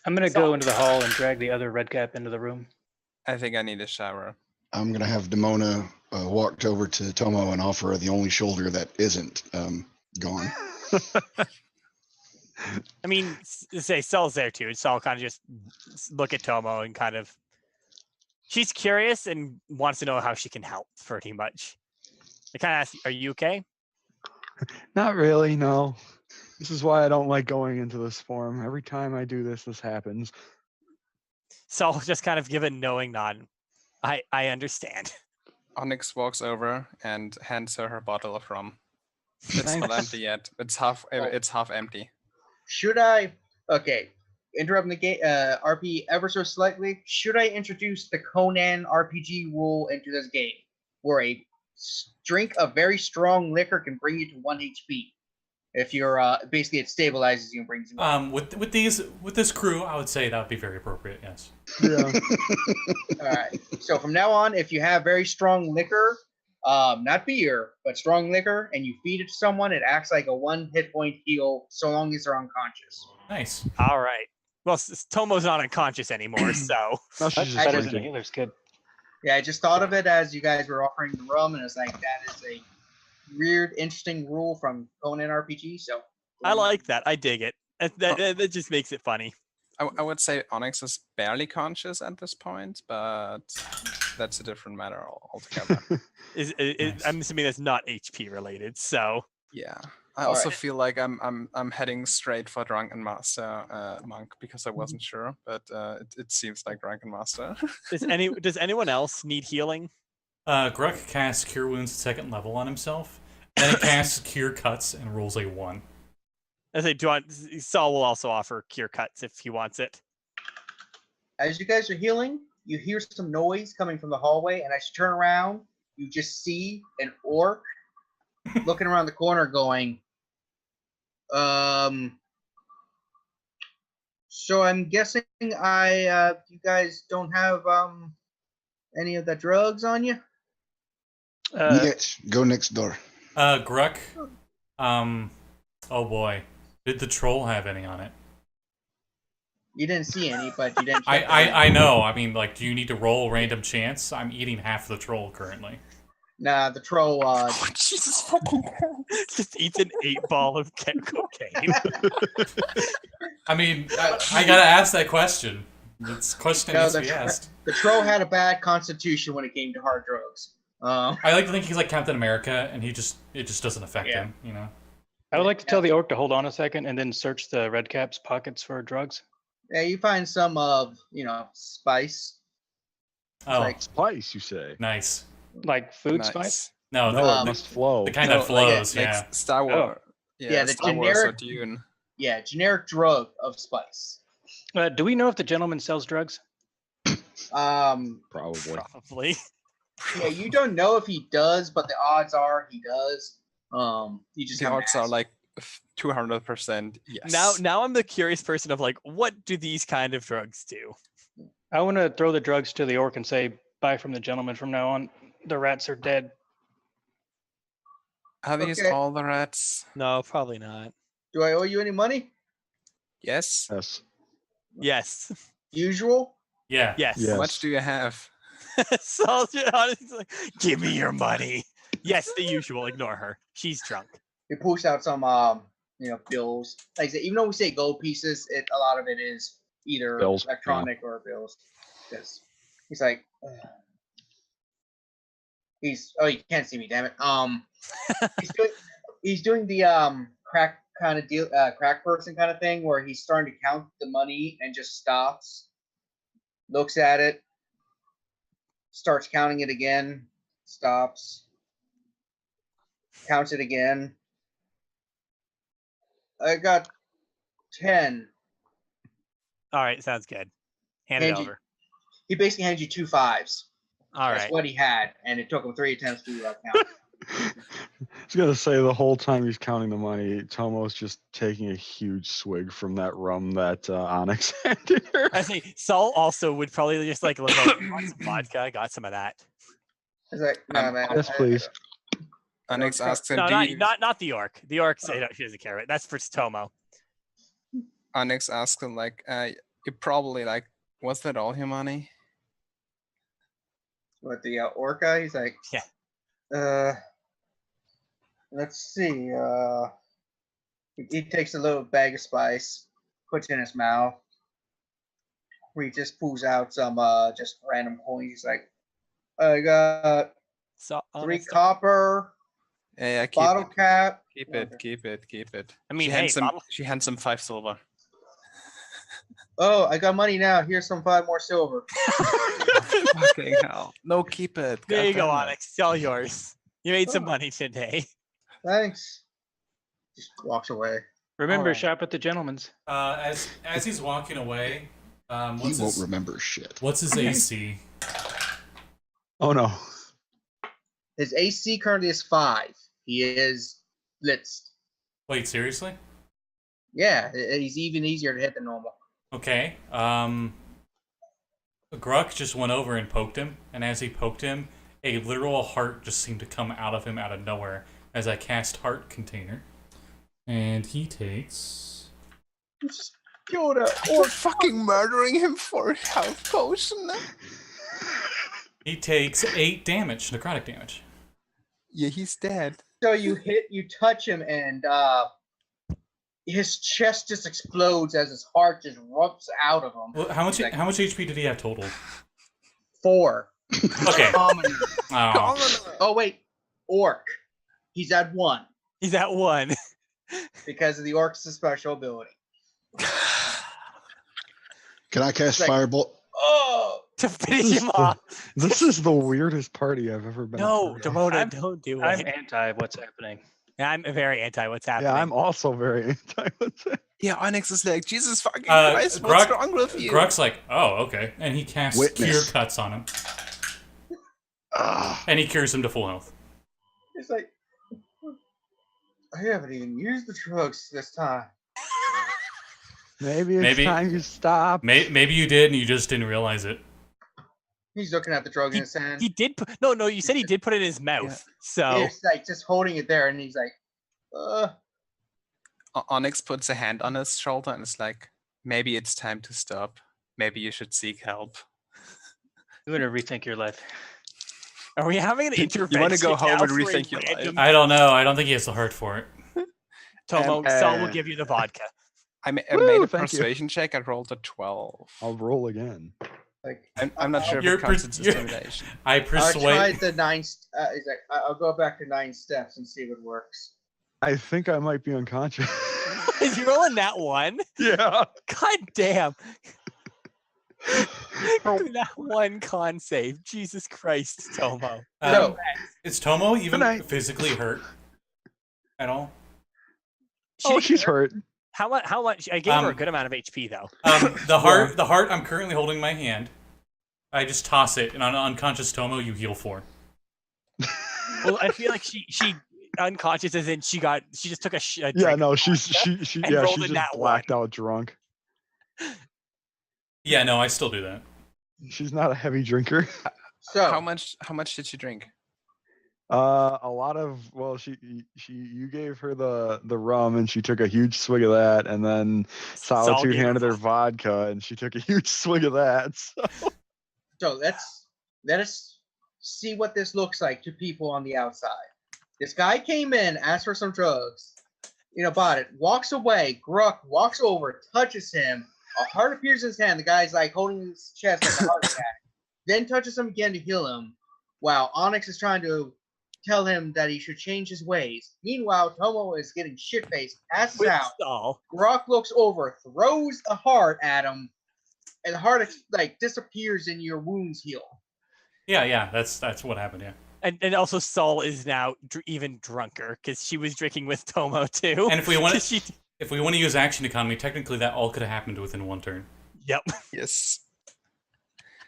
I'm gonna go into the hall and drag the other red cap into the room. I think I need a shower. I'm gonna have Demona walked over to Tomo and offer her the only shoulder that isn't gone. I mean, say Saul's there too. Saul kind of just look at Tomo and kind of, she's curious and wants to know how she can help pretty much. They kind of ask, "Are you okay?" Not really, no. This is why I don't like going into this form. Every time I do this, this happens. Saul just kind of give a knowing nod. I understand. Onyx walks over and hands her bottle of rum. It's not Thanks. empty yet. It's half empty. Should I? Okay, interrupting the game RP ever so slightly. Should I introduce the Conan RPG rule into this game, where a drink of very strong liquor can bring you to 1 HP? If you're basically it stabilizes you and brings you up. With this crew, I would say that would be very appropriate. Yes. Yeah. All right. So from now on, if you have very strong liquor, not beer, but strong liquor, and you feed it to someone, it acts like a 1 hit point heal so long as they're unconscious. Nice. All right. Well, Tomo's not unconscious anymore, so. No, she's That's just better than a drinking. healer's kid. Yeah, I just thought of it as you guys were offering the rum, and it's like that is a weird, interesting rule from Conan RPG. So I like that. I dig it. That just makes it funny. I would say Onyx is barely conscious at this point, but that's a different matter altogether. Nice. I'm assuming that's not HP related, so. Yeah. I All also right. feel like I'm heading straight for Drunken Master Monk because I wasn't sure, but it seems like Drunken Master. Does anyone else need healing? Gurk casts Cure Wounds at 2nd level on himself. Then he casts Cure Cuts and rolls a 1. I say, Saul will also offer cure cuts if he wants it. as you guys are healing, you hear some noise coming from the hallway, and as you turn around, you just see an orc looking around the corner going, so I'm guessing you guys don't have any of the drugs on you? Yes, go next door. Gurk. Oh boy. Did the troll have any on it? You didn't see any, but you didn't. I know. I mean, do you need to roll random chance? I'm eating half the troll currently. Nah, the troll. Jesus fucking Christ. Just eats an 8-ball of cocaine. I mean, I gotta ask that question. It's a question that needs to be asked. The troll had a bad constitution when it came to hard drugs. I like to think he's like Captain America, and it just doesn't affect him, you know. I would like to tell the orc to hold on a second and then search the red cap's pockets for drugs. Yeah, you find some of spice. Oh, like- Spice, you say? Nice. Nice. Like food spice? No, No, the it must flow. kind that flows, yeah. Star Wars. Yeah, the Star Wars or generic- Dune. Yeah, generic drug of spice. Do we know if the gentleman sells drugs? Um, Probably. Probably. yeah, you don't know if he does, but the odds are he does. You just The have to odds are ask. like 200% yes. Now I'm the curious person of what do these kind of drugs do? I want to throw the drugs to the orc and say, buy from the gentleman from now on. The rats are dead. Are these Okay. all the rats? No, probably not. Do I owe you any money? Yes. Yes. Yes. Usual. Yeah. Yes. Yeah. How much do you have? Soldier, honestly, give me your money. Yes, the usual. Ignore her. She's drunk. He pulls out some bills. Like I said, even though we say gold pieces, a lot of it is either Bills, yeah. electronic or bills. Because he's like, ugh. You can't see me, damn it. He's doing the crack kind of deal, crack person kind of thing, where he's starting to count the money and just stops, looks at it, starts counting it again, stops, counts it again, I got 10. All right, sounds good. Hand it Hand you- over. He basically hands you 2 5s. All That's right. what he had, and it took him 3 attempts to count. I was gonna say the whole time he's counting the money, Tomo's just taking a huge swig from that rum that Onyx handed her. I think Saul also would probably just like look over. Want some vodka? I got some of that. I was like, no, man. Yes, please. Onyx asks him, No, do you, not the orc. The orc, she doesn't care. Right? That's for Tomo. Onyx asks him like, you probably like, was that all your money? What, the orca? He's like, Yeah. Let's see. He takes a little bag of spice, puts it in his mouth. He just pulls out some just random coins. He's like, I got So 3 copper, Yeah, keep bottle cap. Keep it. I mean, She hands him 5 silver. Oh, I got money now. Here's some 5 more silver. Fucking hell. No, keep it. there you go, Goddammit. Onyx. It's all yours. You made some Oh. money today. Thanks. Just walks away. Remember, Alright. shop at the gentleman's. As he's walking away, He what's won't his, remember shit. what's his AC? Oh no. His AC currently is 5. He is blitzed. Wait, seriously? Yeah, he's even easier to hit than normal. Okay. Gurk just went over and poked him, and as he poked him, a literal heart just seemed to come out of him out of nowhere as I cast Heart Container. And he takes... Just killed a You're fucking murdering him for a health potion. He takes 8 damage, necrotic damage. Yeah, he's dead. So you touch him, and his chest just explodes as his heart just erupts out of him. Well, how much HP did he have total? 4. Okay. Commoner. Oh. Oh wait, orc. He's at 1 He's at 1. because of the orc's special ability. Can I cast Like- Firebolt? Oh, To finish him off. This is the weirdest party I've ever been. a No, part of. Demona, don't do I'm it. anti what's happening. I'm very anti what's happening. Yeah, I'm also very anti what's that. Yeah, Onyx is like, Jesus fucking Christ, what's wrong with you? Gruk's like, oh, okay. And he casts Witness. Cure Cuts on him. And he cures him to full health. it's like I haven't even used the drugs this time. Maybe it's Maybe- time you stop. Maybe you did and you just didn't realize it. He's looking at the drug in his hand. He did put no. You said he did put it in his mouth. So He's like just holding it there, and he's like, Onyx puts a hand on his shoulder and is like, maybe it's time to stop. Maybe you should seek help. You're gonna rethink your life. are we having an intervention? You want to go home now and for a rethink your life? random- I don't know. I don't think he has the heart for it. Tomo, And, Saul will give you the vodka. I made Woo, a thank you. persuasion check. I rolled a 12. I'll roll again. like I'm not sure if You're it counts as you're- intimidation. I I persuade. tried the 9. He's like, I'll go back to 9 steps and see if it works. I think I might be unconscious. Is you rolling that one? Yeah. God damn. That one con save. Jesus Christ, Tomo. No. Is Tomo even Good night. physically hurt at all? Oh, she's hurt. How much? How much? I gave her a Um, good amount of HP though. The heart. I'm currently holding in my hand. I just toss it, and on unconscious Tomo, you heal 4. Well, I feel like she unconscious as in she just took a Yeah, drink no, of she's vodka. she and yeah, rolled she's in just that blacked out drunk. Yeah, no, I still do that. She's not a heavy drinker. So How much did you drink? A lot of you gave her the rum and she took a huge swig of that, and then Solitude gave her handed her vodka and she took a huge swig of that. So let us see what this looks like to people on the outside. This guy came in, asked for some drugs, bought it, walks away. Gurk walks over, touches him. A heart appears in his hand. The guy's like holding his chest like a heart attack. Then touches him again to heal him, while Onyx is trying to tell him that he should change his ways. Meanwhile, Tomo is getting shit-faced, passes With out. Saul. Gurk looks over, throws the heart at him, and the heart disappears and your wounds heal. Yeah, that's what happened. Yeah. And also Saul is now even drunker because she was drinking with Tomo too. And if we want she, If we want to use action economy, technically that all could have happened within one turn. Yep. Yes.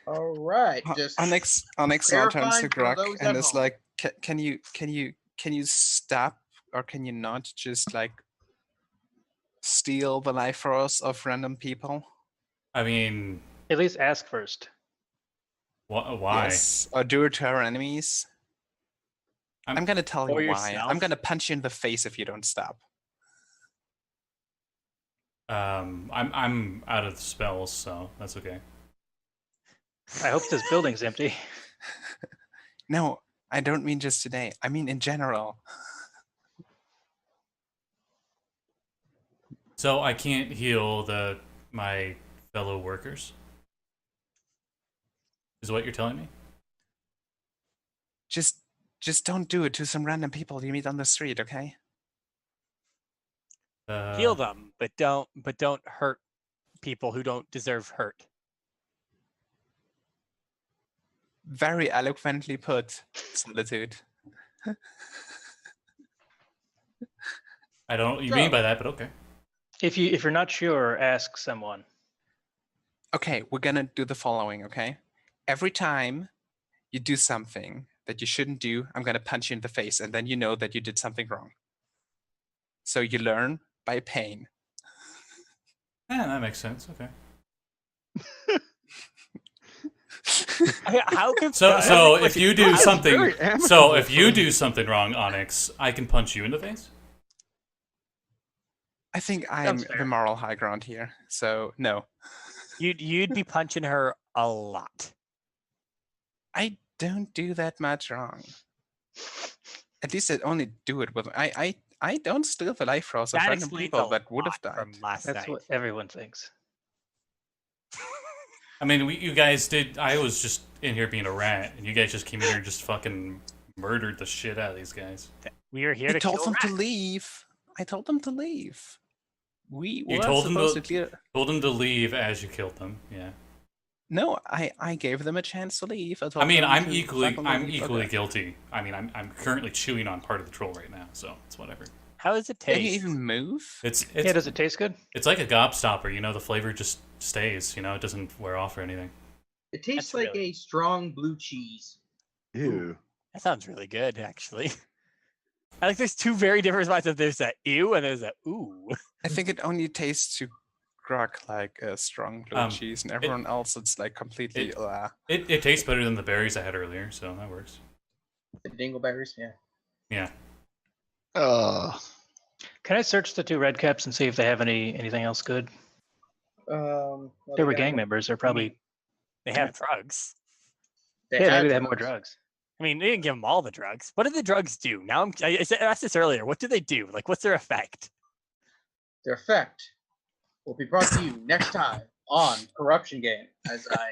All right, just Onyx now turns clarifying to for Grok those and at is home. like, can you stop or can you not just like steal the life force of random people? I mean, At least ask first. why? Yes. Or do it to our enemies? I'm gonna tell Or you why. I'm yourself. gonna punch you in the face if you don't stop. I'm out of spells, so that's okay. I hope this building's empty. No, I don't mean just today. I mean in general. So I can't heal my fellow workers? Is what you're telling me? Just don't do it to some random people you meet on the street, okay? Heal them, but don't hurt people who don't deserve hurt. Very eloquently put, Solitude. I don't know what you mean by that, but okay. If you're not sure, ask someone. Okay, we're gonna do the following, okay? Every time you do something that you shouldn't do, I'm gonna punch you in the face, and then you know that you did something wrong. So you learn by pain. Yeah, that makes sense. Okay. How can So if you do something, very amicable so if you for do something wrong, Onyx, I can punch you in the face. I think I'm Sounds fair. the moral high ground here, so no. you'd be punching her a lot. I don't do that much wrong. At least I only do it with I don't steal the life force of That random explains people a that would have lot died. from last That's night. what everyone thinks. I mean, you guys did. I was just in here being a rat, and you guys just came in here and just fucking murdered the shit out of these guys. We are here I to told kill them to rats. leave. I told them to leave. We You were told them supposed to- to clear. Told them to leave as you killed them. Yeah. No, I gave them a chance to leave. I, told I mean, them I'm to equally fucking leave. Okay. guilty. I mean, I'm currently chewing on part of the troll right now, so it's whatever. How does it Can taste? you even move? It's Yeah, does it taste good? it's like a gobstopper. You know, the flavor just stays. You know, it doesn't wear off or anything. It tastes That's like really- a strong blue cheese. Ew. That sounds really good, actually. I like there's two very different spots. There's a ew and there's a ooh. I think it only tastes to Grok like a strong blue cheese, and everyone else it's like completely. It tastes better than the berries I had earlier, so that works. The dingleberries, yeah. Yeah. Can I search the two red caps and see if they have anything else good? Well, They were got- gang members. They're probably They have drugs. they yeah. had Maybe they have more drugs. I mean, they didn't give them all the drugs. What did the drugs do? Now I asked this earlier. What do they do? Like, what's their effect? Their effect will be brought to you next time on Corruption Game as I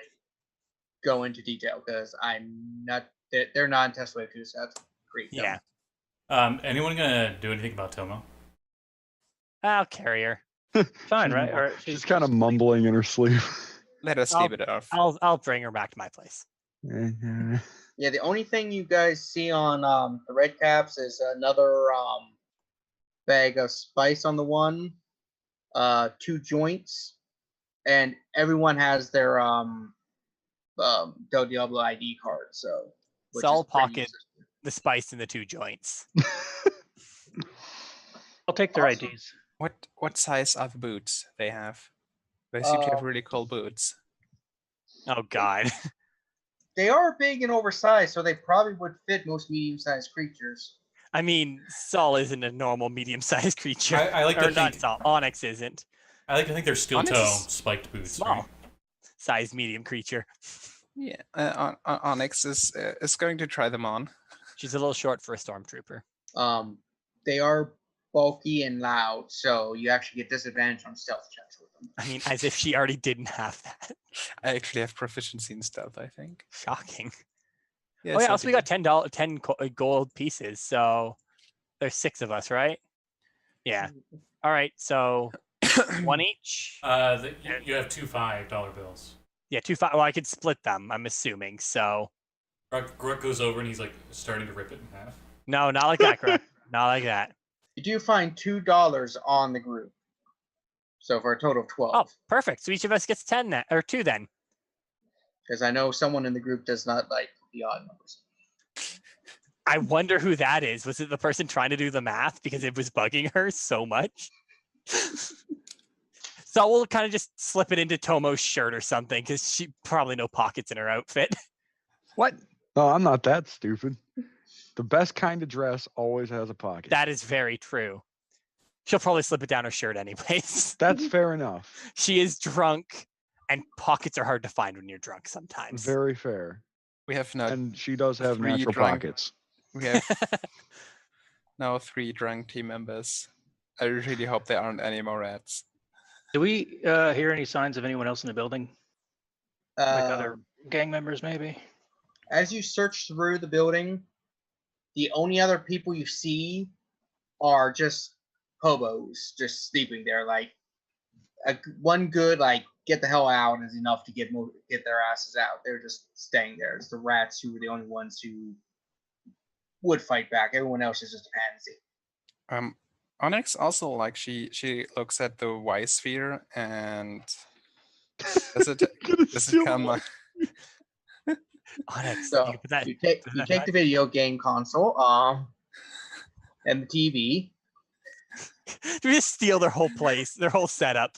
go into detail because I'm not. They're not in test wave 2, so that's great. Yeah, Anyone gonna do anything about Tomo? I'll carry her. Fine, right? Or She's kind of mumbling in her sleep. Let us I'll- leave it off. I'll bring her back to my place. Yeah, the only thing you guys see on the red caps is another bag of spice on the one, 2 joints, and everyone has their Del Diablo ID card. So, which I'll is pretty pocket useless. the spice in the 2 joints. I'll take their Awesome. IDs. What size are the boots they have? They seem to have Um, really cool boots. Oh God. They are big and oversized, so they probably would fit most medium-sized creatures. I mean, Saul isn't a normal medium-sized creature. I like to or not think- Saul. Onyx isn't. I like to think they're steel Onyx toe is spiked boots. Small. Right? Size medium creature. Yeah, Onyx is going to try them on. She's a little short for a stormtrooper. They are bulky and loud, so you actually get disadvantage on stealth checks with them. I mean, as if she already didn't have that. I actually have proficiency in stealth, I think. Shocking. Yes, Oh yeah, I also we do. got 10 gold pieces, so there's 6 of us, right? Yeah. All right, so 1 each. You have 2 $5 bills. Yeah, 2 5. Well, I could split them. I'm assuming. So Gruk goes over and he's like starting to rip it in half. no, not like that, Greg. Not like that. You do find $2 on the group. So for a total of 12. Oh, perfect. So each of us gets 10 then, or 2 then. Because I know someone in the group does not like the odd numbers. I wonder who that is. Was it the person trying to do the math because it was bugging her so much? So we'll kind of just slip it into Tomo's shirt or something because she probably no pockets in her outfit. What? No, I'm not that stupid. The best kind of dress always has a pocket. That is very true. She'll probably slip it down her shirt anyways. That's fair enough. She is drunk, and pockets are hard to find when you're drunk sometimes. Very fair. We have now And she does have 3 natural drunk- pockets. we have now 3 drunk team members. I really hope there aren't any more rats. Do we hear any signs of anyone else in the building? Like other Um, gang members, maybe? As you search through the building, the only other people you see are just hobos, just sleeping there. Like one good, like get the hell out is enough to get their asses out. They're just staying there. It's the rats who are the only ones who would fight back. Everyone else is just a pansy. Onyx also like she looks at the Y sphere and does it come Onyx, So you put that. you take the video game console, and the TV. We just steal their whole place, their whole setup.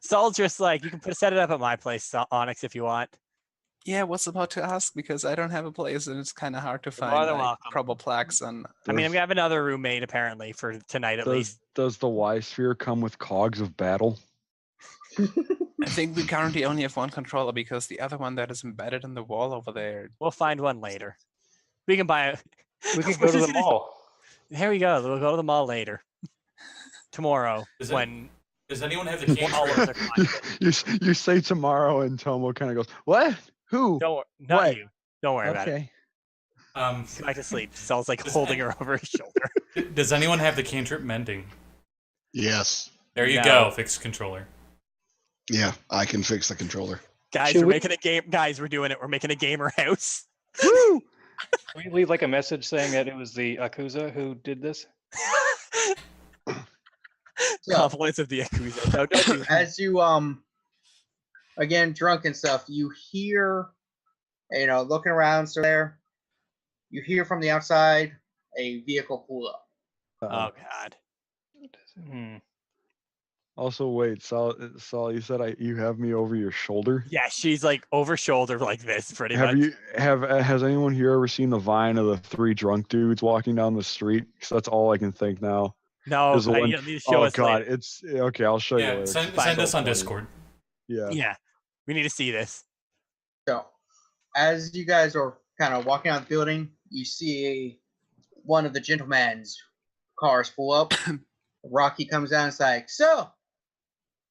Saul's just like, you can set it up at my place, Onyx, if you want. Yeah, was about to ask because I don't have a place and it's kind of hard to more find than like, welcome. proper plaques on. I mean, I'm gonna have another roommate apparently for tonight at least. Does the Y sphere come with cogs of battle? I think we currently only have one controller because the other one that is embedded in the wall over there. We'll find one later. We can buy it. We can go to the mall. There we go. We'll go to the mall later. Tomorrow, Does anyone have the all cantrip? of their content. you say tomorrow, and Tomo kind of goes, "What? Who? Don't worry, not What? you. Don't worry about it. Okay." Um, Go back to sleep. Saul's like holding her over his shoulder. does anyone have the cantrip mending? Yes. There you No. go, fixed controller. Yeah, I can fix the controller. Guys, Should we're we- making a game. Guys, we're doing it. We're making a gamer house. Woo! Can we leave like a message saying that it was the Yakuza who did this? So, Compliments of the Yakuza. No, don't do that. as you again drunk and stuff, you hear, looking around, so there, you hear from the outside a vehicle pull up. Oh God. Hmm. Also, wait, Saul, you said you have me over your shoulder. Yeah, she's like over shoulder like this, pretty Have much. has anyone here ever seen the Vine of the 3 drunk dudes walking down the street? Because that's all I can think now. No, There's the one- you need to show Oh us God, later. it's okay. I'll show you Yeah, later. send It's so us on funny. Discord. Yeah. Yeah, we need to see this. So, as you guys are kind of walking out the building, you see one of the gentlemen's cars pull up. Rocky comes down and is like, "So,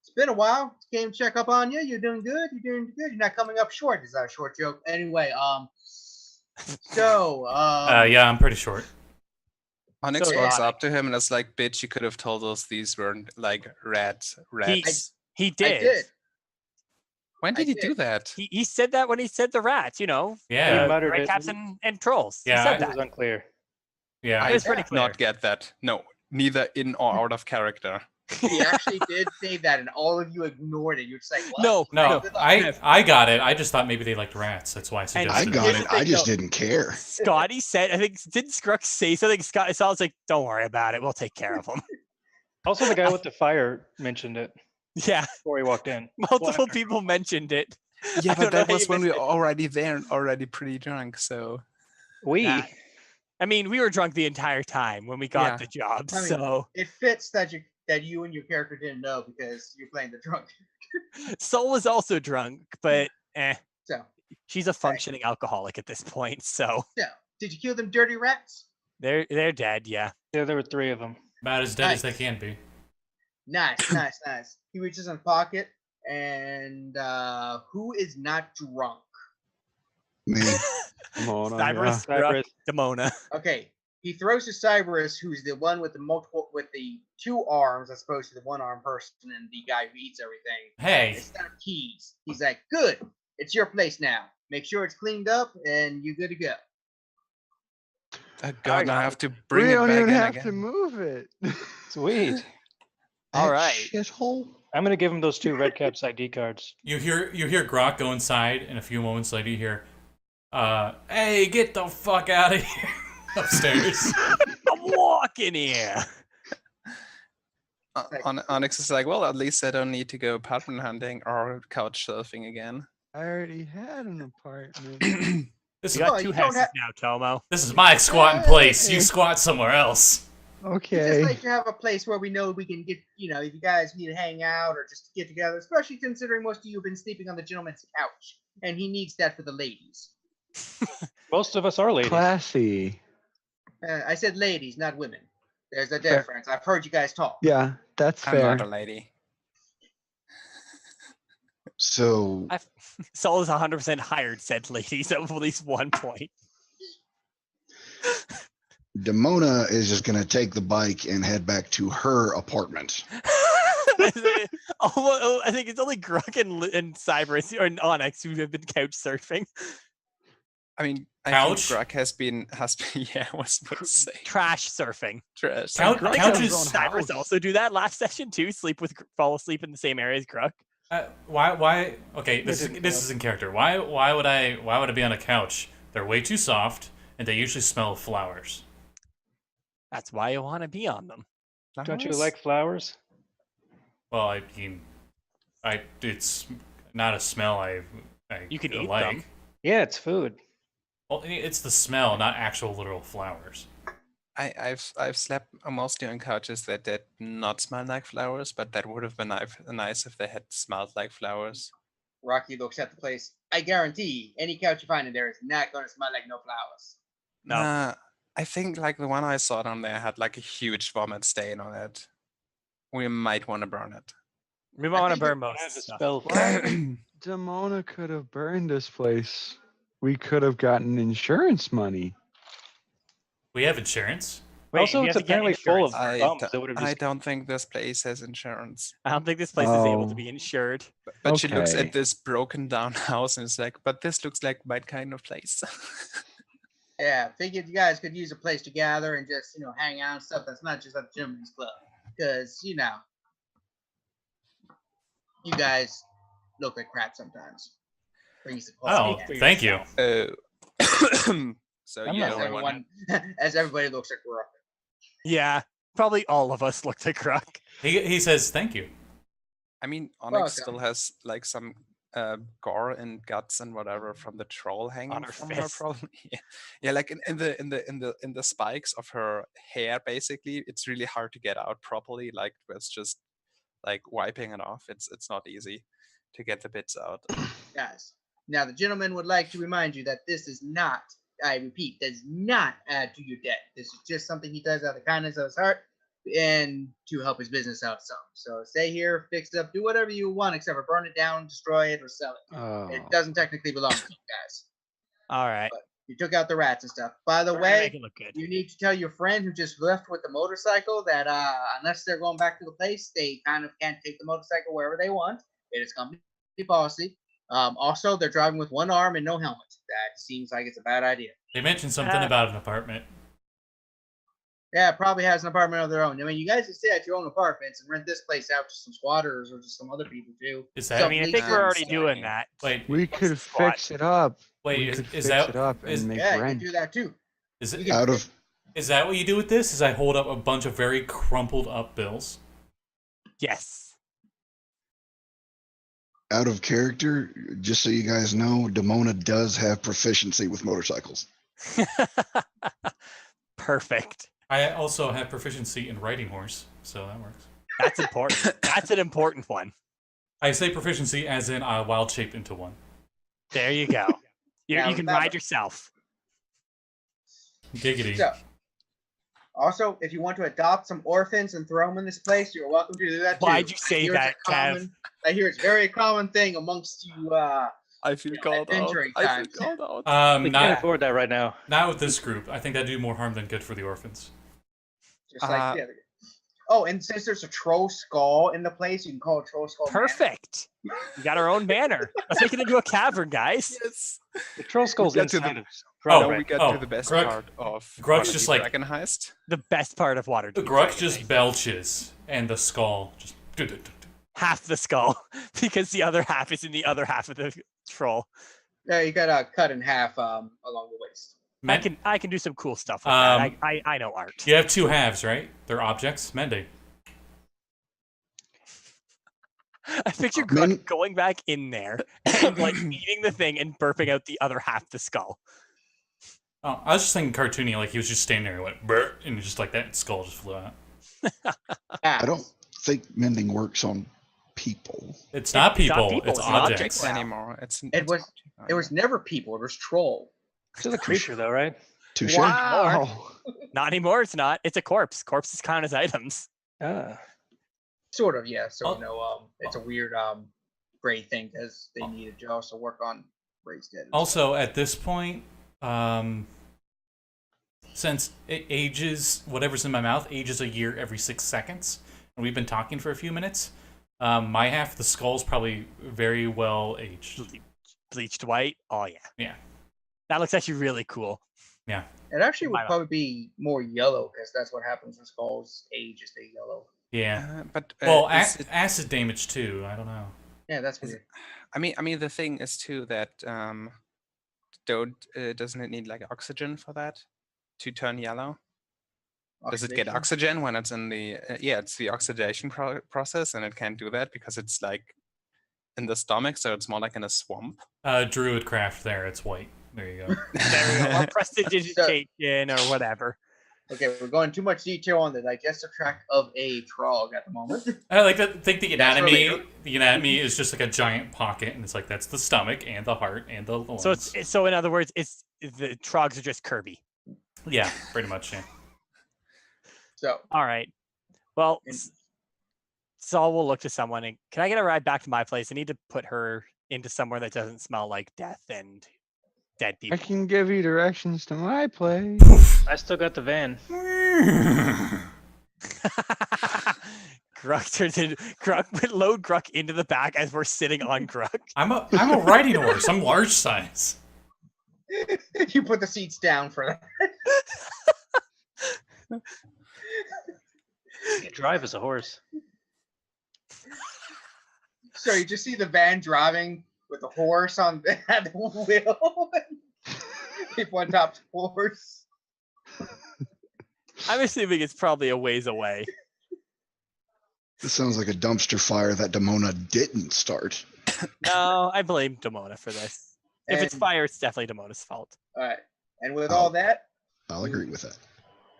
it's been a while. Came to check up on you. You're doing good. You're doing good. You're not coming up short." Is that a short joke? Anyway, so, Yeah, I'm pretty short. Onyx So walks ironic. up to him and is like, "Bitch, you could have told us these weren't like rats." He I did. did. When did I he do did. that? He said that when he said the rats. Yeah, muttered red it. caps and trolls. Yeah, he said It was that. unclear. yeah. It was pretty did clear. not get that. No, neither in or out of character. He actually did say that, and all of you ignored it. You're just like, what? No, No, Good luck. I got it. I just thought maybe they liked rats. That's why I I suggested got Here's it. the thing, I just though. didn't care. Scotty said, I think, didn't Scrux say something? Saul's like, don't worry about it. We'll take care of him. Also, the guy with the fire mentioned it Yeah, before he walked in. multiple people mentioned it. Yeah, I but don't know that how was you when we missed were it. already there and already pretty drunk. So We. Yeah. I mean, we were drunk the entire time when we got Yeah. the job. I mean, So It fits that you and your character didn't know because you're playing the drunk. Soul was also drunk, but So, she's a functioning alcoholic at this point. So did you kill them dirty rats? they're dead. Yeah. Yeah, there were 3 of them. about as dead as they Nice. can be. Nice, nice, nice. He reaches in his pocket, and who is not drunk? Me. Mona, Cyberus, yeah. Gurk, Cyberus. Demona. Okay, he throws to Cyberus, who's the one with the 2 arms, as opposed to the 1-armed person and the guy who eats everything. Hey, Instead of keys, he's like, "Good, it's your place now. Make sure it's cleaned up, and you're good to go." God, now I have to bring we it don't back even in have again. to move it. Sweet. All That right. Shithole. I'm gonna give him those 2 red caps ID cards. You hear Grok go inside, and a few moments later you hear, "Hey, get the fuck out of here!" upstairs. I'm walking here. Onyx is like, well, at least I don't need to go apartment hunting or couch surfing again. I already had an apartment. This You is, got 2 houses now, Tomo. this is my squatting place. You squat somewhere else. It's Okay. just like to have a place where we know we can get, if you guys need to hang out or just get together, especially considering most of you have been sleeping on the gentleman's couch, and he needs that for the ladies. Most of us are ladies. Classy. I said ladies, not women. There's a Fair. difference. I've heard you guys talk. Yeah, that's I'm fair. not a lady. So Sol is 100% hired said ladies at least one point. Demona is just gonna take the bike and head back to her apartment. I think it's only Gurk and Cyberus or Onyx who have been couch surfing. I mean, I Couch? think Grok has been, yeah, I was about to say. Trash surfing. Trash. Couch- Did couches- Cyberus also do that last session too? Fall asleep in the same area as Gurk? Why? Okay, this is in character. Why would I be on a couch? They're way too soft, and they usually smell of flowers. That's why you want to be on them. Don't you like flowers? Well, I mean, it's not a smell I You can eat like. them. Yeah, it's food. Well, it's the smell, not actual literal flowers. I've slept mostly on couches that did not smell like flowers, but that would have been nice if they had smelled like flowers. Rocky looks at the place. I guarantee any couch you find in there is not going to smell like no flowers. No. Nah, I think like the one I saw down there had like a huge vomit stain on it. We might want to burn it. We might want to think burn it most has a stuff. spell. Demona could have burned this place. We could have gotten insurance money. We have insurance. Wait, Also, we it's have to get apparently full of insurance. bums that would have I just. don't think this place has insurance. I don't think this place is able to Oh. be insured. But she looks Okay. at this broken down house and is like, but this looks like my kind of place. Yeah, figured you guys could use a place to gather and just, hang out and stuff that's not just at the gentleman's club. Because, you guys look like crap sometimes. Brings the Oh, quality down. thank you. So I'm you not As don't want everyone, as everybody looks like we're up. Yeah, probably all of us look like Gurk. He says thank you. I mean, Onyx Welcome. still has like some gore and guts and whatever from the troll hanging her from her, fist. probably. Yeah, like in the spikes of her hair, basically, it's really hard to get out properly. Like it's just like wiping it off. It's not easy to get the bits out. Guys, now the gentleman would like to remind you that this is not, I repeat, does not add to your debt. This is just something he does out of the kindness of his heart and to help his business out some. So stay here, fix it up, do whatever you want except for burn it down, destroy it, or sell it. Oh. It doesn't technically belong to you guys. All right. You took out the rats and stuff. By the We're gonna make way, it look good. you need to tell your friend who just left with the motorcycle that unless they're going back to the place, they kind of can't take the motorcycle wherever they want. It is company policy. Also, they're driving with one arm and no helmet. That seems like it's a bad idea. They mentioned something about an apartment. Yeah, it probably has an apartment of their own. I mean, you guys can stay at your own apartments and rent this place out to some squatters or just some other people too. Is I that mean, I Something think we're to already say. doing that. wait? We could squat. fix it up. Wait, we is- could is fix that- it up and is- make Yeah, you can rent. do that too. Is You it? can- Out of Is that what you do with this? Is I hold up a bunch of very crumpled up bills? Yes. out of character, just so you guys know, Demona does have proficiency with motorcycles. Perfect. I also have proficiency in riding horse, so that works. That's important. That's an important one. I say proficiency as in wild shape into one. There you go. Now You can remember- ride yourself. Giggity. So, also, if you want to adopt some orphans and throw them in this place, you're welcome to do that too. Why'd you say I hear that, it's a common- I hear it's a very common thing amongst you. I feel Yeah, called out. adventuring I feel times. called out. We can't Not afford that right now. not with this group. I think that'd do more harm than good for the orphans. Just like the other. Oh, and since there's a troll skull in the place, you can call it troll skull. Manor. Perfect. We got our own banner. Let's make it into a cavern, guys. Yes. The troll skull's get to the- inside of Oh, Now Right. we get oh, to the best Grok- part of Grok's Waterdeep just like- Dragon Heist. The best part of Waterdeep. Grok just belches, and the skull just. half the skull because the other half is in the other half of the troll. Yeah, you gotta cut in half along the waist. I can do some cool stuff with that. I know art. You have two halves, right? They're objects. Mending. I picture Grug going back in there and like eating the thing and burping out the other half the skull. Oh, I was just thinking cartoony, like he was just standing there and went burp, and just like that skull just flew out. I don't think mending works on people. It's not people. It's It's objects. Anymore. It was never people. It was troll. Still a creature, though, right? Touche. Wow. Not anymore. It's not. It's a corpse. Corpses count as items. Ah. Sort of, yeah. So Oh. it's a weird gray thing because they needed to also work on raised dead. Also, at this point, since it ages, whatever's in my mouth ages a year every 6 seconds, and we've been talking for a few minutes, my half of the skull's probably very well aged. Bleached white. Oh yeah. Yeah. That looks actually really cool. Yeah. It actually would Might not. probably be more yellow because that's what happens when skulls age is they yellow. Yeah. But Well, is it- acid damage too. I don't know. Yeah, that's Is weird. I mean, the thing is too that doesn't it need like oxygen for that to turn yellow? Does it get oxygen when it's in the it's the oxidation process, and it can't do that because it's like in the stomach, so it's more like in a swamp. Druid craft there. It's white. There you go. There we go. Or prestidigitation or whatever. Okay, we're going too much detail on the digestive tract of a Trog at the moment. I like to think the That's anatomy. really- The anatomy is just like a giant pocket, and it's like that's the stomach and the heart and the lungs. So in other words, it's the Trogs are just Kirby. Yeah, pretty much. Yeah. So All right. Well, And- Saul will look to someone and can I get a ride back to my place? I need to put her into somewhere that doesn't smell like death and dead I people. can give you directions to my place. I still got the van. Gruk turns in. Gruk load Gruk into the back as we're sitting on Gruk. I'm a riding horse. I'm large size. you put the seats down for that. You drive as a horse. So you just see the van driving with the horse on the wheel. People on top of the horse. I'm assuming it's probably a ways away. This sounds like a dumpster fire that Demona didn't start. No, I blame Demona for this. If it's And- fire, it's definitely Demona's fault. All right, and with all that, I'll agree with that.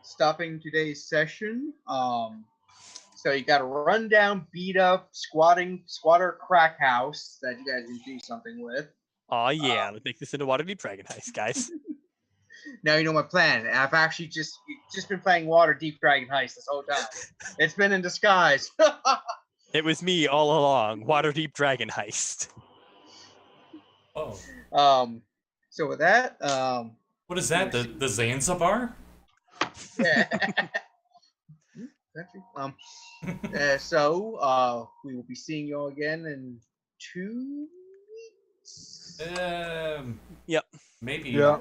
stopping today's session. So you got a rundown, beat up, squatter crack house that you guys can do something with. Oh yeah, let's make this into Waterdeep Dragon Heist, guys. Now you know my plan. I've actually just been playing Waterdeep Dragon Heist this whole time. It's been in disguise. It was me all along, Waterdeep Dragon Heist. Oh, So with that, what is that? The Zanzibar? yeah. So we will be seeing you all again in 2 weeks. Yep. Maybe. Yeah.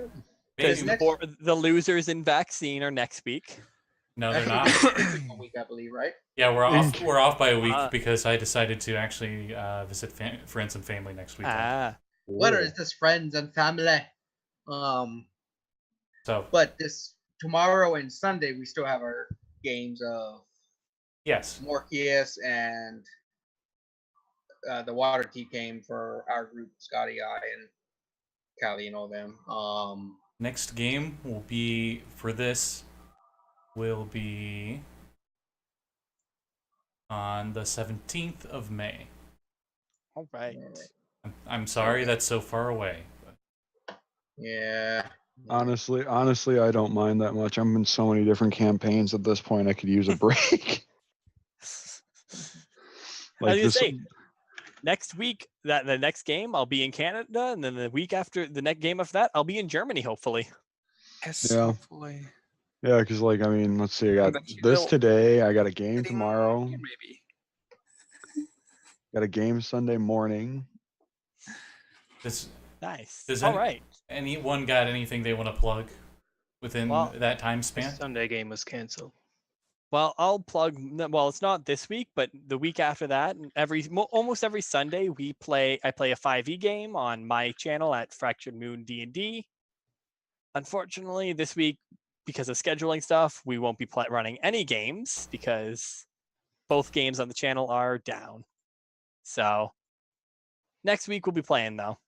Because Maybe. the losers in vaccine are next week. No, they're not. A week, I believe, right? Yeah, we're off. We're off by a week Uh, because I decided to actually visit friends and family next week. What is this, friends and family? So But this tomorrow and Sunday we still have our games of yes, Morpheus and the Waterdeep game for our group, Scotty, I, and Callie and all them. next game will be for this. Will be on the 17th of May. All right. I'm sorry that's so far away. Yeah. Honestly, I don't mind that much. I'm in so many different campaigns at this point. I could use a break. I was gonna this- say, next week, the next game, I'll be in Canada, and then the week after the next game after that, I'll be in Germany, hopefully. Yes, Yeah. hopefully. yeah, because like I mean, let's see. I got then you this will- today. I got a game Getting tomorrow. here, maybe. Got a game Sunday morning. Does Nice. Does All any- right. anyone got anything they want to plug within Well, that time The span? Sunday game was canceled. Well, I'll plug. Well, it's not this week, but the week after that, almost every Sunday I play a 5e game on my channel at Fractured Moon D&D. Unfortunately, this week, because of scheduling stuff, we won't be running any games because both games on the channel are down. So next week we'll be playing though.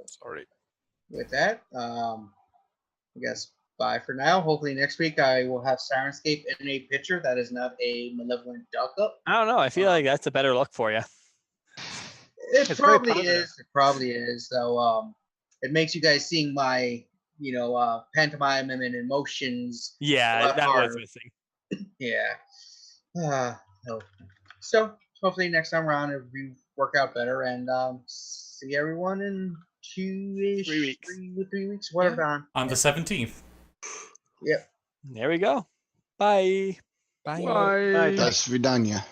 Sorry. With that, I guess bye for now. Hopefully next week I will have Sirenscape in a picture that is not a malevolent duck up. I don't know. I feel like that's a better look for you. It It's very probably positive. is. It probably is. So it makes you guys seeing my, pantomime and emotions. a Yeah, lot that was harder. missing. Yeah. No. So hopefully next time around it will work out better, and see everyone in 2-ish, 3 weeks. 3 weeks, whatever time. On the 17th. Yep. There we go. Bye. Bye. Bye. До свидания.